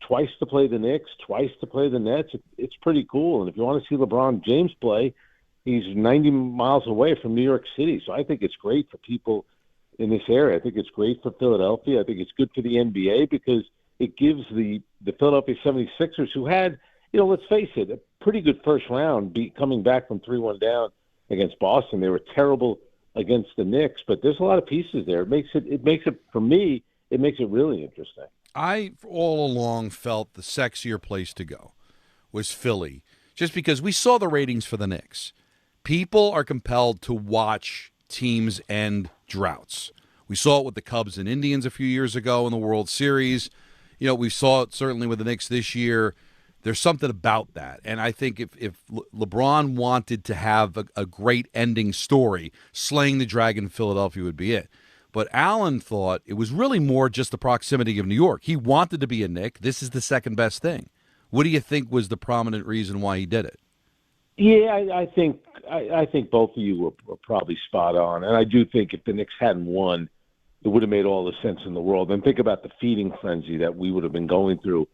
twice to play the Knicks, twice to play the Nets. It's pretty cool. And if you want to see LeBron James play, he's 90 miles away from New York City. So I think it's great for people in this area. I think it's great for Philadelphia. I think it's good for the NBA because it gives the Philadelphia 76ers, who had, let's face it, a pretty good first round coming back from 3-1 down against Boston. They were terrible against the Knicks, but there's a lot of pieces there. It makes it for me, it makes it really interesting. I all along felt the sexier place to go was Philly, just because we saw the ratings for the Knicks. People are compelled to watch teams end droughts. We saw it with the Cubs and Indians a few years ago in the World Series. We saw it certainly with the Knicks this year. There's something about that. And I think if LeBron wanted to have a great ending story, slaying the dragon in Philadelphia would be it. But Allen thought it was really more just the proximity of New York. He wanted to be a Knick. This is the second best thing. What do you think was the prominent reason why he did it? Yeah, I think both of you were probably spot on. And I do think if the Knicks hadn't won, it would have made all the sense in the world. And think about the feeding frenzy that we would have been going through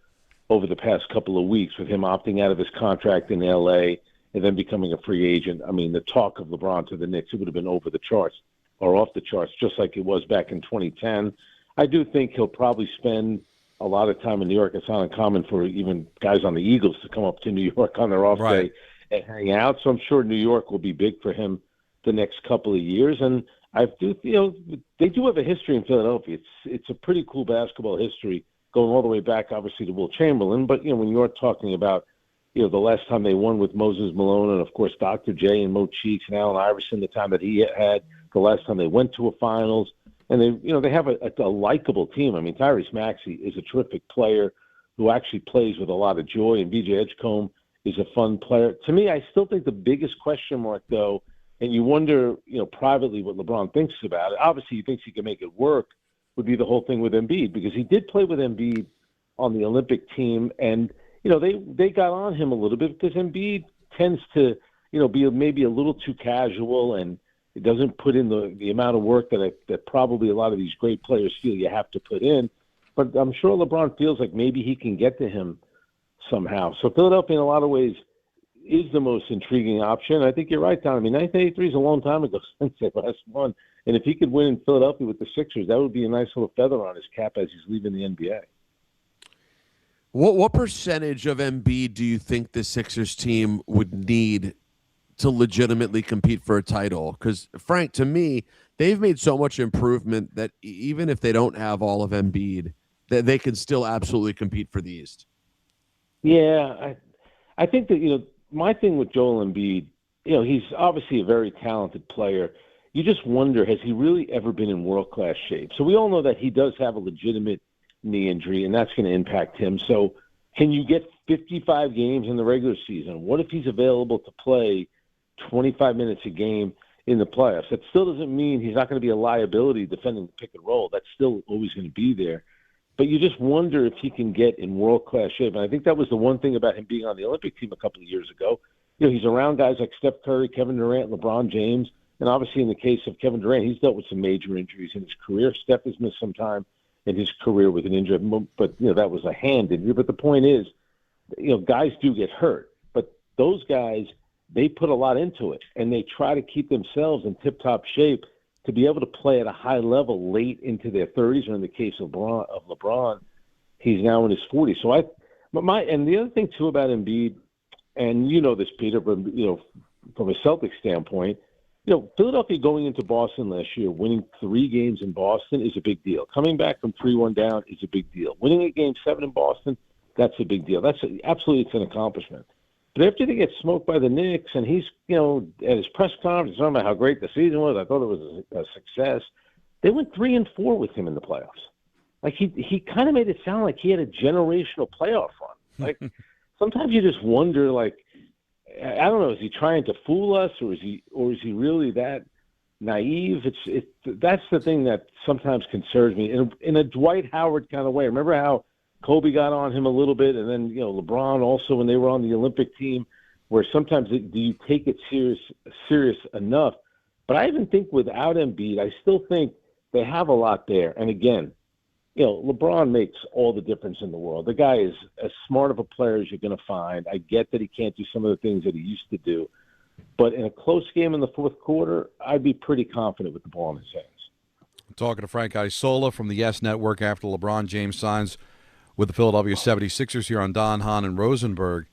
over the past couple of weeks with him opting out of his contract in L.A. and then becoming a free agent. I mean, the talk of LeBron to the Knicks, it would have been over the charts or off the charts, just like it was back in 2010. I do think he'll probably spend a lot of time in New York. It's not uncommon for even guys on the Eagles to come up to New York on their off day and hang out. So I'm sure New York will be big for him the next couple of years. And I do, they do have a history in Philadelphia. It's a pretty cool basketball history going all the way back, obviously, to Will Chamberlain. But, when you're talking about, the last time they won with Moses Malone and, of course, Dr. J and Mo Cheeks and Allen Iverson, the time that he had, the last time they went to a finals. And they have a likable team. I mean, Tyrese Maxey is a terrific player who actually plays with a lot of joy, and BJ Edgecombe is a fun player. To me, I still think the biggest question mark, though, and you wonder, privately what LeBron thinks about it. Obviously, he thinks he can make it work, would be the whole thing with Embiid, because he did play with Embiid on the Olympic team, and, they got on him a little bit because Embiid tends to, be maybe a little too casual, and it doesn't put in the amount of work that probably a lot of these great players feel you have to put in. But I'm sure LeBron feels like maybe he can get to him somehow. So Philadelphia, in a lot of ways, is the most intriguing option. I think you're right, Tom. I mean, 1983 is a long time ago since they last won. And if he could win in Philadelphia with the Sixers, that would be a nice little feather on his cap as he's leaving the NBA. What percentage of Embiid do you think the Sixers team would need to legitimately compete for a title? Because, Frank, to me, they've made so much improvement that even if they don't have all of Embiid, they can still absolutely compete for the East. Yeah, I think that, my thing with Joel Embiid, he's obviously a very talented player. You just wonder, has he really ever been in world-class shape? So we all know that he does have a legitimate knee injury, and that's going to impact him. So can you get 55 games in the regular season? What if he's available to play 25 minutes a game in the playoffs. That still doesn't mean he's not going to be a liability defending the pick and roll. That's still always going to be there. But you just wonder if he can get in world-class shape. And I think that was the one thing about him being on the Olympic team a couple of years ago. He's around guys like Steph Curry, Kevin Durant, LeBron James. And obviously in the case of Kevin Durant, he's dealt with some major injuries in his career. Steph has missed some time in his career with an injury. But, that was a hand injury. But the point is, guys do get hurt. But those guys, they put a lot into it. And they try to keep themselves in tip-top shape to be able to play at a high level late into their 30s, or in the case of LeBron, he's now in his 40s. So and the other thing too about Embiid, and this, Peter, but from a Celtics standpoint, Philadelphia going into Boston last year, winning 3 games in Boston is a big deal. Coming back from 3-1 down is a big deal. Winning a Game 7 in Boston, that's a big deal. Absolutely, it's an accomplishment. But after they get smoked by the Knicks, and he's, at his press conference talking about how great the season was, I thought it was a success. They went 3-4 with him in the playoffs. Like he kind of made it sound like he had a generational playoff run. Like sometimes you just wonder, like, I don't know, is he trying to fool us, or is he really that naive? That's the thing that sometimes concerns me in a Dwight Howard kind of way. Remember how Kobe got on him a little bit, and then LeBron also when they were on the Olympic team, where sometimes do you take it serious enough? But I even think without Embiid, I still think they have a lot there. And again, LeBron makes all the difference in the world. The guy is as smart of a player as you're going to find. I get that he can't do some of the things that he used to do, but in a close game in the fourth quarter, I'd be pretty confident with the ball in his hands. I'm talking to Frank Isola from the Yes Network after LeBron James signs with the Philadelphia 76ers here on Don, Hahn, and Rosenberg.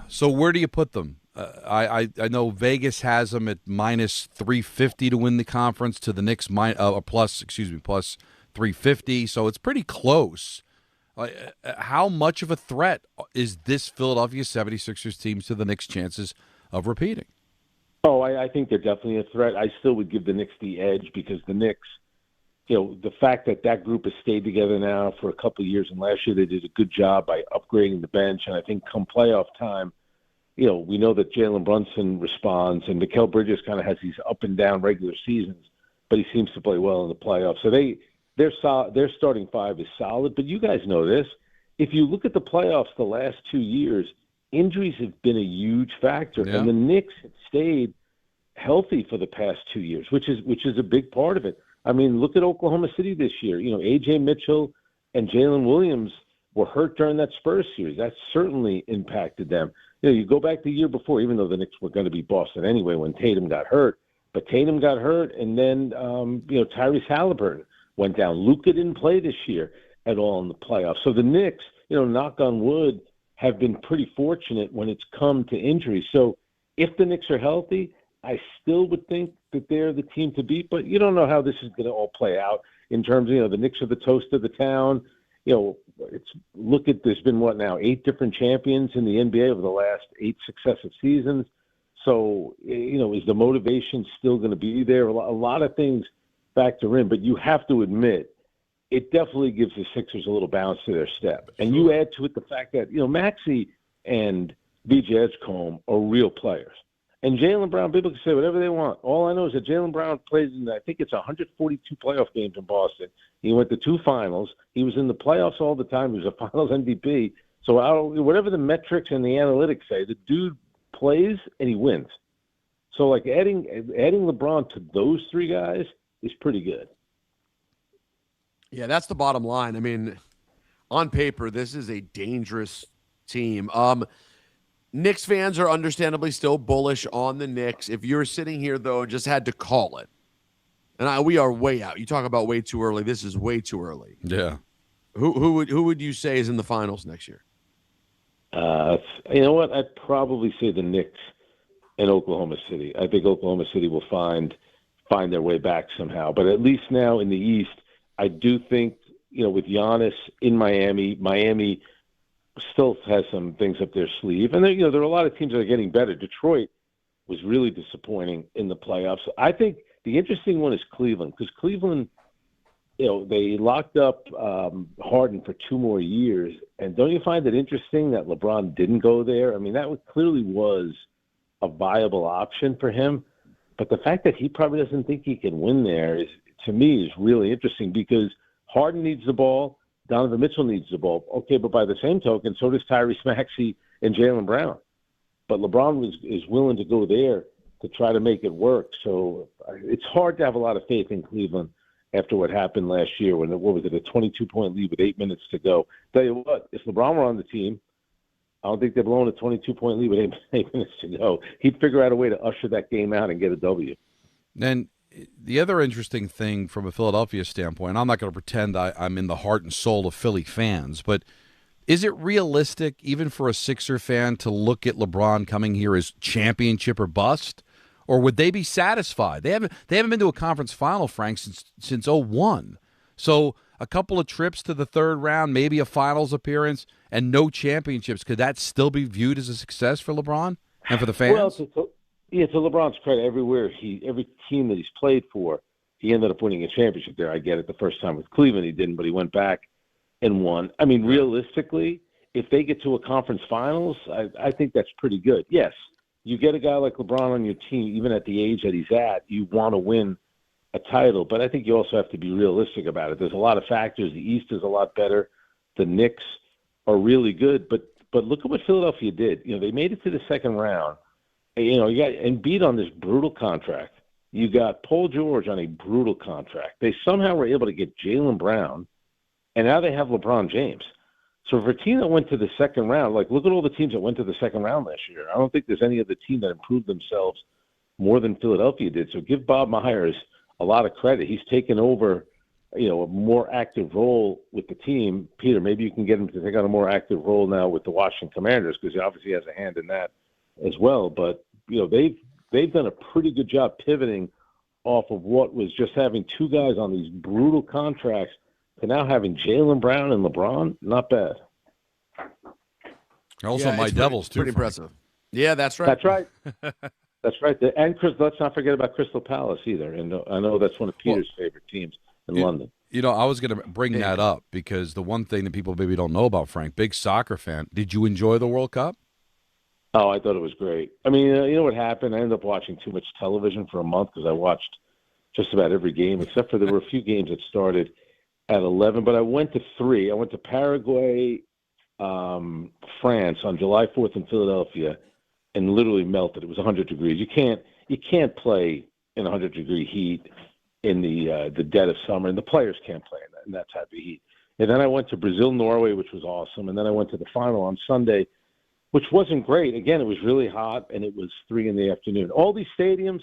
So where do you put them? I know Vegas has them at minus 350 to win the conference, to the Knicks plus 350. So it's pretty close. How much of a threat is this Philadelphia 76ers team to the Knicks' chances of repeating? Oh, I think they're definitely a threat. I still would give the Knicks the edge because the Knicks, the fact that group has stayed together now for a couple of years, and last year they did a good job by upgrading the bench. And I think come playoff time, we know that Jalen Brunson responds, and Mikal Bridges kind of has these up and down regular seasons, but he seems to play well in the playoffs. So their starting 5 is solid. But you guys know this. If you look at the playoffs the last 2 years, injuries have been a huge factor, and the Knicks have stayed healthy for the past 2 years, which is a big part of it. I mean, look at Oklahoma City this year. A.J. Mitchell and Jalen Williams were hurt during that Spurs series. That certainly impacted them. You go back the year before, even though the Knicks were going to beat Boston anyway when Tatum got hurt. But Tatum got hurt, and then, Tyrese Halliburton went down. Luka didn't play this year at all in the playoffs. So the Knicks, knock on wood, have been pretty fortunate when it's come to injuries. So if the Knicks are healthy, I still would think that they're the team to beat, but you don't know how this is going to all play out in terms of, the Knicks are the toast of the town. There's been 8 different champions in the NBA over the last 8 successive seasons. So, is the motivation still going to be there? A lot of things factor in, but you have to admit, it definitely gives the Sixers a little bounce to their step. And you add to it the fact that, Maxey and VJ Edgecombe are real players. And Jaylen Brown, people can say whatever they want. All I know is that Jaylen Brown plays in, I think it's 142 playoff games in Boston. He went to 2 finals. He was in the playoffs all the time. He was a finals MVP. So whatever the metrics and the analytics say, the dude plays and he wins. So adding LeBron to those 3 guys is pretty good. Yeah, that's the bottom line. I mean, on paper, this is a dangerous team. Knicks fans are understandably still bullish on the Knicks. If you're sitting here, though, and just had to call it, and we are way out. You talk about way too early. This is way too early. Yeah. Who would you say is in the finals next year? You know what? I'd probably say the Knicks and Oklahoma City. I think Oklahoma City will find their way back somehow. But at least now in the East, I do think, with Giannis in Miami still has some things up their sleeve. And there are a lot of teams that are getting better. Detroit was really disappointing in the playoffs. I think the interesting one is Cleveland, because Cleveland, they locked up Harden for 2 more years. And don't you find it interesting that LeBron didn't go there? I mean, that clearly was a viable option for him. But the fact that he probably doesn't think he can win there is, to me, is really interesting because Harden needs the ball, Donovan Mitchell needs the ball. Okay, but by the same token, so does Tyrese Maxey and Jaylen Brown. But LeBron is willing to go there to try to make it work. So it's hard to have a lot of faith in Cleveland after what happened last year when, what was it, a 22-point lead with 8 minutes to go. Tell you what, if LeBron were on the team, I don't think they're blowing a 22-point lead with 8 minutes to go. He'd figure out a way to usher that game out and get a W. And the other interesting thing from a Philadelphia standpoint, I'm not going to pretend I'm in the heart and soul of Philly fans, but is it realistic, even for a Sixer fan, to look at LeBron coming here as championship or bust? Or would they be satisfied? They haven't been to a conference final, Frank, since 2001. So a couple of trips to the third round, maybe a finals appearance, and no championships. Could that still be viewed as a success for LeBron and for the fans? Well, to LeBron's credit, every team that he's played for, he ended up winning a championship there. I get it. The first time with Cleveland he didn't, but he went back and won. I mean, realistically, if they get to a conference finals, I think that's pretty good. Yes, you get a guy like LeBron on your team, even at the age that he's at, you want to win a title. But I think you also have to be realistic about it. There's a lot of factors. The East is a lot better. The Knicks are really good. But look at what Philadelphia did. You know, they made it to the second round. You know, you got Embiid on this brutal contract. You got Paul George on a brutal contract. They somehow were able to get Jaylen Brown, and now they have LeBron James. So for a team that went to the second round, like look at all the teams that went to the second round last year. I don't think there's any other team that improved themselves more than Philadelphia did. So give Bob Myers a lot of credit. He's taken over, you know, a more active role with the team. Peter, maybe you can get him to take on a more active role now with the Washington Commanders because he obviously has a hand in that as well. But, you know, they've done a pretty good job pivoting off of what was just having two guys on these brutal contracts to now having Jaylen Brown and LeBron. Not bad. Also, my Devils, too. Pretty impressive. Yeah, that's right. That's right. That's right. And let's not forget about Crystal Palace either. And I know that's one of Peter's favorite teams in London. You know, I was going to bring that up because the one thing that people maybe don't know about Frank, big soccer fan, did you enjoy the World Cup? Oh, I thought it was great. I mean, you know what happened? I ended up watching too much television for a month because I watched just about every game, except for there were a few games that started at 11. But I went to 3. I went to Paraguay, France on July 4th in Philadelphia, and literally melted. It was 100 degrees. You can't play in 100-degree heat in the dead of summer, and the players can't play in that type of heat. And then I went to Brazil, Norway, which was awesome, and then I went to the final on Sunday, which wasn't great. Again, it was really hot, and it was 3 in the afternoon. All these stadiums,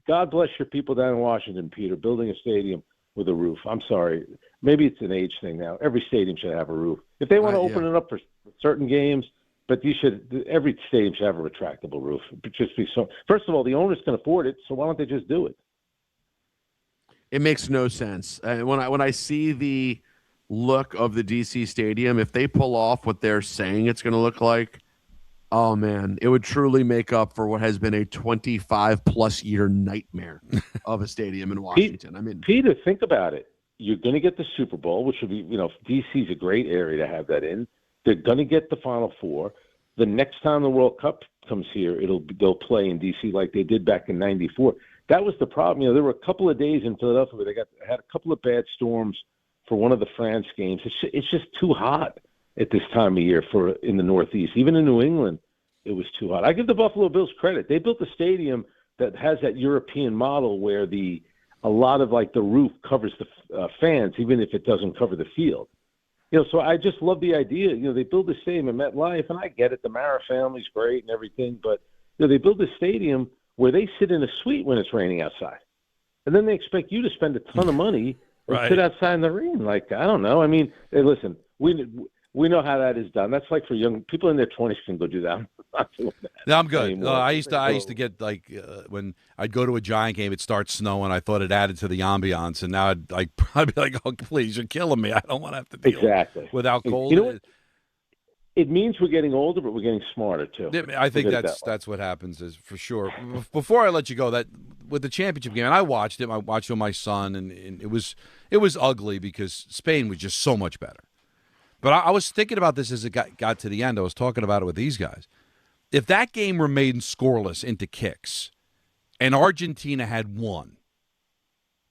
God bless your people down in Washington, Peter, building a stadium with a roof. I'm sorry. Maybe it's an age thing now. Every stadium should have a roof. If they want to open it up for certain games, but every stadium should have a retractable roof. Just be so. First of all, the owners can afford it, so why don't they just do it? It makes no sense. When I see the look of the DC stadium, if they pull off what they're saying it's going to look like, oh man, it would truly make up for what has been a 25+ year nightmare of a stadium in Washington. Peter, think about it. You're going to get the Super Bowl, which would be, you know, DC's a great area to have that in. They're going to get the Final Four. The next time the World Cup comes here, they'll play in DC like they did back in '94. That was the problem. You know, there were a couple of days in Philadelphia where they had a couple of bad storms for one of the France games. It's just too hot at this time of year in the Northeast. Even in New England, it was too hot. I give the Buffalo Bills credit. They built a stadium that has that European model where a lot of like the roof covers the fans, even if it doesn't cover the field. You know, so I just love the idea. You know, they build a stadium in MetLife, and I get it. The Mara family's great and everything, but you know, they build a stadium where they sit in a suite when it's raining outside, and then they expect you to spend a ton of money and sit outside in the rain. Like, I don't know. I mean, hey, listen, we know how that is done. That's like for young people in their 20s can go do that. I'm not doing that. No, I'm good. No, I used to get like when I'd go to a Giant game, it starts snowing. I thought it added to the ambiance, and now I'd be like, oh, please, you're killing me. I don't want to have to deal with how cold it is. It means we're getting older, but we're getting smarter too. I think that's what happens, is for sure. Before I let you go, that with the championship game, and I watched it. I watched it with my son, and it was ugly because Spain was just so much better. But I was thinking about this as it got to the end. I was talking about it with these guys. If that game remained scoreless into kicks, and Argentina had won,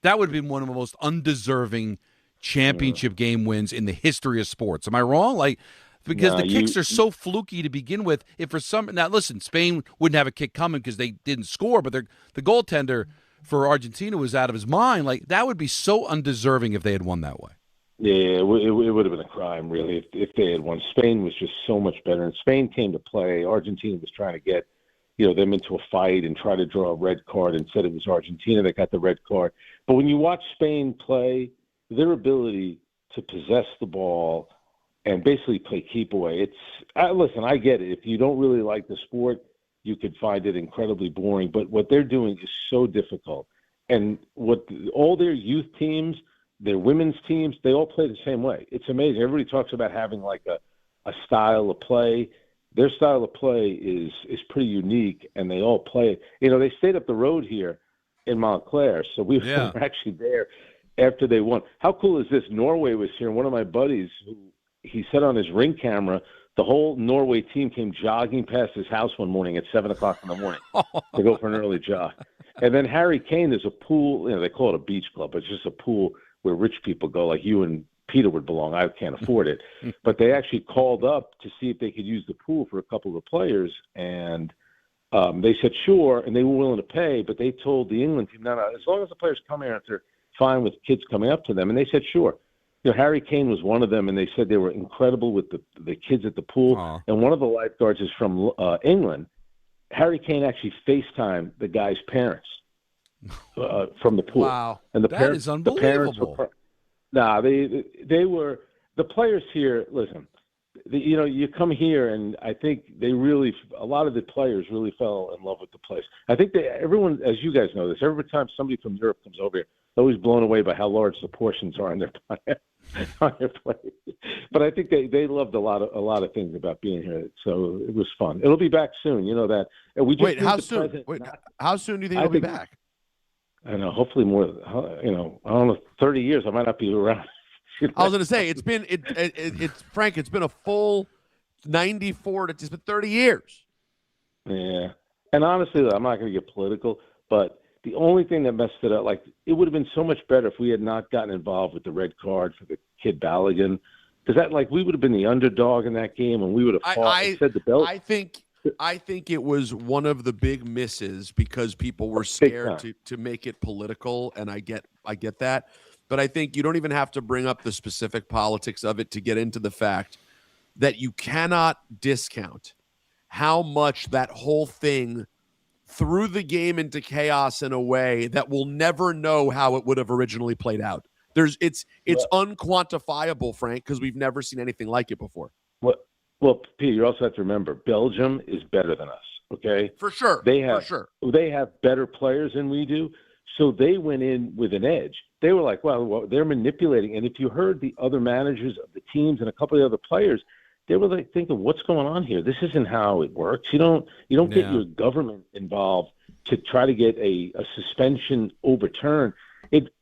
that would have been one of the most undeserving championship game wins in the history of sports. Am I wrong? Because the kicks are so fluky to begin with. If for some now, listen, Spain wouldn't have a kick coming because they didn't score, but the goaltender for Argentina was out of his mind. That would be so undeserving if they had won that way. Yeah, it would have been a crime, really, if they had won. Spain was just so much better, and Spain came to play. Argentina was trying to get, them into a fight and try to draw a red card, and said it was Argentina that got the red card. But when you watch Spain play, their ability to possess the ball and basically play keep away, listen, I get it. If you don't really like the sport, you could find it incredibly boring. But what they're doing is so difficult, and all their youth teams, their women's teams, they all play the same way. It's amazing. Everybody talks about having like a style of play. Their style of play is pretty unique, and they all play it. They stayed up the road here in Montclair, so we were actually there after they won. How cool is this? Norway was here, and one of my buddies, he said on his Ring camera, the whole Norway team came jogging past his house one morning at 7 o'clock in the morning to go for an early jog. And then Harry Kane, there's a pool, they call it a beach club, but it's just a pool where rich people go, like you and Peter would belong. I can't afford it. But they actually called up to see if they could use the pool for a couple of the players, and they said sure, and they were willing to pay, but they told the England team, no, as long as the players come here, they're fine with kids coming up to them, and they said sure. Harry Kane was one of them, and they said they were incredible with the kids at the pool. Aww. And one of the lifeguards is from England. Harry Kane actually FaceTimed the guy's parents from the pool. Wow, and that is unbelievable. They were the players here. Listen, you come here, and I think a lot of the players really fell in love with the place. I think everyone, as you guys know this, every time somebody from Europe comes over here, they're always blown away by how large the portions are on their plate. But I think they loved a lot of things about being here, so it was fun. It'll be back soon, that. And we just how soon? How soon do you think it'll be back? I don't know. Hopefully more. I don't know. 30 years. I might not be around. I was going to say it's been Frank. It's been a full 94. It's been 30 years. Yeah, and honestly, I'm not going to get political, but the only thing that messed it up, it would have been so much better if we had not gotten involved with the red card for the kid Balogun, because we would have been the underdog in that game, and we would have fought and said the belt. I think it was one of the big misses because people were scared to make it political, and I get that. But I think you don't even have to bring up the specific politics of it to get into the fact that you cannot discount how much that whole thing threw the game into chaos in a way that we'll never know how it would have originally played out. It's unquantifiable, Frank, because we've never seen anything like it before. Well, Pete, you also have to remember, Belgium is better than us, okay? For sure. They have better players than we do, so they went in with an edge. They were like, well, they're manipulating. And if you heard the other managers of the teams and a couple of the other players, they were like thinking, what's going on here? This isn't how it works. You don't get your government involved to try to get a suspension overturned. It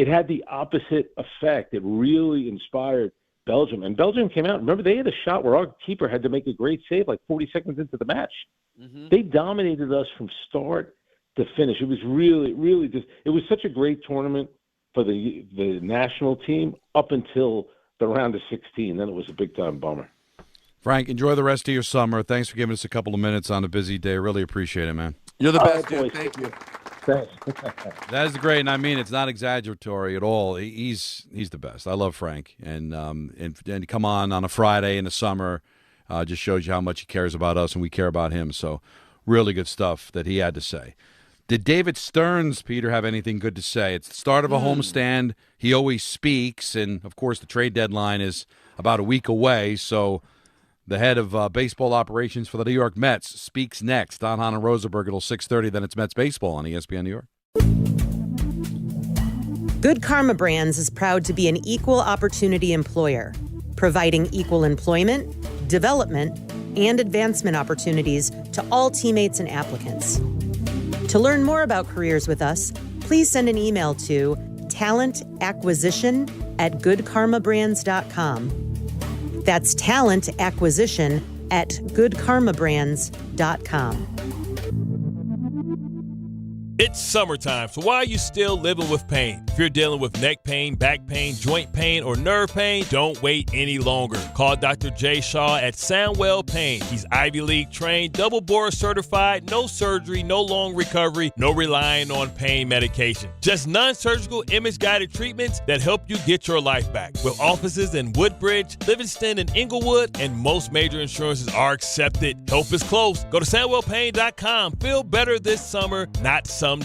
had the opposite effect. It really inspired Belgium. And Belgium came out. Remember, they had a shot where our keeper had to make a great save 40 seconds into the match. Mm-hmm. They dominated us from start to finish. It was really, really just – it was such a great tournament for the national team up until the round of 16. Then it was a big-time bummer. Frank, enjoy the rest of your summer. Thanks for giving us a couple of minutes on a busy day. Really appreciate it, man. You're the best, dude. Thank you. Thanks. That is great, and I mean it's not exaggeratory at all. He's the best. I love Frank, and come on a Friday in the summer just shows you how much he cares about us and we care about him. So really good stuff that he had to say. Did David Stearns, Peter, have anything good to say? It's the start of a homestand. He always speaks, and of course the trade deadline is about a week away. So the head of baseball operations for the New York Mets speaks next. Hahn and Rosenberg until 6:30. Then it's Mets baseball on ESPN New York. Good Karma Brands is proud to be an equal opportunity employer, providing equal employment, development, and advancement opportunities to all teammates and applicants. To learn more about careers with us, please send an email to talentacquisition@goodkarmabrands.com. That's talentacquisition@goodkarmabrands.com. It's summertime, so why are you still living with pain? If you're dealing with neck pain, back pain, joint pain, or nerve pain, don't wait any longer. Call Dr. Jay Shaw at Soundwell Pain. He's Ivy League trained, double board certified, no surgery, no long recovery, no relying on pain medication. Just non-surgical image-guided treatments that help you get your life back. With offices in Woodbridge, Livingston, and Inglewood, and most major insurances are accepted. Help is close. Go to SoundwellPain.com. Feel better this summer, not someday.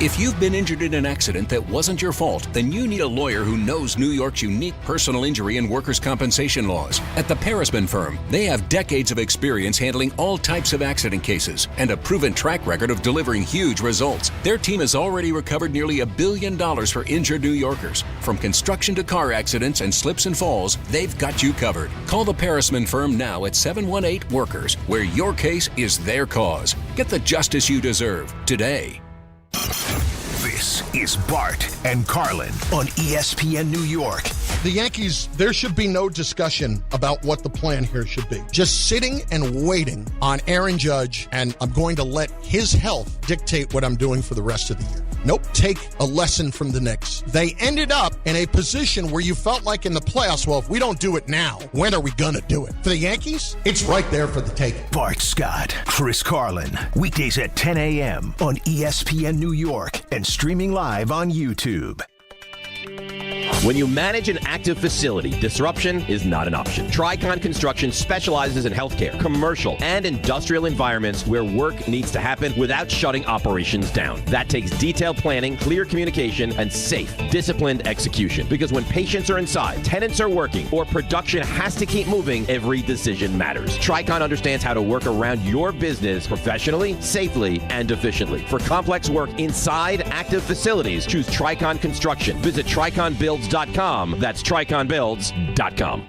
If you've been injured in an accident that wasn't your fault, then you need a lawyer who knows New York's unique personal injury and workers' compensation laws. At the Parisman Firm, they have decades of experience handling all types of accident cases and a proven track record of delivering huge results. Their team has already recovered nearly $1 billion for injured New Yorkers. From construction to car accidents and slips and falls, they've got you covered. Call the Parisman Firm now at 718-WORKERS, where your case is their cause. Get the justice you deserve today. This is Bart and Carlin on ESPN New York. The Yankees, there should be no discussion about what the plan here should be. Just sitting and waiting on Aaron Judge, and I'm going to let his health dictate what I'm doing for the rest of the year. Nope. Take a lesson from the Knicks. They ended up in a position where you felt like in the playoffs, well, if we don't do it now, when are we going to do it? For the Yankees, it's right there for the taking. Bart Scott, Chris Carlin, weekdays at 10 a.m. on ESPN New York and streaming live on YouTube. When you manage an active facility, disruption is not an option. Tricon Construction specializes in healthcare, commercial, and industrial environments where work needs to happen without shutting operations down. That takes detailed planning, clear communication, and safe, disciplined execution. Because when patients are inside, tenants are working, or production has to keep moving, every decision matters. Tricon understands how to work around your business professionally, safely, and efficiently. For complex work inside active facilities, choose Tricon Construction. Visit triconbuilds.com. That's triconbuilds.com.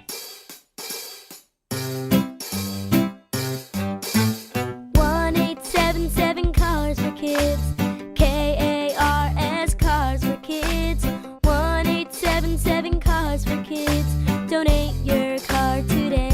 1-877 Cars for Kids. KARS Cars for Kids. 1-877 Cars for Kids. Donate your car today.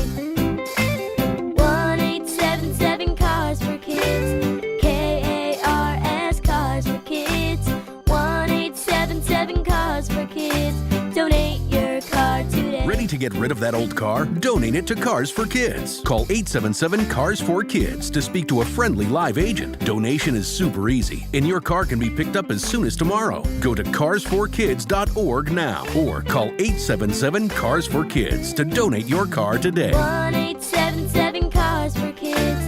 1-877 Cars for Kids. KARS Cars for Kids. 1-877 Cars for Kids. Donate your car today. Ready to get rid of that old car? Donate it to Cars for Kids. Call 877-CARS-4-KIDS to speak to a friendly live agent. Donation is super easy, and your car can be picked up as soon as tomorrow. Go to carsforkids.org now or call 877-CARS-4-KIDS to donate your car today. 1-877 Cars for Kids.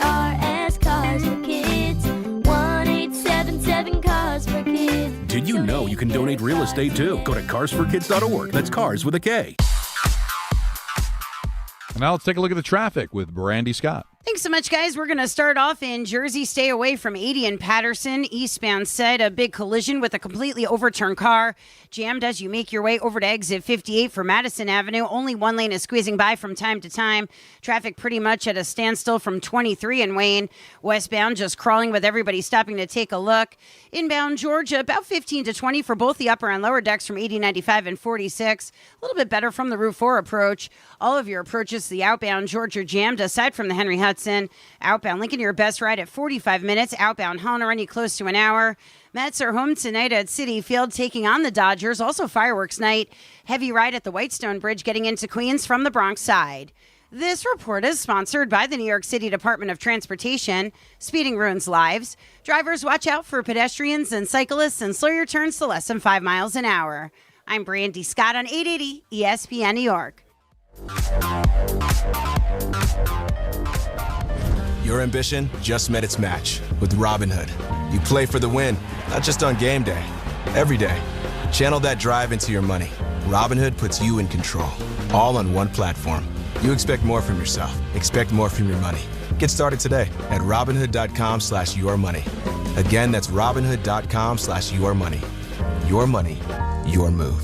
KARS Cars for Kids. 1-877 Cars for Kids. Did you know you can donate real estate too? Go to carsforkids.org. That's cars with a K. Now let's take a look at the traffic with Brandy Scott. Thanks so much, guys. We're going to start off in Jersey. Stay away from 80 and Patterson. Eastbound side, a big collision with a completely overturned car. Jammed as you make your way over to exit 58 for Madison Avenue. Only one lane is squeezing by from time to time. Traffic pretty much at a standstill from 23 in Wayne. Westbound just crawling with everybody stopping to take a look. Inbound Georgia, about 15 to 20 for both the upper and lower decks from 80, 95, and 46. A little bit better from the Route 4 approach. All of your approaches to the outbound Georgia jammed aside from the Henry Hudson. Outbound Lincoln, your best ride at 45 minutes. Outbound Hahn running close to an hour. Mets are home tonight at Citi Field taking on the Dodgers. Also fireworks night. Heavy ride at the Whitestone Bridge getting into Queens from the Bronx side. This report is sponsored by the New York City Department of Transportation. Speeding ruins lives. Drivers, watch out for pedestrians and cyclists and slow your turns to less than 5 miles an hour. I'm Brandy Scott on 880 ESPN New York. Your ambition just met its match with Robinhood. You play for the win, not just on game day, every day. Channel that drive into your money. Robinhood puts you in control, all on one platform. You expect more from yourself. Expect more from your money. Get started today at Robinhood.com/yourmoney. Again, that's Robinhood.com/yourmoney. Your money, your move.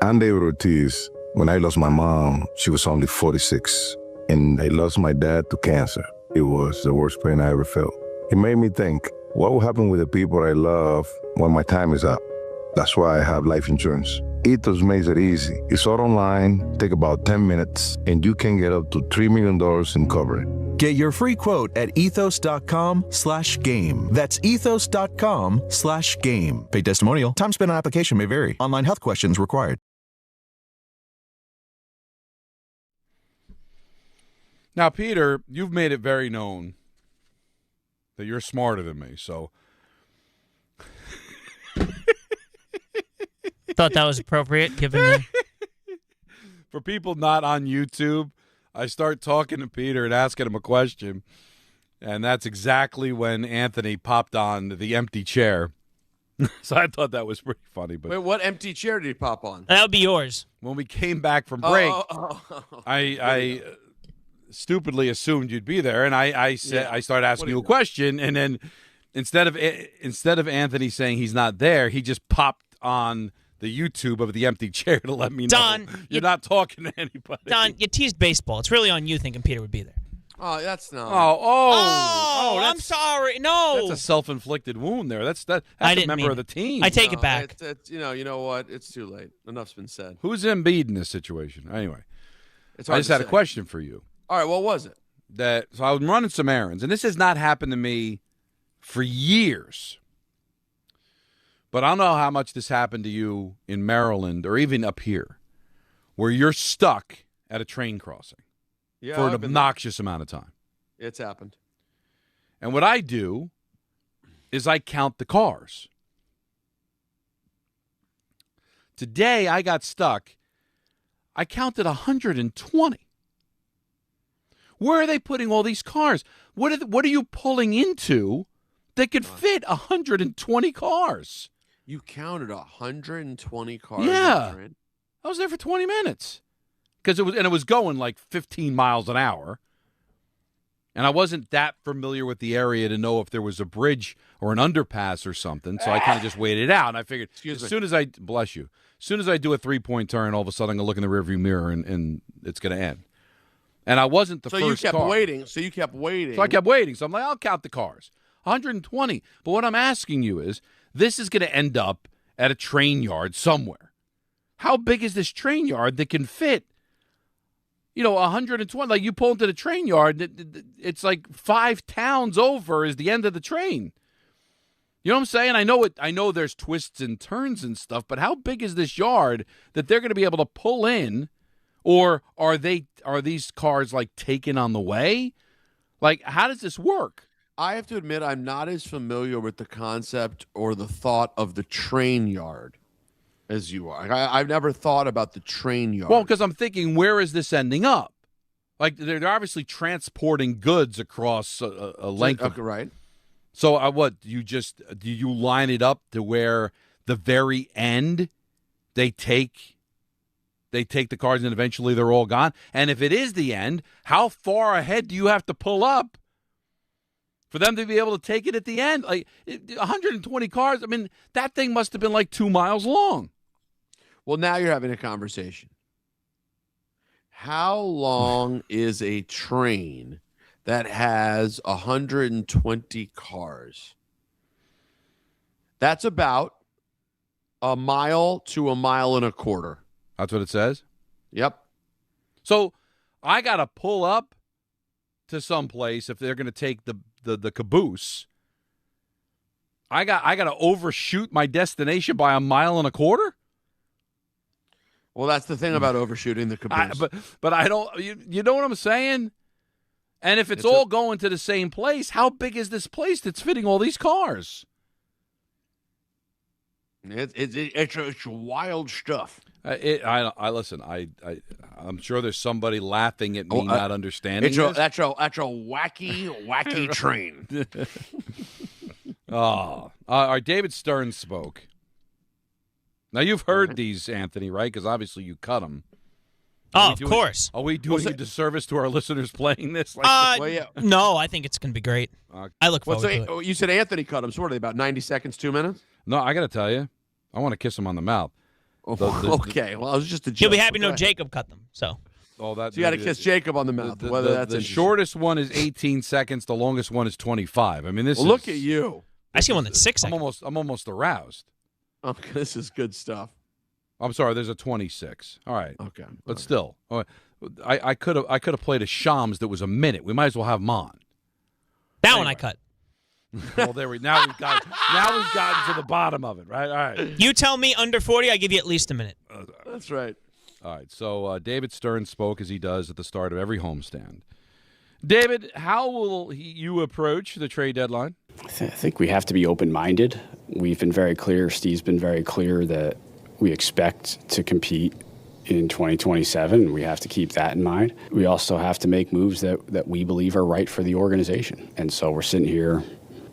I'm David Ortiz. When I lost my mom, she was only 46, and I lost my dad to cancer. It was the worst pain I ever felt. It made me think, what will happen with the people I love when my time is up? That's why I have life insurance. Ethos makes it easy. It's all online, take about 10 minutes, and you can get up to $3 million in coverage. Get your free quote at ethos.com/game. That's ethos.com/game. Paid testimonial. Time spent on application may vary. Online health questions required. Now, Peter, you've made it very known that you're smarter than me, so. Thought that was appropriate, given the... For people not on YouTube, I start talking to Peter and asking him a question, and that's exactly when Anthony popped on the empty chair. So I thought that was pretty funny. But wait, what empty chair did he pop on? That would be yours. When we came back from break, I stupidly assumed you'd be there, and I said I started asking you a question, and then instead of Anthony saying he's not there, he just popped on the YouTube of the empty chair to let me know Don, you're not talking to anybody. Don, you teased baseball. It's really on you thinking Peter would be there. Oh, that's not. I'm sorry. No, that's a self-inflicted wound there. That's I a didn't member mean of the team. I take it back. It's, you know what? It's too late. Enough's been said. Who's Embiid in this situation? Anyway, It's I hard just to had a say. question for you. All right, what was it? So I was running some errands, and this has not happened to me for years. But I don't know how much this happened to you in Maryland or even up here, where you're stuck at a train crossing for an I've been obnoxious amount of time. there. It's happened. And what I do is I count the cars. Today I got stuck. I counted 120. Where are they putting all these cars? What are you pulling into that could fit 120 cars? You counted 120 cars. Yeah. on the train? I was there for 20 minutes because it was going like 15 miles an hour. And I wasn't that familiar with the area to know if there was a bridge or an underpass or something. So I kind of just waited it out. And I figured as soon as I do a 3-point turn, all of a sudden I'm going to look in the rearview mirror and it's going to end. And I wasn't the So first you kept car. waiting. So you kept waiting. So I kept waiting. So I'm like, I'll count the cars. 120. But what I'm asking you is, this is going to end up at a train yard somewhere. How big is this train yard that can fit, 120? Like you pull into the train yard, it's like 5 towns over is the end of the train. You know what I'm saying? I know there's twists and turns and stuff, but how big is this yard that they're going to be able to pull in? Or are these cars like taken on the way? Like, how does this work? I have to admit, I'm not as familiar with the concept or the thought of the train yard as you are. I've never thought about the train yard. Well, because I'm thinking, where is this ending up? Like, they're obviously transporting goods across a length. Okay, right. So, do you line it up to where the very end they take the cars and eventually they're all gone? And if it is the end, how far ahead do you have to pull up for them to be able to take it at the end? Like 120 cars, I mean, that thing must have been like 2 miles long. Well, now you're having a conversation. How long is a train that has 120 cars? That's about a mile to a mile and a quarter. That's what it says? Yep. So I got to pull up to some place if they're going to take the caboose. I got to overshoot my destination by a mile and a quarter? Well, that's the thing about overshooting the caboose. But I don't, you know what I'm saying? And if it's all going to the same place, how big is this place that's fitting all these cars? It's wild stuff. Listen. I'm sure there's somebody laughing at me not understanding. That's a wacky train. Our David Stearns spoke. Now you've heard these, Anthony, right? Because obviously you cut them. Of course. Are we doing a disservice to our listeners playing this? No, I think it's going to be great. I look forward to it. You said Anthony cut them. So what are they, about 90 seconds, 2 minutes? No, I got to tell you, I want to kiss him on the mouth. Okay, well, it was just a joke. You'll be happy to know Jacob cut them. So you got to kiss Jacob on the mouth. The shortest one is 18 seconds. The longest one is 25. I mean, look at you. I see one that's 6 seconds. I'm almost aroused. Okay, this is good stuff. I'm sorry, there's a 26. All right. Okay. But still, I could have played a Shams that was a minute. We might as well have him on. That one I cut. Well, now we've gotten to the bottom of it, right? All right. You tell me under 40, I give you at least a minute. That's right. All right. So David Stearns spoke as he does at the start of every homestand. David, how will you approach the trade deadline? I think we have to be open-minded. We've been very clear. Steve's been very clear that we expect to compete in 2027. We have to keep that in mind. We also have to make moves that we believe are right for the organization. And so we're sitting here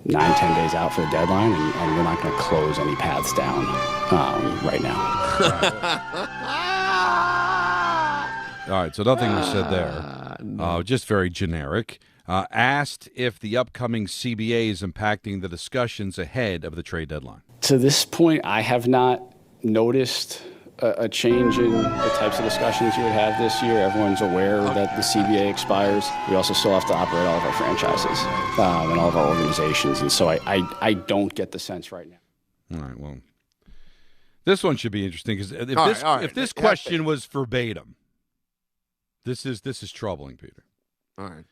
9-10 days out for the deadline, and we're not going to close any paths down right now. All right, so nothing was said there. No. Just very generic. Asked if the upcoming CBA is impacting the discussions ahead of the trade deadline. To this point, I have not noticed a change in the types of discussions you would have this year. Everyone's aware that the CBA expires. We also still have to operate all of our franchises and all of our organizations. And so I don't get the sense right now. All right, well, this one should be interesting because if this question was verbatim, this is troubling, Peter. All right.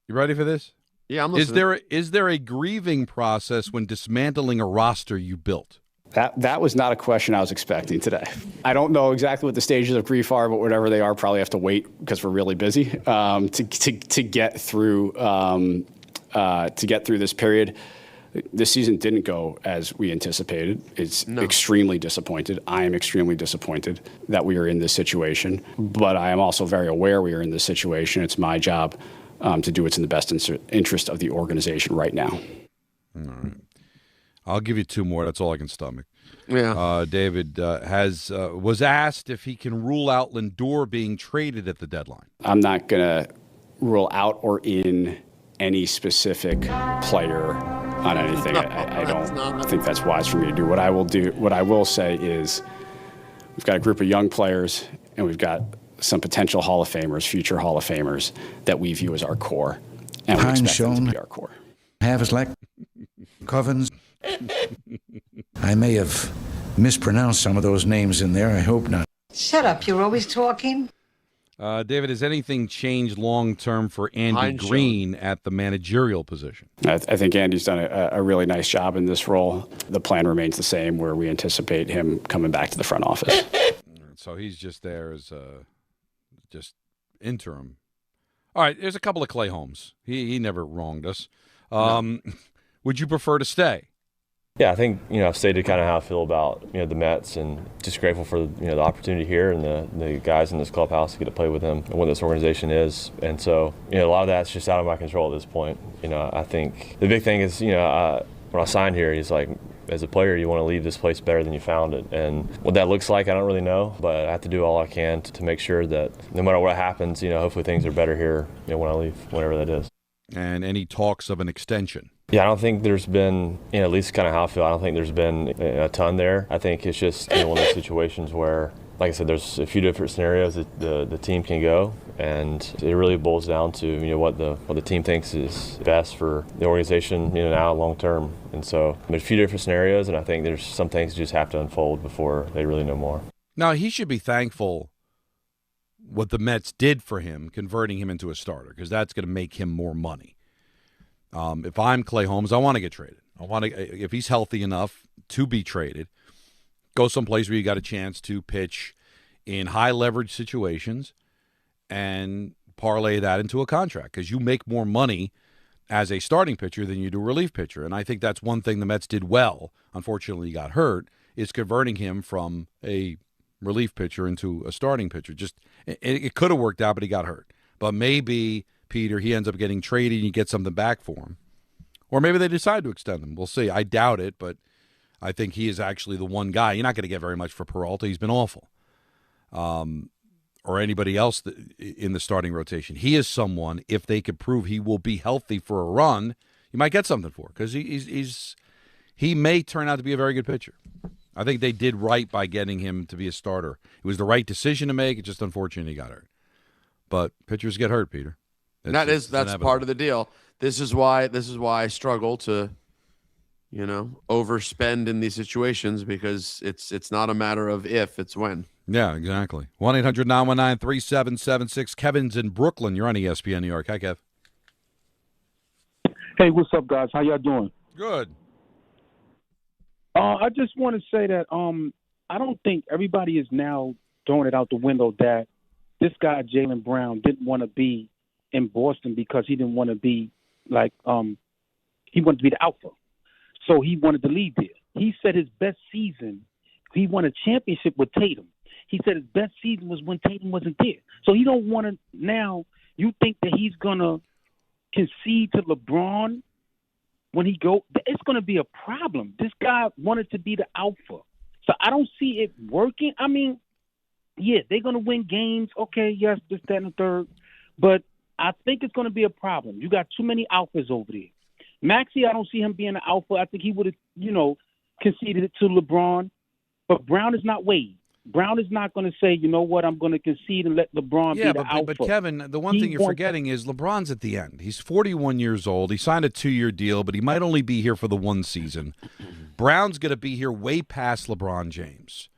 You ready for this? Yeah, I'm listening. Is there a grieving process when dismantling a roster you built? That was not a question I was expecting today. I don't know exactly what the stages of grief are, but whatever they are, probably have to wait because we're really busy to get through this period. This season didn't go as we anticipated. It's extremely disappointed. I am extremely disappointed that we are in this situation, but I am also very aware we are in this situation. It's my job to do what's in the best interest of the organization right now. All right. I'll give you two more. That's all I can stomach. Yeah. David was asked if he can rule out Lindor being traded at the deadline. I'm not going to rule out or in any specific player on anything. I don't think that's wise for me to do. What I will say is we've got a group of young players and we've got some potential Hall of Famers, future Hall of Famers that we view as our core. And we expect them to be our core. Havas Covens. I may have mispronounced some of those names in there. I hope not. Shut up. You're always talking. David, has anything changed long-term for Andy Green at the managerial position? I think Andy's done a really nice job in this role. The plan remains the same, where we anticipate him coming back to the front office. So he's just there as just interim. All right, there's a couple of Clay Holmes. He never wronged us. Would you prefer to stay? Yeah, I think, I've stated kind of how I feel about, the Mets, and just grateful for, the opportunity here and the guys in this clubhouse to get to play with them and what this organization is. And so, a lot of that's just out of my control at this point. I think the big thing is, when I signed here, he's like, as a player, you want to leave this place better than you found it. And what that looks like, I don't really know, but I have to do all I can to make sure that no matter what happens, hopefully things are better here, when I leave, whatever that is. And any talks of an extension? Yeah, I don't think there's been, at least kind of how I feel, I don't think there's been a ton there. I think it's just one of those situations where, like I said, there's a few different scenarios that the team can go, and it really boils down to, what the team thinks is best for the organization, now long term. And so there's a few different scenarios, and I think there's some things that just have to unfold before they really know more. Now, he should be thankful what the Mets did for him, converting him into a starter, because that's going to make him more money. If I'm Clay Holmes, I want to get traded. If he's healthy enough to be traded, go someplace where you got a chance to pitch in high leverage situations and parlay that into a contract, because you make more money as a starting pitcher than you do a relief pitcher. And I think that's one thing the Mets did well. Unfortunately, he got hurt, is converting him from a relief pitcher into a starting pitcher. It could have worked out, but he got hurt. But maybe, Peter, he ends up getting traded and you get something back for him. Or maybe they decide to extend him. We'll see. I doubt it, but I think he is actually the one guy. You're not going to get very much for Peralta. He's been awful. Or anybody else in the starting rotation. He is someone, if they could prove he will be healthy for a run, you might get something for, because he may turn out to be a very good pitcher. I think they did right by getting him to be a starter. It was the right decision to make. It's just unfortunate he got hurt. But pitchers get hurt, Peter. That's part of the deal. This is why I struggle to overspend in these situations because it's not a matter of if, it's when. Yeah, exactly. 1-800-919-3776. Kevin's in Brooklyn. You're on ESPN New York. Hi, Kev. Hey, what's up, guys? How y'all doing? Good. I just want to say that I don't think everybody is now throwing it out the window that this guy, Jaylen Brown, didn't want to be in Boston because he didn't want to be he wanted to be the alpha. So he wanted to leave there. He said his best season, he won a championship with Tatum. He said his best season was when Tatum wasn't there. So he don't want to now. You think that he's going to concede to LeBron when he go? It's going to be a problem. This guy wanted to be the alpha. So I don't see it working. I mean, yeah, they're going to win games. Okay, yes, this, that, and the third. But I think it's going to be a problem. You got too many alphas over there. Maxey, I don't see him being an alpha. I think he would have, conceded it to LeBron. But Brown is not Wade. Brown is not going to say, you know what, I'm going to concede and let LeBron be the alpha. But Kevin, the one thing you're forgetting is LeBron's at the end. He's 41 years old. He signed a 2-year deal, but he might only be here for the one season. Brown's going to be here way past LeBron James.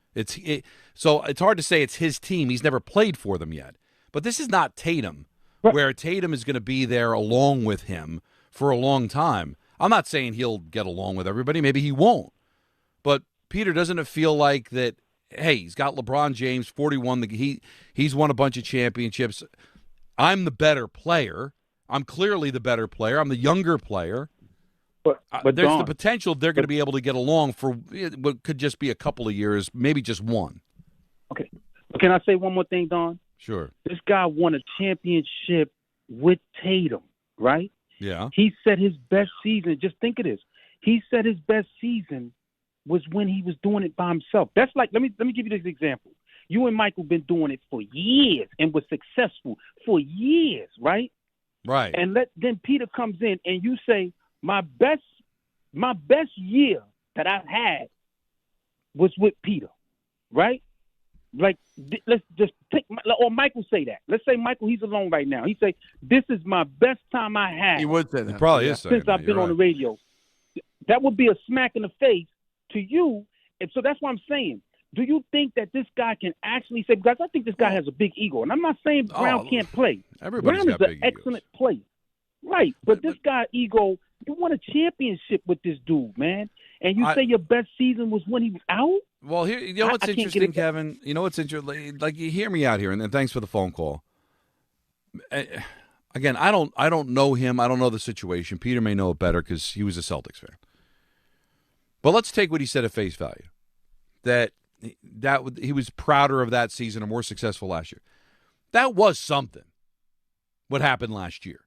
So it's hard to say it's his team. He's never played for them yet. But this is not Tatum, where Tatum is going to be there along with him for a long time. I'm not saying he'll get along with everybody. Maybe he won't. But, Peter, doesn't it feel like that, hey, he's got LeBron James, 41. He's won a bunch of championships. I'm the better player. I'm clearly the better player. I'm the younger player. But there's the potential they're going to be able to get along for what could just be a couple of years, maybe just one. Okay. Can I say one more thing, Don? Sure. This guy won a championship with Tatum, right? Yeah. He said his best season, just think of this. He said his best season was when he was doing it by himself. That's like, let me give you this example. You and Michael been doing it for years and was successful for years, right? Right. And then Peter comes in and you say, my best year that I've had was with Peter, right? Like, let's just take, or Michael say that. Let's say Michael, he's alone right now. He say, this is my best time I had. He would say that. He probably is saying since I've been on the radio. That would be a smack in the face to you. And so that's what I'm saying. Do you think that this guy can actually say, because I think this guy has a big ego, and I'm not saying Brown can't play. Everybody's Brown got is big an excellent player. Right. But this guy ego, you won a championship with this dude, man. And you say your best season was when he was out? Well, here, you know what's interesting, Kevin? You know what's interesting? Like, you hear me out here, and thanks for the phone call. Again, I don't know him. I don't know the situation. Peter may know it better because he was a Celtics fan. But let's take what he said at face value, that he was prouder of that season and more successful last year. That was something, what happened last year.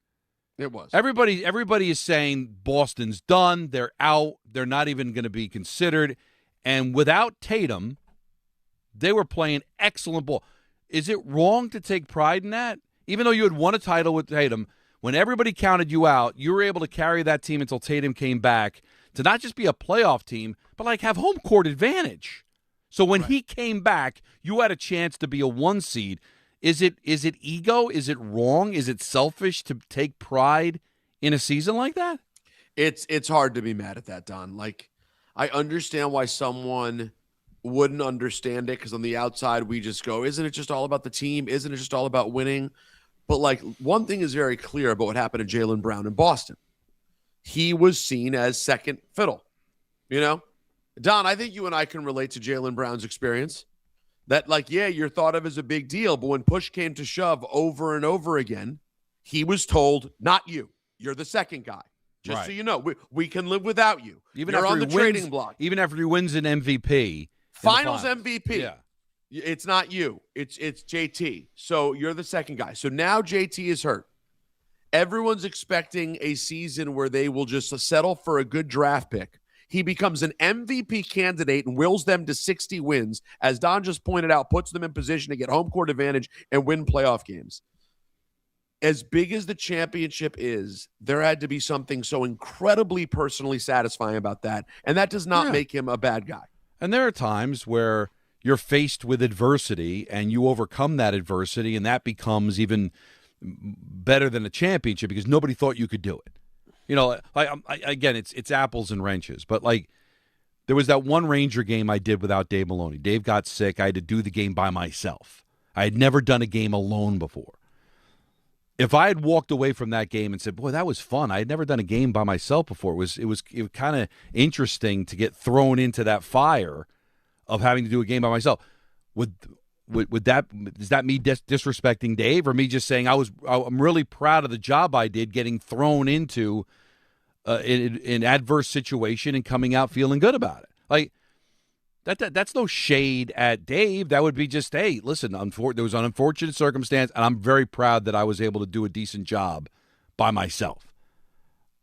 It was. Everybody is saying Boston's done. They're out. They're not even going to be considered. And without Tatum, they were playing excellent ball. Is it wrong to take pride in that? Even though you had won a title with Tatum, when everybody counted you out, you were able to carry that team until Tatum came back to not just be a playoff team, but like have home court advantage. So when he came back, you had a chance to be a 1 seed. Is it ego? Is it wrong? Is it selfish to take pride in a season like that? It's hard to be mad at that, Don. Like, I understand why someone wouldn't understand it because on the outside we just go, isn't it just all about the team? Isn't it just all about winning? But like, one thing is very clear about what happened to Jaylen Brown in Boston. He was seen as second fiddle. Don, I think you and I can relate to Jaylen Brown's experience. That, like, yeah, you're thought of as a big deal, but when push came to shove over and over again, he was told, not you. You're the second guy. Just so you know, we can live without you. You're on the trading block. Even after he wins an MVP. Finals MVP. Yeah. It's not you. It's JT. So you're the second guy. So now JT is hurt. Everyone's expecting a season where they will just settle for a good draft pick. He becomes an MVP candidate and wills them to 60 wins. As Don just pointed out, puts them in position to get home court advantage and win playoff games. As big as the championship is, there had to be something so incredibly personally satisfying about that. And that does not make him a bad guy. And there are times where you're faced with adversity and you overcome that adversity, and that becomes even better than a championship because nobody thought you could do it. Again, it's apples and wrenches. But, there was that one Ranger game I did without Dave Maloney. Dave got sick. I had to do the game by myself. I had never done a game alone before. If I had walked away from that game and said, boy, that was fun. I had never done a game by myself before. It was kind of interesting to get thrown into that fire of having to do a game by myself. Is that me disrespecting Dave, or me just saying I'm really proud of the job I did getting thrown into an adverse situation and coming out feeling good about it? That's no shade at Dave. That would be just, hey, listen, there was an unfortunate circumstance, and I'm very proud that I was able to do a decent job by myself.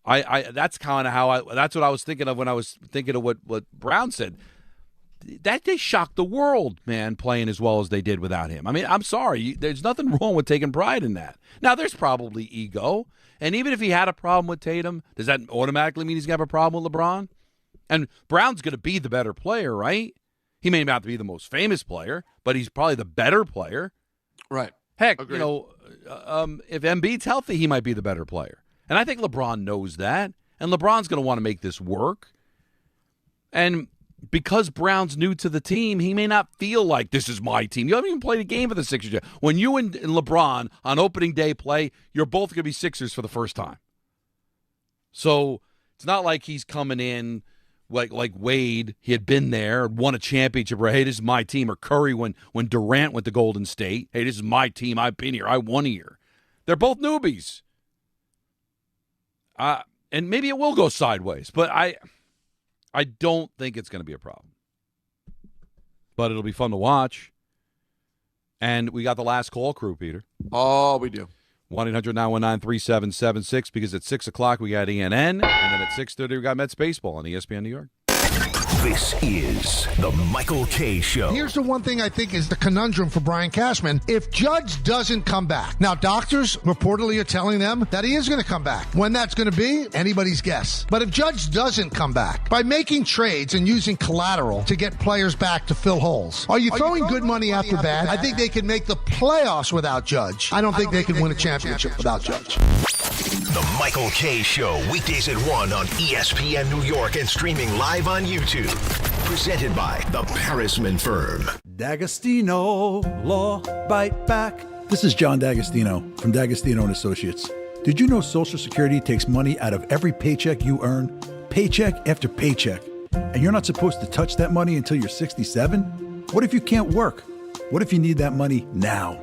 That's kind of that's what I was thinking of when I was thinking of what Brown said. That they shocked the world, man, playing as well as they did without him. I mean, I'm sorry. There's nothing wrong with taking pride in that. Now, there's probably ego. And even if he had a problem with Tatum, does that automatically mean he's going to have a problem with LeBron? And Brown's going to be the better player, right? He may not be the most famous player, but he's probably the better player. Right. Heck, Agreed. If Embiid's healthy, he might be the better player. And I think LeBron knows that. And LeBron's going to want to make this work. And because Brown's new to the team, he may not feel like this is my team. You haven't even played a game for the Sixers yet. When you and LeBron on opening day play, you're both going to be Sixers for the first time. So it's not like he's coming in like Wade. He had been there, won a championship, or, hey, this is my team. Or Curry when Durant went to Golden State. Hey, this is my team. I've been here. I won here. They're both newbies. And maybe it will go sideways, but I don't think it's going to be a problem. But it'll be fun to watch. And we got the last call crew, Peter. Oh, we do. 1-800-919-3776, because at 6 o'clock we got ENN, and then at 6:30 we got Mets Baseball on ESPN New York. This is the Michael Kay Show. Here's the one thing I think is the conundrum for Brian Cashman. If Judge doesn't come back, now doctors reportedly are telling them that he is going to come back. When that's going to be, anybody's guess. But if Judge doesn't come back, by making trades and using collateral to get players back to fill holes, are you throwing good money after bad? I think they can make the playoffs without Judge. I don't think they can win a championship without Judge. The Michael Kay Show, weekdays at 1 on ESPN New York and streaming live on YouTube. Presented by the Parisman Firm. D'Agostino, Law, Bite Back. This is John D'Agostino from D'Agostino & Associates. Did you know Social Security takes money out of every paycheck you earn? Paycheck after paycheck. And you're not supposed to touch that money until you're 67? What if you can't work? What if you need that money now?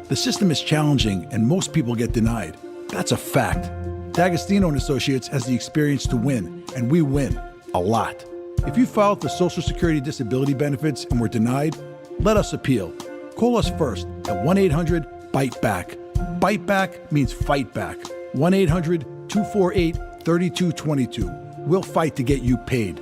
The system is challenging and most people get denied. That's a fact. D'Agostino & Associates has the experience to win, and we win a lot. If you filed for Social Security disability benefits and were denied, let us appeal. Call us first at 1-800-BITE-BACK. Bite Back means fight back. 1-800-248-3222. We'll fight to get you paid.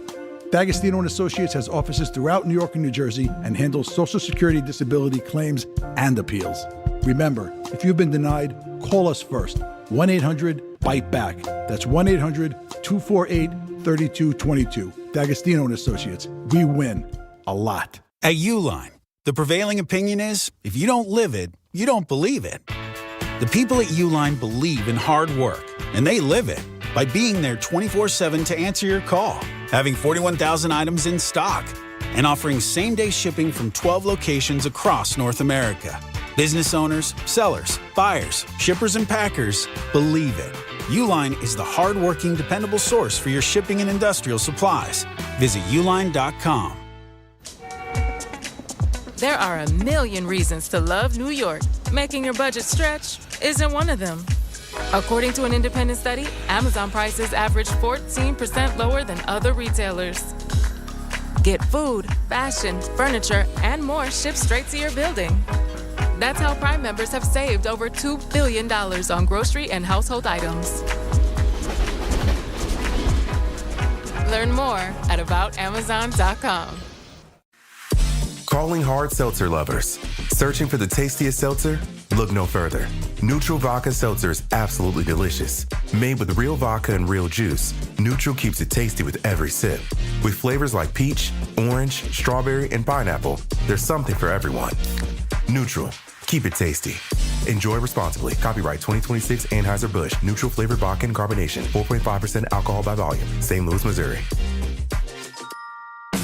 D'Agostino & Associates has offices throughout New York and New Jersey and handles Social Security disability claims and appeals. Remember, if you've been denied, call us first. 1-800-BITE-BACK. That's 1-800-248-3222. D'Agostino & Associates. We win a lot. At Uline, the prevailing opinion is, if you don't live it, you don't believe it. The people at Uline believe in hard work, and they live it by being there 24/7 to answer your call, having 41,000 items in stock, and offering same-day shipping from 12 locations across North America. Business owners, sellers, buyers, shippers, and packers believe it. Uline is the hard-working, dependable source for your shipping and industrial supplies. Visit uline.com. There are a million reasons to love New York. Making your budget stretch isn't one of them. According to an independent study, Amazon prices average 14% lower than other retailers. Get food, fashion, furniture, and more shipped straight to your building. That's how Prime members have saved over $2 billion on grocery and household items. Learn more at aboutamazon.com. Calling hard seltzer lovers. Searching for the tastiest seltzer? Look no further. Neutral Vodka Seltzer is absolutely delicious. Made with real vodka and real juice, Neutral keeps it tasty with every sip. With flavors like peach, orange, strawberry, and pineapple, there's something for everyone. Neutral. Keep it tasty. Enjoy responsibly. Copyright 2026 Anheuser-Busch. Neutral flavor vodka and carbonation. 4.5% alcohol by volume. St. Louis, Missouri.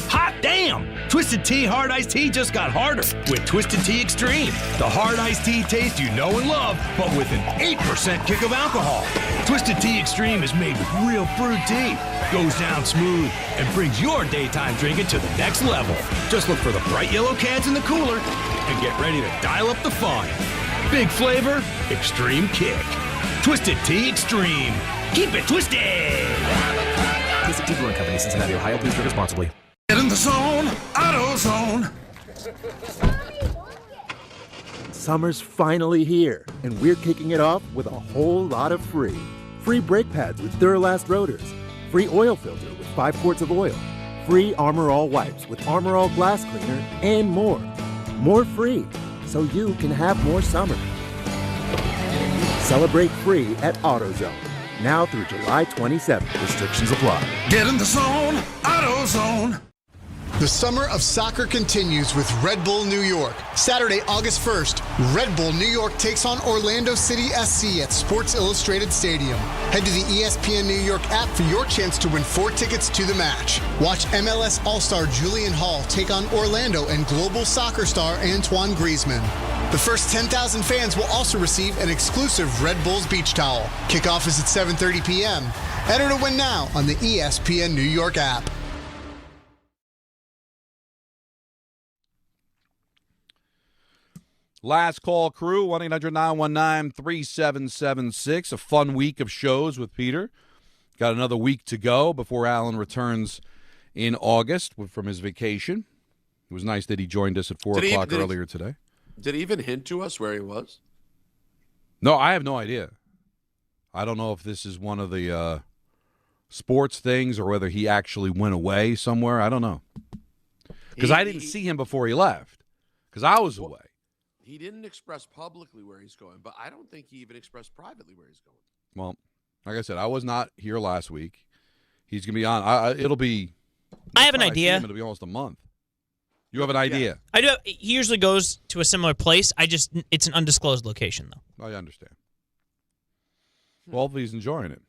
Hot damn! Twisted Tea Hard Iced Tea just got harder with Twisted Tea Extreme. The hard iced tea taste you know and love, but with an 8% kick of alcohol. Twisted Tea Extreme is made with real brewed tea, goes down smooth, and brings your daytime drinking to the next level. Just look for the bright yellow cans in the cooler and get ready to dial up the fun. Big flavor, extreme kick. Twisted Tea Extreme. Keep it twisted! Twisted Tea Brewing Company, Cincinnati, Ohio. Please drink responsibly. Get in the zone, AutoZone. Summer's finally here, and we're kicking it off with a whole lot of free. Free brake pads with Duralast rotors. Free oil filter with 5 quarts of oil. Free Armor All wipes with Armor All glass cleaner, and more. More free, so you can have more summer. Celebrate free at AutoZone. Now through July 27th. Restrictions apply. Get in the zone, AutoZone. The summer of soccer continues with Red Bull New York. Saturday, August 1st, Red Bull New York takes on Orlando City SC at Sports Illustrated Stadium. Head to the ESPN New York app for your chance to win 4 tickets to the match. Watch MLS All-Star Julian Hall take on Orlando and global soccer star Antoine Griezmann. The first 10,000 fans will also receive an exclusive Red Bulls beach towel. Kickoff is at 7:30 p.m. Enter to win now on the ESPN New York app. Last call crew, 1-800-919-3776. A fun week of shows with Peter. Got another week to go before Alan returns in August from his vacation. It was nice that he joined us at 4 o'clock earlier today. Did he even hint to us where he was? No, I have no idea. I don't know if this is one of the sports things or whether he actually went away somewhere. I don't know. Because I didn't see him before he left because I was away. He didn't express publicly where he's going, but I don't think he even expressed privately where he's going. Well, like I said, I was not here last week. He's going to be on. It'll be. I have an idea. It'll be almost a month. You have an idea? I do. He usually goes to a similar place. It's an undisclosed location, though. I understand. Well, he's enjoying it.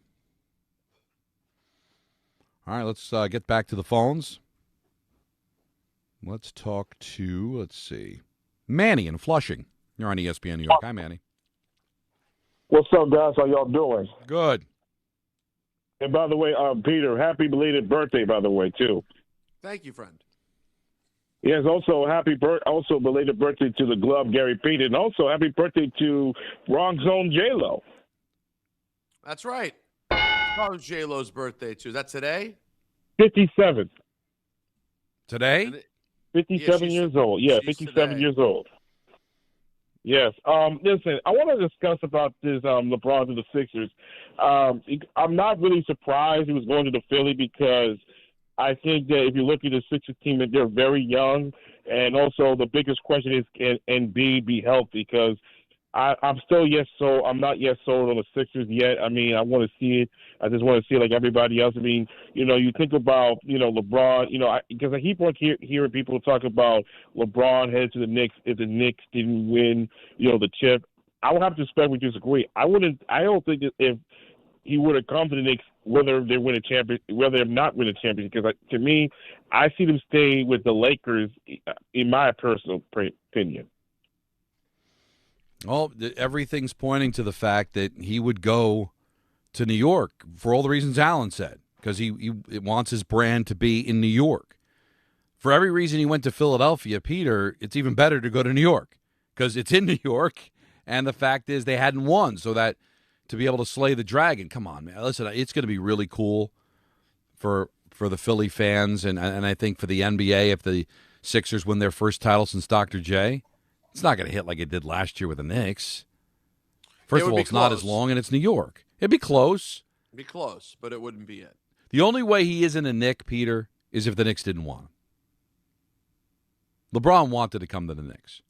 All right, let's get back to the phones. Let's talk to, let's see, Manny in Flushing. You're on ESPN New York. Hi, Manny. What's up, guys? How y'all doing? Good. And by the way, Peter, happy belated birthday, by the way, too. Thank you, friend. Yes, also also belated birthday to the glove, Gary Pete, and also happy birthday to Wrong Zone J-Lo. That's right. Tomorrow's J-Lo's birthday, too. Is that today? 57. Today? 57 years old. Yeah, 57 today. years old. Yes. Listen, I want to discuss about this LeBron to the Sixers. I'm not really surprised he was going to the Philly because I think that if you look at the Sixers team, that they're very young. And also the biggest question is, can Embiid be healthy? Because I'm not yet sold on the Sixers yet. I mean, I want to see it. I just want to see it like everybody else. I mean, you think about, LeBron, because I keep on hearing people talk about LeBron headed to the Knicks if the Knicks didn't win, the chip. I would have to respectfully disagree. I don't think that if he would have come to the Knicks, whether they win a champion, whether they not win a champion, because to me, I see them stay with the Lakers, in my personal opinion. Well, everything's pointing to the fact that he would go to New York for all the reasons Alan said, because he wants his brand to be in New York. For every reason he went to Philadelphia, Peter, it's even better to go to New York because it's in New York, and the fact is they hadn't won, so that to be able to slay the dragon, come on, man. Listen, it's going to be really cool for the Philly fans, and I think for the NBA if the Sixers win their first title since Dr. J. It's not going to hit like it did last year with the Knicks. First of all, it's not as long, and it's New York. It'd be close. It'd be close, but it wouldn't be it. The only way he isn't a Knick, Peter, is if the Knicks didn't want him. LeBron wanted to come to the Knicks.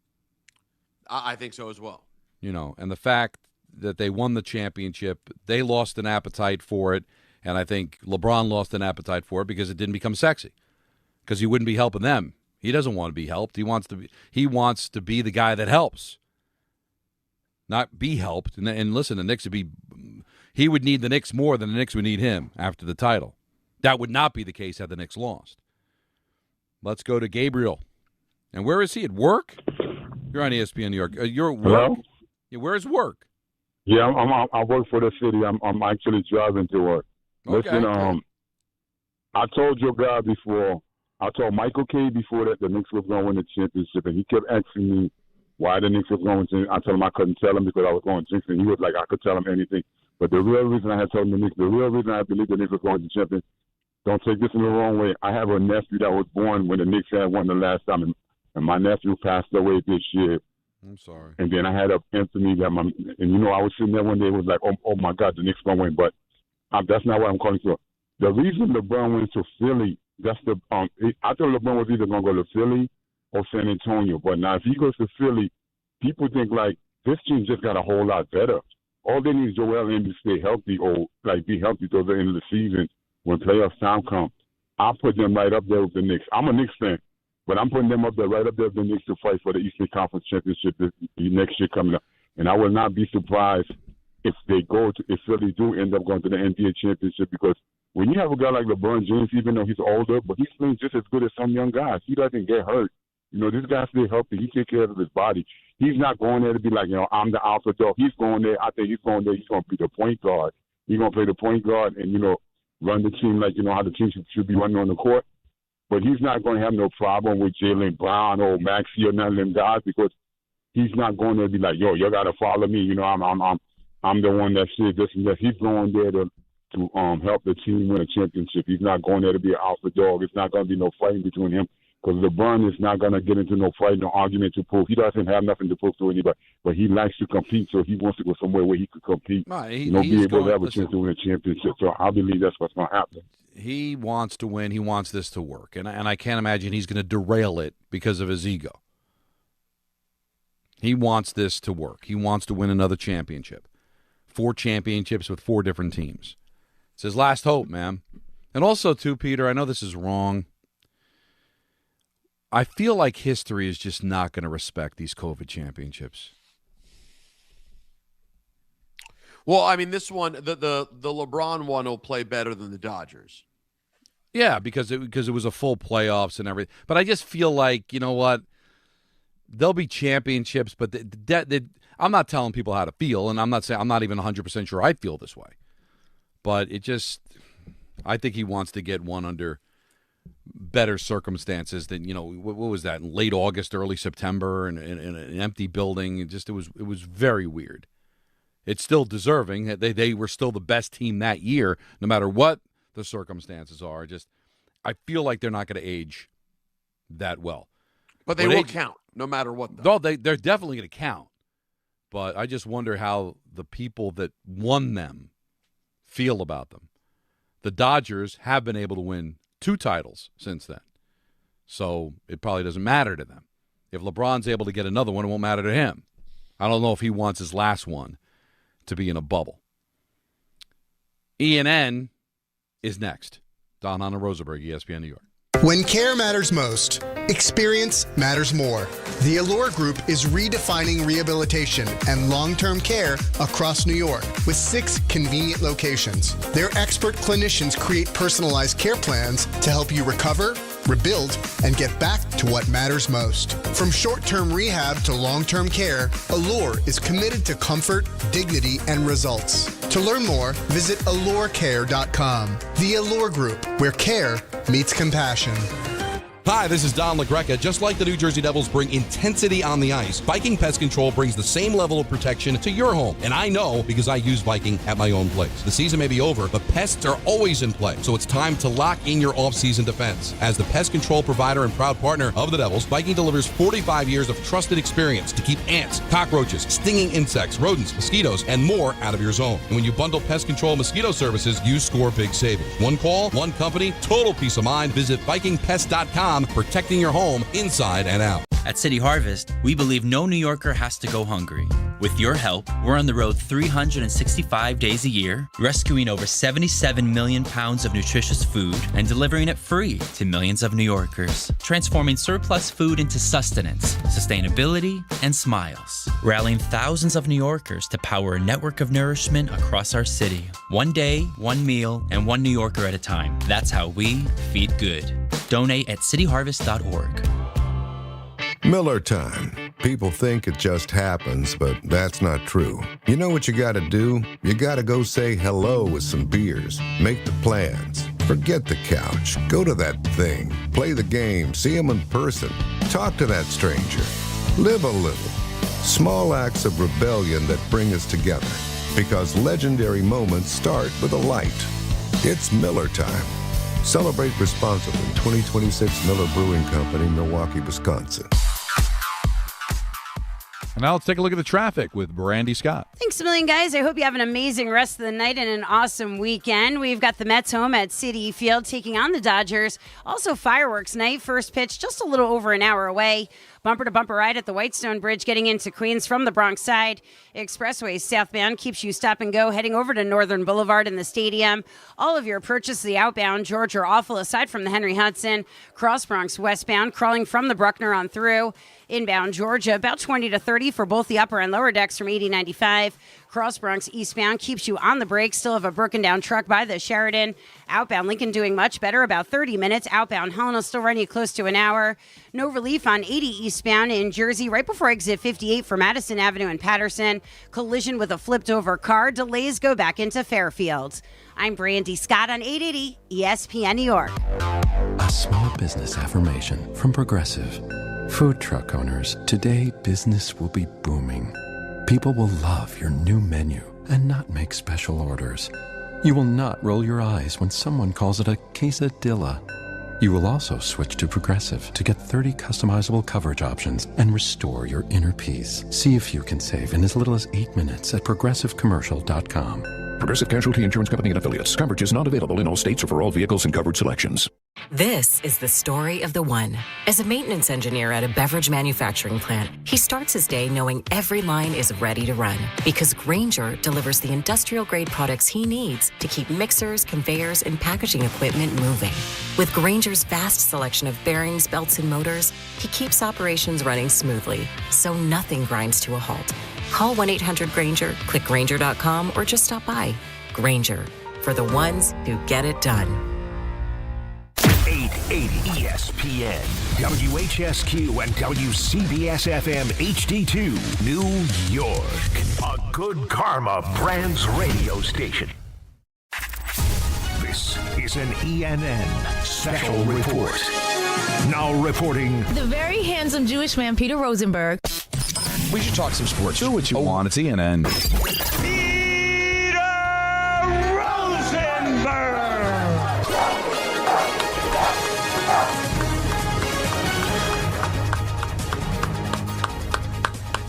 I think so as well. And the fact that they won the championship, they lost an appetite for it, and I think LeBron lost an appetite for it because it didn't become sexy, because he wouldn't be helping them. He doesn't want to be helped. He wants to be the guy that helps. not be helped. And listen, the Knicks would be – he would need the Knicks more than the Knicks would need him after the title. That would not be the case had the Knicks lost. Let's go to Gabriel. And where is he? At work? You're on ESPN New York. You're at work? Hello? Yeah, where's work? Yeah, I work for the city. I'm actually driving to work. Okay. Listen, I told your guy before. I told Michael K before that the Knicks was going to win the championship, and he kept asking me why the Knicks was going to win. I told him I couldn't tell him because I was going to jinx it. He was like, I could tell him anything. But the real reason I had told him the Knicks, the real reason I believe the Knicks was going to champion, don't take this in the wrong way. I have a nephew that was born when the Knicks had won the last time, and my nephew passed away this year. I'm sorry. And then I had Anthony that I was sitting there one day. It was like, oh my God, the Knicks gonna win. But that's not what I'm calling for. The reason LeBron went to Philly, that's the I thought LeBron was either gonna go to Philly or San Antonio. But now if he goes to Philly, people think like this team just got a whole lot better. All they need is Joel Embiid to stay healthy or like be healthy till the end of the season when playoff time comes. I'll put them right up there with the Knicks. I'm a Knicks fan. But I'm putting them up there, right up there with the Knicks to fight for the Eastern Conference Championship next year coming up. And I will not be surprised if Philly do end up going to the NBA Championship, because when you have a guy like LeBron James, even though he's older, but he's playing just as good as some young guys. He doesn't get hurt. This guy stay healthy. He takes care of his body. He's not going there to be like, I'm the alpha dog. He's going there. I think he's going there. He's going to be the point guard. He's going to play the point guard and, run the team like, how the team should be running on the court. But he's not going to have no problem with Jaylen Brown or Maxey or none of them guys, because he's not going to be like, yo, you got to follow me. I'm the one that said this and that. He's going there to help the team win a championship. He's not going there to be an alpha dog. It's not going to be no fighting between him, because LeBron is not going to get into no fight, no argument to prove. He doesn't have nothing to prove to anybody, but he likes to compete, so he wants to go somewhere where he could compete. Be able to have a chance to win a championship. So I believe that's what's going to happen. He wants to win. He wants this to work. And I can't imagine he's going to derail it because of his ego. He wants this to work. He wants to win another championship. 4 championships with 4 different teams. It's his last hope, man. And also, too, Peter, I know this is wrong. I feel like history is just not going to respect these COVID championships. Well, I mean, this one, the LeBron one will play better than the Dodgers. Yeah, because it was a full playoffs and everything. But I just feel like, you know what? There'll be championships, but I'm not telling people how to feel, and I'm not even 100% sure I feel this way. But I think he wants to get one under better circumstances than, what was that, in late August, early September, in an empty building. It was very weird. It's still deserving. They were still the best team that year, no matter what the circumstances are. I feel like they're not going to age that well. But they will count, no matter what, though. No, they're definitely going to count. But I just wonder how the people that won them feel about them. The Dodgers have been able to win 2 titles since then. So it probably doesn't matter to them. If LeBron's able to get another one, it won't matter to him. I don't know if he wants his last one to be in a bubble. ENN is next. Don Hahn and Rosenberg, ESPN New York. When care matters most, experience matters more. The Allure Group is redefining rehabilitation and long-term care across New York with 6 convenient locations. Their expert clinicians create personalized care plans to help you recover, rebuild, and get back to what matters most. From short-term rehab to long-term care, Allure is committed to comfort, dignity, and results. To learn more, visit allurecare.com. The Allure Group, where care meets compassion. Hi, this is Don LaGreca. Just like the New Jersey Devils bring intensity on the ice, Viking Pest Control brings the same level of protection to your home. And I know because I use Viking at my own place. The season may be over, but pests are always in play. So it's time to lock in your off-season defense. As the pest control provider and proud partner of the Devils, Viking delivers 45 years of trusted experience to keep ants, cockroaches, stinging insects, rodents, mosquitoes, and more out of your zone. And when you bundle pest control mosquito services, you score big savings. One call, one company, total peace of mind. Visit VikingPest.com, protecting your home inside and out. At City Harvest, we believe no New Yorker has to go hungry. With your help, we're on the road 365 days a year, rescuing over 77 million pounds of nutritious food and delivering it free to millions of New Yorkers, transforming surplus food into sustenance, sustainability, and smiles, rallying thousands of New Yorkers to power a network of nourishment across our city. One day, one meal, and one New Yorker at a time. That's how we feed good. Donate at cityharvest.org. Miller time. People think it just happens, but that's not true. You know what you gotta do? You gotta go say hello with some beers. Make the plans. Forget the couch. Go to that thing. Play the game. See him in person. Talk to that stranger. Live a little. Small acts of rebellion that bring us together. Because legendary moments start with a light. It's Miller time. Celebrate responsibly. 2026 Miller Brewing Company, Milwaukee, Wisconsin. And now let's take a look at the traffic with Brandy Scott. Thanks a million, guys. I hope you have an amazing rest of the night and an awesome weekend. We've got the Mets home at Citi Field taking on the Dodgers. Also fireworks night. First pitch just a little over an hour away. Bumper-to-bumper ride at the Whitestone Bridge getting into Queens from the Bronx side. Expressway southbound keeps you stop and go heading over to Northern Boulevard in the stadium. All of your purchases the outbound George are awful aside from the Henry Hudson. Cross Bronx westbound crawling from the Bruckner on through. Inbound Georgia about 20 to 30 for both the upper and lower decks from 80-95. Cross Bronx eastbound keeps you on the break. Still have a broken down truck by the Sheridan. Outbound Lincoln doing much better, about 30 minutes. Outbound Helena still running you close to an hour. No relief on 80 eastbound in Jersey right before exit 58 for Madison Avenue and Patterson. Collision with a flipped over car. Delays go back into Fairfield. I'm Brandy Scott on 880 ESPN New York. A small business affirmation from Progressive. Food truck owners, today business will be booming. People will love your new menu and not make special orders. You will not roll your eyes when someone calls it a quesadilla. You will also switch to Progressive to get 30 customizable coverage options and restore your inner peace. See if you can save in as little as 8 minutes at progressivecommercial.com. Progressive Casualty Insurance Company and Affiliates. Coverage is not available in all states or for all vehicles and covered selections. This is the story of the one. As a maintenance engineer at a beverage manufacturing plant, he starts his day knowing every line is ready to run because Grainger delivers the industrial-grade products he needs to keep mixers, conveyors, and packaging equipment moving. With Grainger's vast selection of bearings, belts, and motors, he keeps operations running smoothly, so nothing grinds to a halt. Call 1-800-GRAINGER, click Grainger.com, or just stop by. Grainger, for the ones who get it done. 880 ESPN, WHSQ, and WCBS-FM HD2, New York. A Good Karma Brands radio station. This is an ENN special report. Now reporting... The very handsome Jewish man, Peter Rosenberg. We should talk some sports. Do what you want. It's ENN.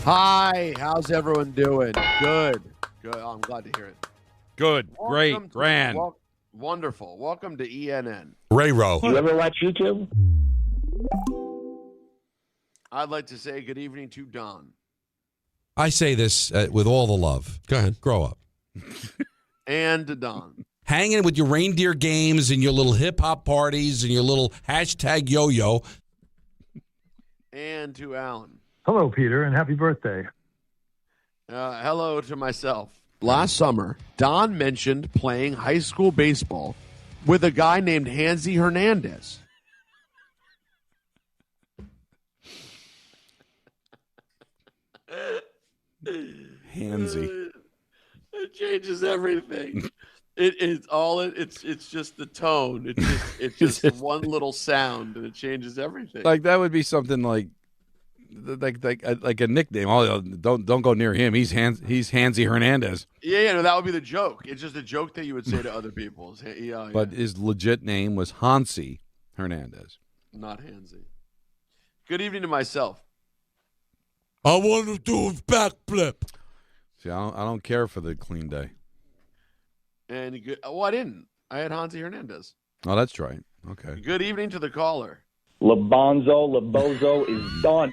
Hi, how's everyone doing? Good. Good. Oh, I'm glad to hear it. Good. Great. Grand. Wonderful. Welcome to ENN. Ray Rowe. You ever watch YouTube? I'd like to say good evening to Don. I say this with all the love. Go ahead. Grow up. And to Don. Hanging with your reindeer games and your little hip-hop parties and your little hashtag yo-yo. And to Alan. Hello, Peter, and happy birthday. Hello to myself. Last summer, Don mentioned playing high school baseball with a guy named Hansi Hernandez. Handsy. It changes everything. It's just the tone. It's just one little sound and it changes everything. Like that would be something like a nickname. Oh, don't go near him. He's Hansi Hernandez. Yeah, no, that would be the joke. It's just a joke that you would say to other people. Yeah. But his legit name was Hansi Hernandez. Not Hansi. Good evening to myself. I want to do a backflip. See, I don't care for the clean day. And I didn't. I had Hansi Hernandez. Oh, that's right. Okay. Good evening to the caller. LeBozo is done.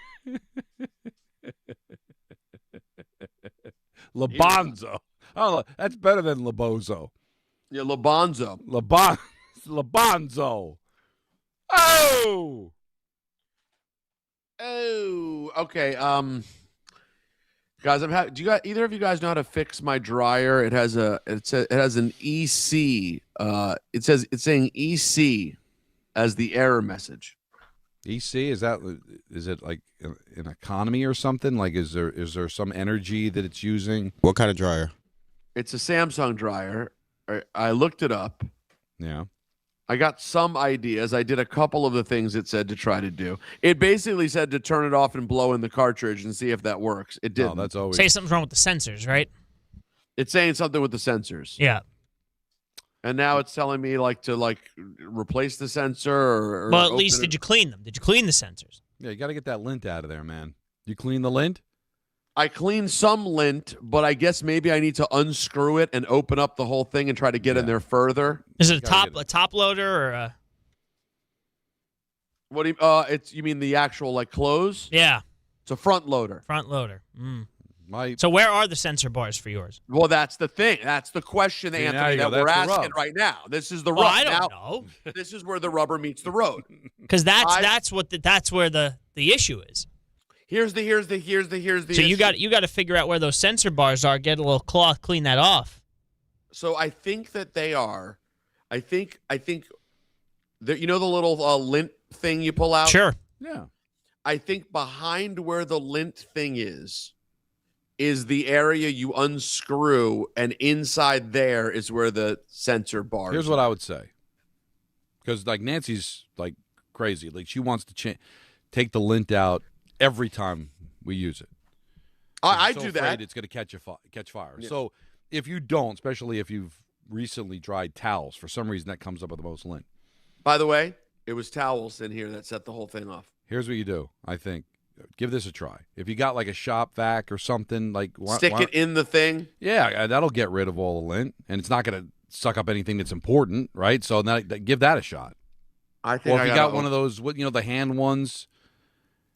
Labonzo. Oh, that's better than Labozo. Yeah, Labonzo. Labonzo. Oh! Oh, okay. Guys, do you guys, either of you guys know how to fix my dryer? It has an EC. It's saying EC as the error message. EC, is it like an economy or something? Like is there some energy that it's using? What kind of dryer? It's a Samsung dryer. I looked it up. Yeah. I got some ideas. I did a couple of the things it said to try to do. It basically said to turn it off and blow in the cartridge and see if that works. It didn't. Oh, that's always. Say something's wrong with the sensors, right? It's saying something with the sensors. Yeah. And now it's telling me to replace the sensor or well, at least did you clean them? Did you clean the sensors? Yeah, you got to get that lint out of there, man. You clean the lint? I cleaned some lint, but I guess maybe I need to unscrew it and open up the whole thing and try to get in there further. Is it a top loader or a? What do you? You mean the actual close? Yeah. It's a front loader. Front loader. Mm. So where are the sensor bars for yours? Well, that's the thing. That's the question, Anthony, that we're asking right now. This is the rub. I don't know. This is where the rubber meets the road. Because that's where the issue is. Here's the So you got to figure out where those sensor bars are. Get a little cloth, clean that off. So I think that they are. I think that the little lint thing you pull out. Sure. Yeah. I think behind where the lint thing is the area you unscrew, and inside there is where the sensor bars. Here's what I would say, because Nancy's crazy. She wants to take the lint out every time we use it. I do that. It's going to catch fire. Yeah. So if you don't, especially if you've recently dried towels, for some reason that comes up with the most lint. By the way, it was towels in here that set the whole thing off. Here's what you do. I think give this a try. If you got a shop vac or something, stick it in the thing. Yeah, that'll get rid of all the lint, and it's not going to suck up anything that's important, right? So give that a shot. I think. Or if you got one of those, the hand ones.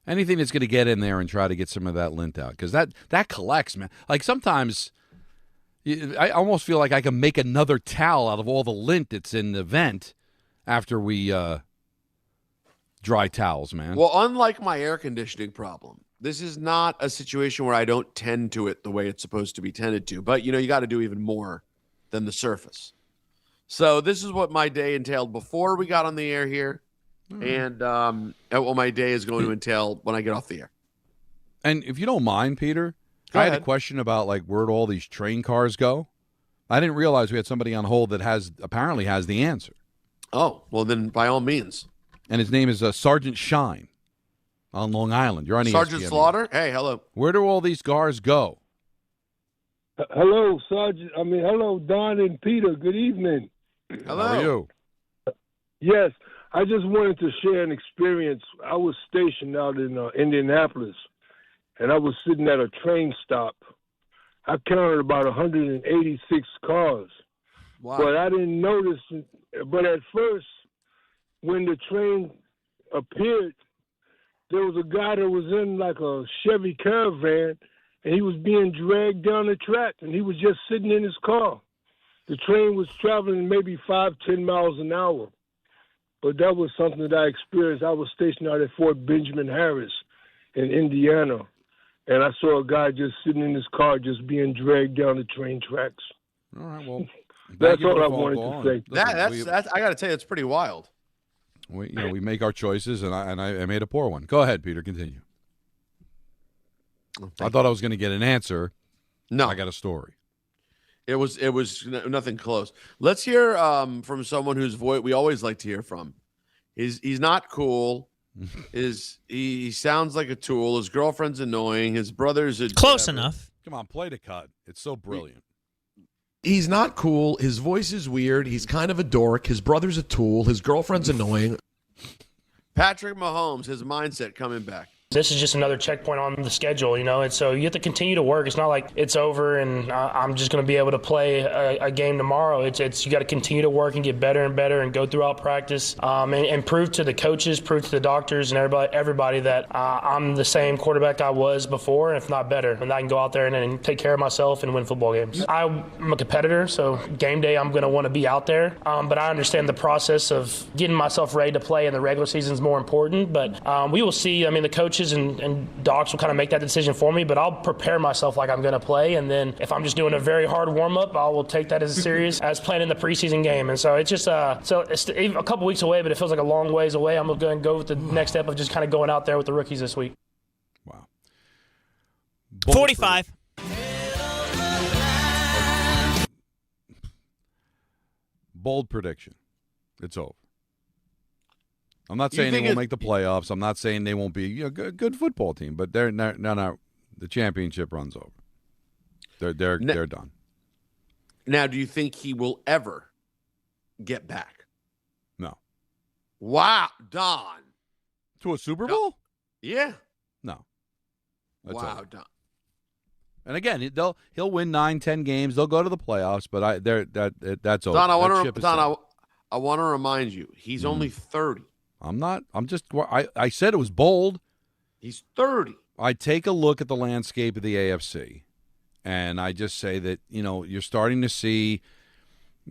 Anything that's going to get in there and try to get some of that lint out, because that collects, man. Sometimes I almost feel like I can make another towel out of all the lint that's in the vent after we dry towels, man. Well, unlike my air conditioning problem, this is not a situation where I don't tend to it the way it's supposed to be tended to. But, you got to do even more than the surface. So this is what my day entailed before we got on the air here. And what my day is going to entail when I get off the air. And if you don't mind, Peter, I had a question about where do all these train cars go? I didn't realize we had somebody on hold that apparently has the answer. Oh, well then by all means. And his name is Sergeant Shine on Long Island. You're on ESPN. Sergeant Slaughter? Hey, hello. Where do all these cars go? Hello, Sergeant. Hello, Don and Peter. Good evening. Hello. How are you? Yes. I just wanted to share an experience. I was stationed out in Indianapolis, and I was sitting at a train stop. I counted about 186 cars. Wow. But I didn't notice. But at first, when the train appeared, there was a guy that was in a Chevy Caravan, and he was being dragged down the track, and he was just sitting in his car. The train was traveling maybe 5-10 miles an hour. But that was something that I experienced. I was stationed out at Fort Benjamin Harris in Indiana, and I saw a guy just sitting in his car just being dragged down the train tracks. All right, well, that's all I wanted to say. That's I got to tell you, it's pretty wild. We make our choices, and I made a poor one. Go ahead, Peter. Continue. I thought I was going to get an answer. No, I got a story. It was nothing close. Let's hear from someone whose voice we always like to hear from. He's not cool. He sounds like a tool. His girlfriend's annoying. His brother's close enough. Come on, play the cut. It's so brilliant. He's not cool. His voice is weird. He's kind of a dork. His brother's a tool. His girlfriend's annoying. Patrick Mahomes, his mindset coming back. This is just another checkpoint on the schedule, and so you have to continue to work. It's not like it's over and I'm just going to be able to play a game tomorrow. It's you got to continue to work and get better and better and go throughout practice and prove to the coaches, prove to the doctors and everybody that I'm the same quarterback I was before, if not better, and I can go out there and take care of myself and win football games. I'm a competitor, so game day I'm going to want to be out there, but I understand the process of getting myself ready to play in the regular season is more important, but we will see. I mean, the coaches and docs will kind of make that decision for me, but I'll prepare myself like I'm going to play, and then if I'm just doing a very hard warm-up, I will take that as serious as playing in the preseason game. And so it's just so it's a couple weeks away, but it feels like a long ways away. I'm going to go with the next step of just kind of going out there with the rookies this week. Wow. 45. Bold prediction. It's over. I'm not saying they won't make the playoffs. I'm not saying they won't be a good football team, but they're not. The championship run's over. They're done. Now, do you think he will ever get back? No. Wow, Don. To a Super Bowl? Yeah. No. That's wow, over. Don. And again, he'll win 9-10 games. They'll go to the playoffs, but that's over. Don, I want to remind you, he's only 30. I said it was bold. He's 30. I take a look at the landscape of the AFC, and I just say that, you're starting to see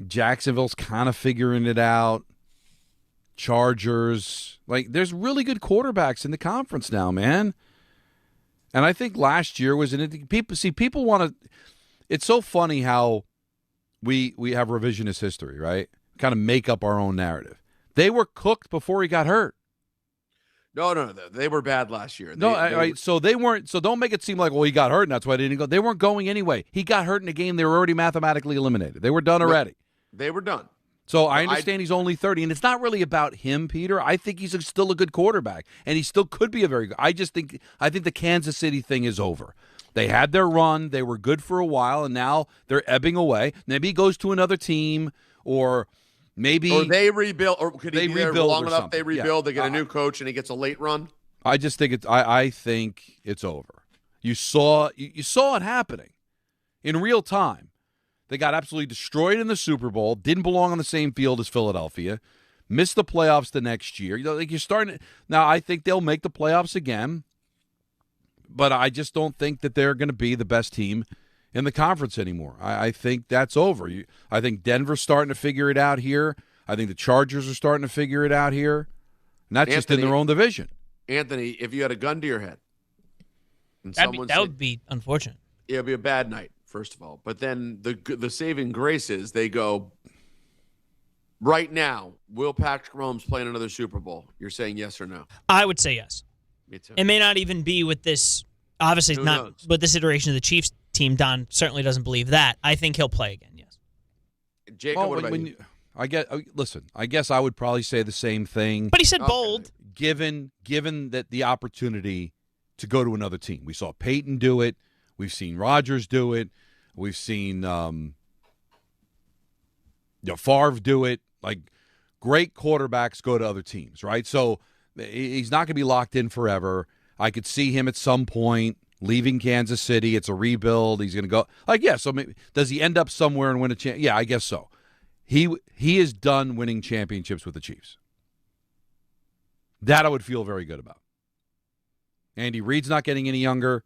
Jacksonville's kind of figuring it out. Chargers. There's really good quarterbacks in the conference now, man. And I think last year was people want to – it's so funny how we have revisionist history, right? Kind of make up our own narrative. They were cooked before he got hurt. No. They were bad last year. So they weren't. So don't make it seem like, well, he got hurt and that's why they didn't go. They weren't going anyway. He got hurt in a game they were already mathematically eliminated. They were done already. They were done. So I understand he's only 30, and it's not really about him, Peter. I think he's still a good quarterback, and he still could be a very good. I think the Kansas City thing is over. They had their run. They were good for a while, and now they're ebbing away. Maybe he goes to another team, or maybe they rebuild, or could he be there long enough? Something. They rebuild. They get a new coach, and he gets a late run. I just think I think it's over. You saw it happening in real time. They got absolutely destroyed in the Super Bowl. Didn't belong on the same field as Philadelphia. Missed the playoffs the next year. You're starting now. I think they'll make the playoffs again, but I just don't think that they're going to be the best team in the conference anymore. I think that's over. I think Denver's starting to figure it out here. I think the Chargers are starting to figure it out here, and that's just in their own division. Anthony, if you had a gun to your head, and that would be unfortunate. It would be a bad night. First of all, but then the saving grace is they go right now. Will Patrick Mahomes play in another Super Bowl? You're saying yes or no? I would say yes. Me too. It may not even be with this. Obviously, Who not knows? with this iteration of the Chiefs team. Don certainly doesn't believe that. I think he'll play again. Yes. Jacob, what about you? Listen, I guess I would probably say the same thing. But he said bold. Given that the opportunity to go to another team, we saw Peyton do it. We've seen Rodgers do it. We've seen Favre do it. Great quarterbacks go to other teams, right? So he's not going to be locked in forever. I could see him at some point leaving Kansas City. It's a rebuild. He's going to go. So maybe, does he end up somewhere and win a champ? Yeah, I guess so. He is done winning championships with the Chiefs. That I would feel very good about. Andy Reid's not getting any younger.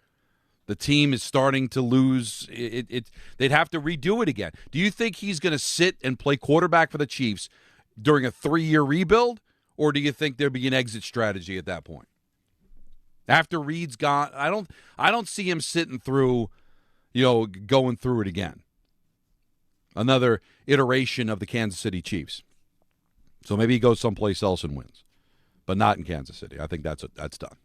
The team is starting to lose. They'd have to redo it again. Do you think he's going to sit and play quarterback for the Chiefs during a 3-year rebuild, or do you think there'd be an exit strategy at that point? After Reid's gone, I don't see him sitting through, going through it again. Another iteration of the Kansas City Chiefs. So maybe he goes someplace else and wins, but not in Kansas City. I think that's done.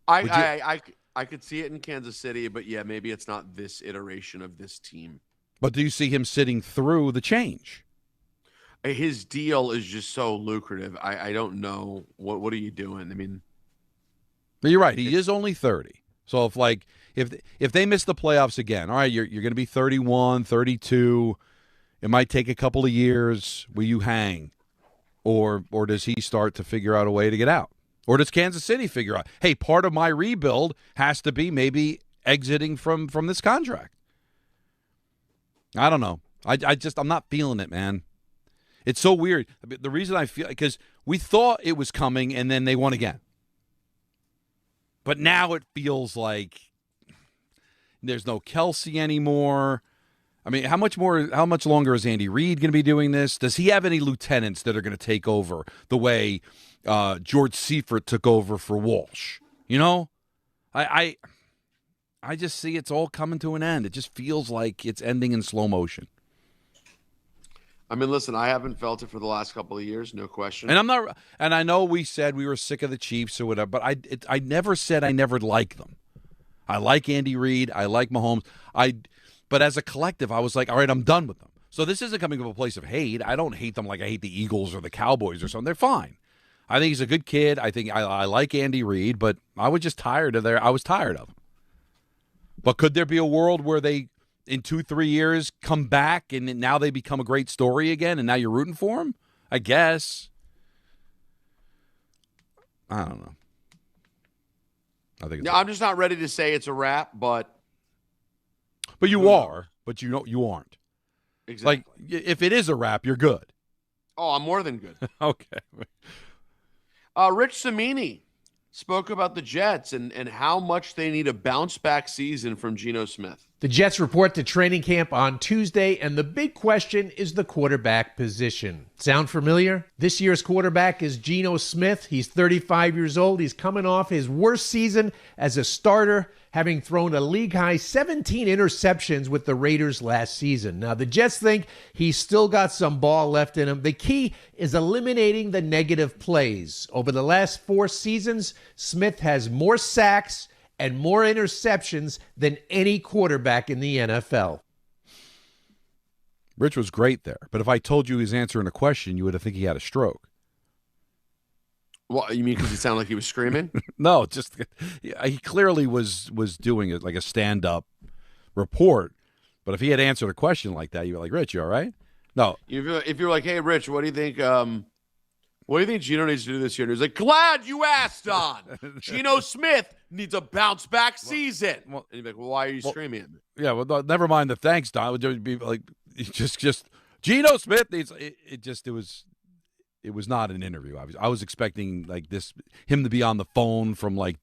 I could see it in Kansas City, but yeah, maybe it's not this iteration of this team. But do you see him sitting through the change? His deal is just so lucrative. I don't know. What are you doing? I mean, but you're right. He is only 30. So if they miss the playoffs again, all right, you're going to be 31, 32. It might take a couple of years. Will you hang, or does he start to figure out a way to get out? Or does Kansas City figure out, hey, part of my rebuild has to be maybe exiting from this contract? I don't know. I'm not feeling it, man. It's so weird. The reason I feel, because we thought it was coming and then they won again. But now it feels like there's no Kelsey anymore. I mean, how much longer is Andy Reid going to be doing this? Does he have any lieutenants that are going to take over the way George Seifert took over for Walsh? You know, I just see it's all coming to an end. It just feels like it's ending in slow motion. I mean, listen, I haven't felt it for the last couple of years, no question. And I know we said we were sick of the Chiefs or whatever, but I never said I never liked them. I like Andy Reid. I like Mahomes. But as a collective, I was like, all right, I'm done with them. So this isn't coming from a place of hate. I don't hate them like I hate the Eagles or the Cowboys or something. They're fine. I think he's a good kid. I think I like Andy Reid, but I was just tired of I was tired of him. But could there be a world where they, in 2-3 years, come back and now they become a great story again and now you're rooting for them? I guess. I don't know. I'm just not ready to say it's a wrap, but you are, but you aren't. Exactly. Like, if it is a wrap, you're good. Oh, I'm more than good. Okay. Rich Cimini spoke about the Jets and how much they need a bounce-back season from Geno Smith. The Jets report to training camp on Tuesday, and the big question is the quarterback position. Sound familiar? This year's quarterback is Geno Smith. He's 35 years old. He's coming off his worst season as a starter, having thrown a league-high 17 interceptions with the Raiders last season. Now, the Jets think he's still got some ball left in him. The key is eliminating the negative plays. Over the last 4 seasons, Smith has more sacks and more interceptions than any quarterback in the NFL. Rich was great there, but if I told you he was answering a question, you would have think he had a stroke. What, you mean because it sounded like he was screaming? No, just he clearly was doing it like a stand-up report. But if he had answered a question like that, you'd be like, Rich, you all right? No. If you're like, hey, Rich, what do you think Geno needs to do this year? And he's like, glad you asked, Don. Geno Smith needs a bounce-back season. And you're like, well, why are you screaming at me? Yeah, well, never mind the thanks, Don. It would be like, just Geno Smith needs it was not an interview. I was expecting like him to be on the phone from like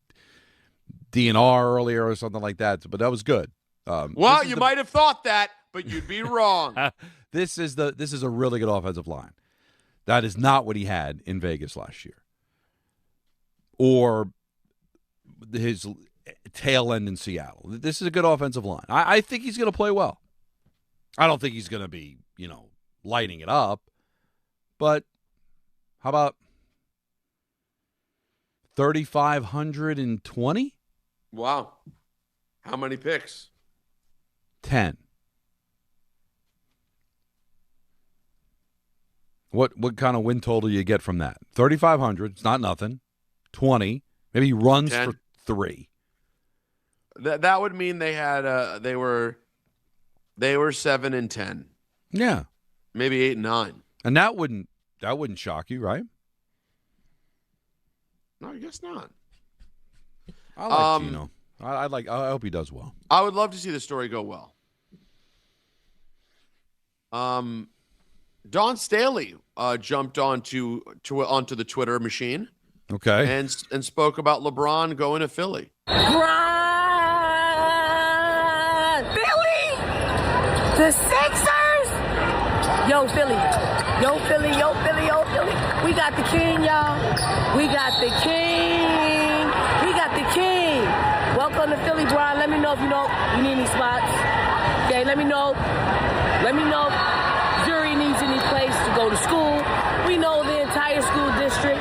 DNR earlier or something like that, but that was good. Well, you might have thought that, but you'd be wrong. This is a really good offensive line. That is not what he had in Vegas last year, or his tail end in Seattle. This is a good offensive line. I think he's going to play well. I don't think he's going to be, lighting it up, but how about 3,520? Wow. How many picks? 10. What kind of win total do you get from that? 3,500. It's not nothing. 20. Maybe he runs 10. for 3. That would mean they had they were 7-10. Yeah. Maybe 8-9. And that wouldn't shock you, right? No, I guess not. I like Geno. I hope he does well. I would love to see the story go well. Don Staley jumped onto the Twitter machine. Okay. And spoke about LeBron going to Philly. Philly! The Sixers! Yo, Philly. Yo, Philly. Yo, Philly. Yo, Philly. We got the king, y'all. We got the king. We got the king. Welcome to Philly, Brian. Let me know if you need any spots. Okay, let me know. Jury needs any place to go to school. We know the entire school district.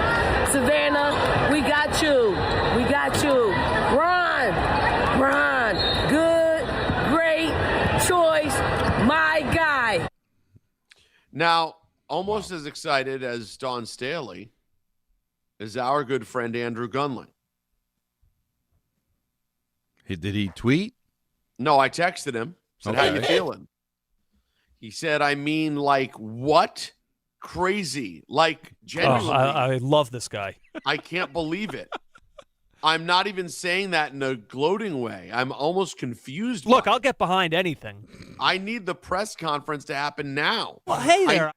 Savannah, we got you. We got you. Ron, good, great choice, my guy. Now, almost as excited as Don Staley is our good friend Andrew Gunling. Did he tweet? No, I texted him. Said, okay. How you feeling? He said, I mean, like, what? crazy. Like, genuinely. I love this guy. I can't believe it. I'm not even saying that in a gloating way. I'm almost confused. Look, I'll get behind anything. I need the press conference to happen now. Well, hey there.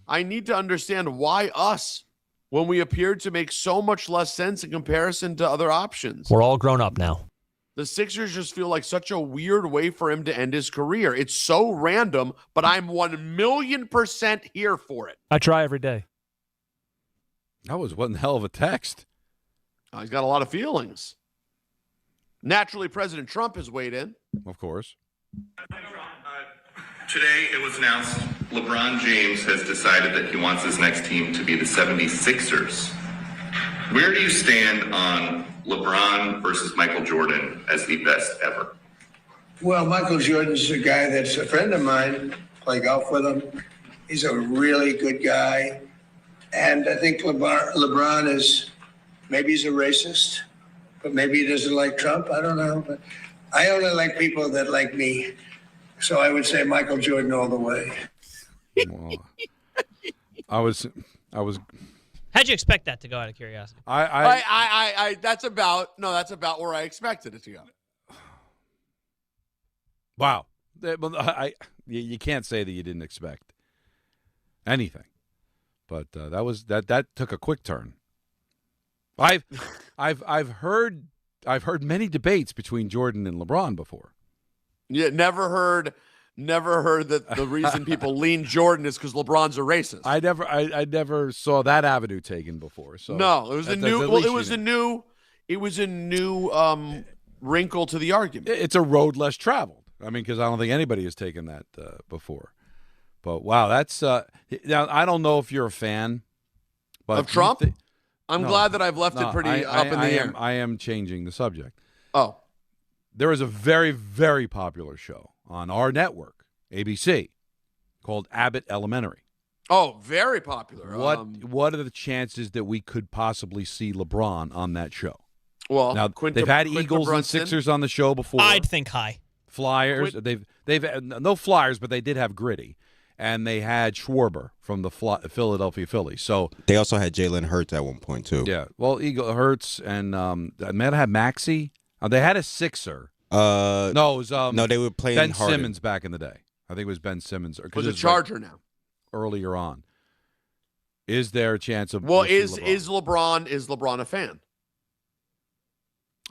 I need to understand why us when we appeared to make so much less sense in comparison to other options. We're all grown up now. The Sixers just feel like such a weird way for him to end his career. It's so random, but I'm 1,000,000% here for it. I try every day. That was one hell of a text. He's got a lot of feelings. Naturally, President Trump has weighed in. Of course. Today, it was announced LeBron James has decided that he wants his next team to be the 76ers. Where do you stand on LeBron versus Michael Jordan as the best ever? Well, Michael Jordan's a guy that's a friend of mine. Play golf with him. He's a really good guy. And I think LeBron is, maybe he's a racist, but maybe he doesn't like Trump. I don't know. But I only like people that like me. So I would say Michael Jordan all the way. Well, I was. How'd you expect that to go, out of curiosity? That's about where I expected it to go. Wow. You can't say that you didn't expect anything, but that took a quick turn. I've heard many debates between Jordan and LeBron before. Yeah, never heard that the reason people lean Jordan is because LeBron's a racist. I never saw that avenue taken before. So no, it was a new wrinkle to the argument. It's a road less traveled. I mean, because I don't think anybody has taken that before. But wow, that's now I don't know if you're a fan, but of Trump. I'm glad that I've left it pretty up in the air. I am changing the subject. Oh. There is a very, very popular show on our network, ABC, called Abbott Elementary. Oh, very popular. What are the chances that we could possibly see LeBron on that show? Well, now they've had Eagles and Sixers on the show before. I'd think high. Flyers. They've no Flyers, but they did have Gritty, and they had Schwarber from the Philadelphia Phillies. So they also had Jalen Hurts at one point too. Yeah, well, Hurts and they might have Maxey. They had a Sixer. No, it was no, they were playing Ben Harden. Simmons back in the day. I think it was Ben Simmons. Was a Charger now. Earlier on, is there a chance of? Well, is LeBron a fan?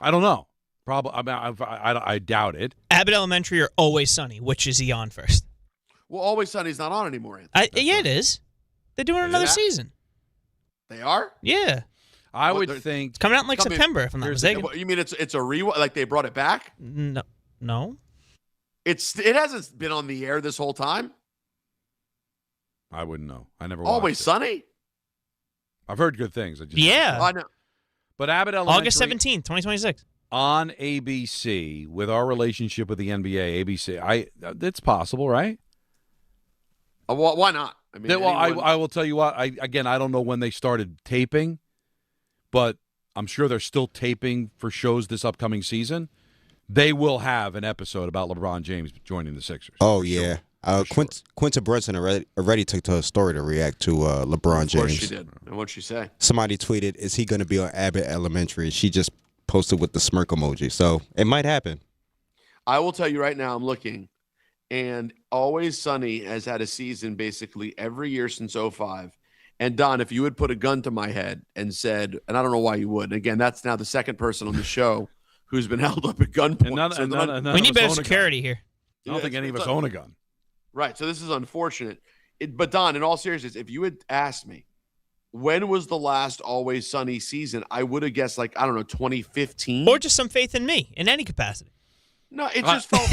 I don't know. Probably. I mean, I doubt it. Abbott Elementary or Always Sunny? Which is he on first? Well, Always Sunny's not on anymore, Anthony. Yeah, it is. They're doing another season. They are? Yeah. I would think it's coming out in September, if I'm not mistaken. You mean it's a rewatch? Like they brought it back? No. It hasn't been on the air this whole time. I wouldn't know. I never. Always Sunny. I've heard good things. I know. But Abbott Elementary, August 17th, 2026. On ABC, with our relationship with the NBA, ABC, it's possible, right? Why not? I mean, I will tell you what. I don't know when they started taping, but I'm sure they're still taping for shows this upcoming season. They will have an episode about LeBron James joining the Sixers. Oh, yeah. Quinta Brunson already took to her story to react to LeBron James. Of course she did. And what'd she say? Somebody tweeted, is he going to be on Abbott Elementary? She just posted with the smirk emoji. So it might happen. I will tell you right now, I'm looking, and Always Sunny has had a season basically every year since 2005. And Don, if you would put a gun to my head and said, and I don't know why you would, and again, that's now the second person on the show who's been held up at gunpoint. We need better security here. I don't think any of us own a gun. Right, so this is unfortunate. But Don, in all seriousness, if you had asked me, when was the last Always Sunny season, I would have guessed 2015. Or just some faith in me in any capacity. No, it just felt.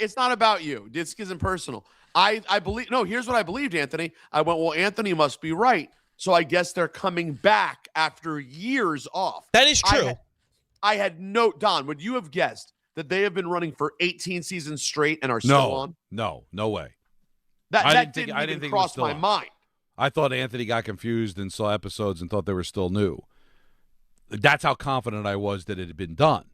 It's not about you. This isn't personal. I believe. No, here's what I believed, Anthony. I went, well, Anthony must be right. So I guess they're coming back after years off. That is true. I had no, Don, would you have guessed that they have been running for 18 seasons straight and are still on? No way. That didn't even cross my mind. I thought Anthony got confused and saw episodes and thought they were still new. That's how confident I was that it had been done.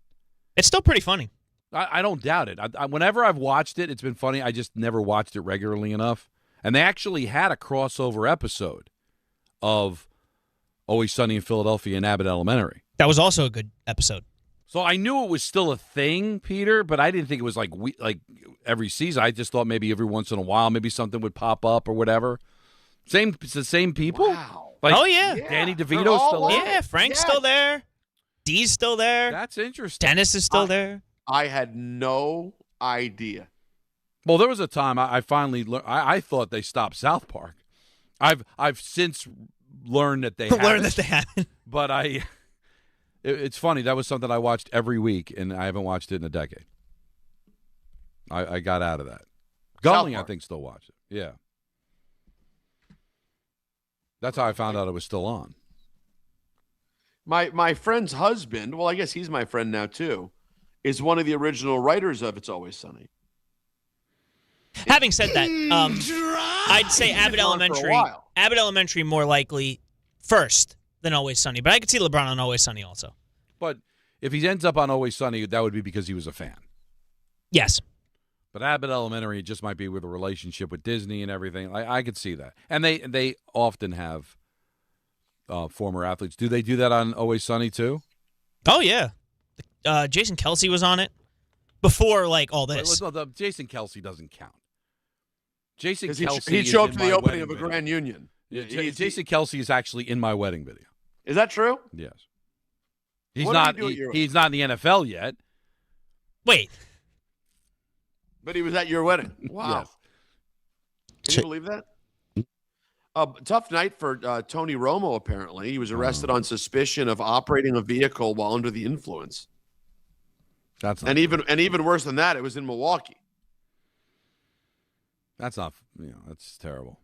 It's still pretty funny. I don't doubt it. Whenever I've watched it, it's been funny. I just never watched it regularly enough. And they actually had a crossover episode of Always Sunny in Philadelphia and Abbott Elementary. That was also a good episode. So I knew it was still a thing, Peter, but I didn't think it was like every season. I just thought maybe every once in a while, maybe something would pop up or whatever. It's the same people? Wow. Like, oh, yeah. Danny DeVito's still there? Yeah, Frank's still there. Dee's still there. That's interesting. Dennis is still there. I had no idea. Well, there was a time I finally learned. I thought they stopped South Park. I've since learned that they haven't. But it's funny. That was something I watched every week, and I haven't watched it in a decade. I got out of that. Gulling, I think, still watch it. Yeah. That's how I found out it was still on. My friend's husband, well, I guess he's my friend now too, is one of the original writers of It's Always Sunny. Having said that, I'd say Abbott Elementary. Abbott Elementary more likely first than Always Sunny, but I could see LeBron on Always Sunny also. But if he ends up on Always Sunny, that would be because he was a fan. Yes. But Abbott Elementary just might be with a relationship with Disney and everything. I could see that. And they often have former athletes. Do they do that on Always Sunny too? Oh, yeah. Jason Kelsey was on it before all this. Well, Jason Kelsey doesn't count. Jason Kelsey he'd show up to the opening of a Grand Union. Yeah, Jason Kelsey is actually in my wedding video. Is that true? Yes. He's not in the NFL yet. Wait. But he was at your wedding. Wow. Yes. Can you believe that? Tough night for Tony Romo, apparently. He was arrested on suspicion of operating a vehicle while under the influence. That's and even worse than that, it was in Milwaukee. That's not, that's terrible.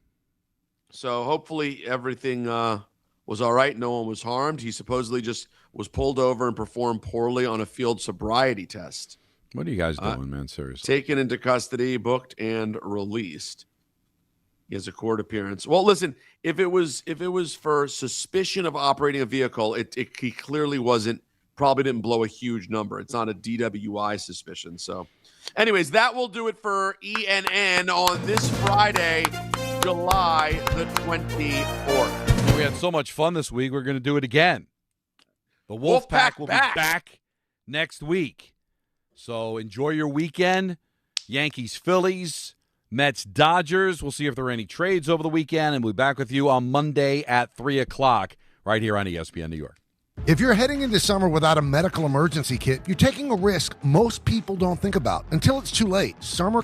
So hopefully everything was all right. No one was harmed. He supposedly just was pulled over and performed poorly on a field sobriety test. What are you guys doing, man? Seriously. Taken into custody, booked, and released. He has a court appearance. Well, listen, if it was for suspicion of operating a vehicle, he clearly wasn't. Probably didn't blow a huge number. It's not a DWI suspicion. So, anyways, that will do it for ENN on this Friday, July the 24th. We had so much fun this week. We're going to do it again. The Wolfpack will be back next week. So enjoy your weekend. Yankees, Phillies, Mets, Dodgers. We'll see if there are any trades over the weekend, and we'll be back with you on Monday at 3 o'clock right here on ESPN New York. If you're heading into summer without a medical emergency kit, you're taking a risk most people don't think about until it's too late. Summer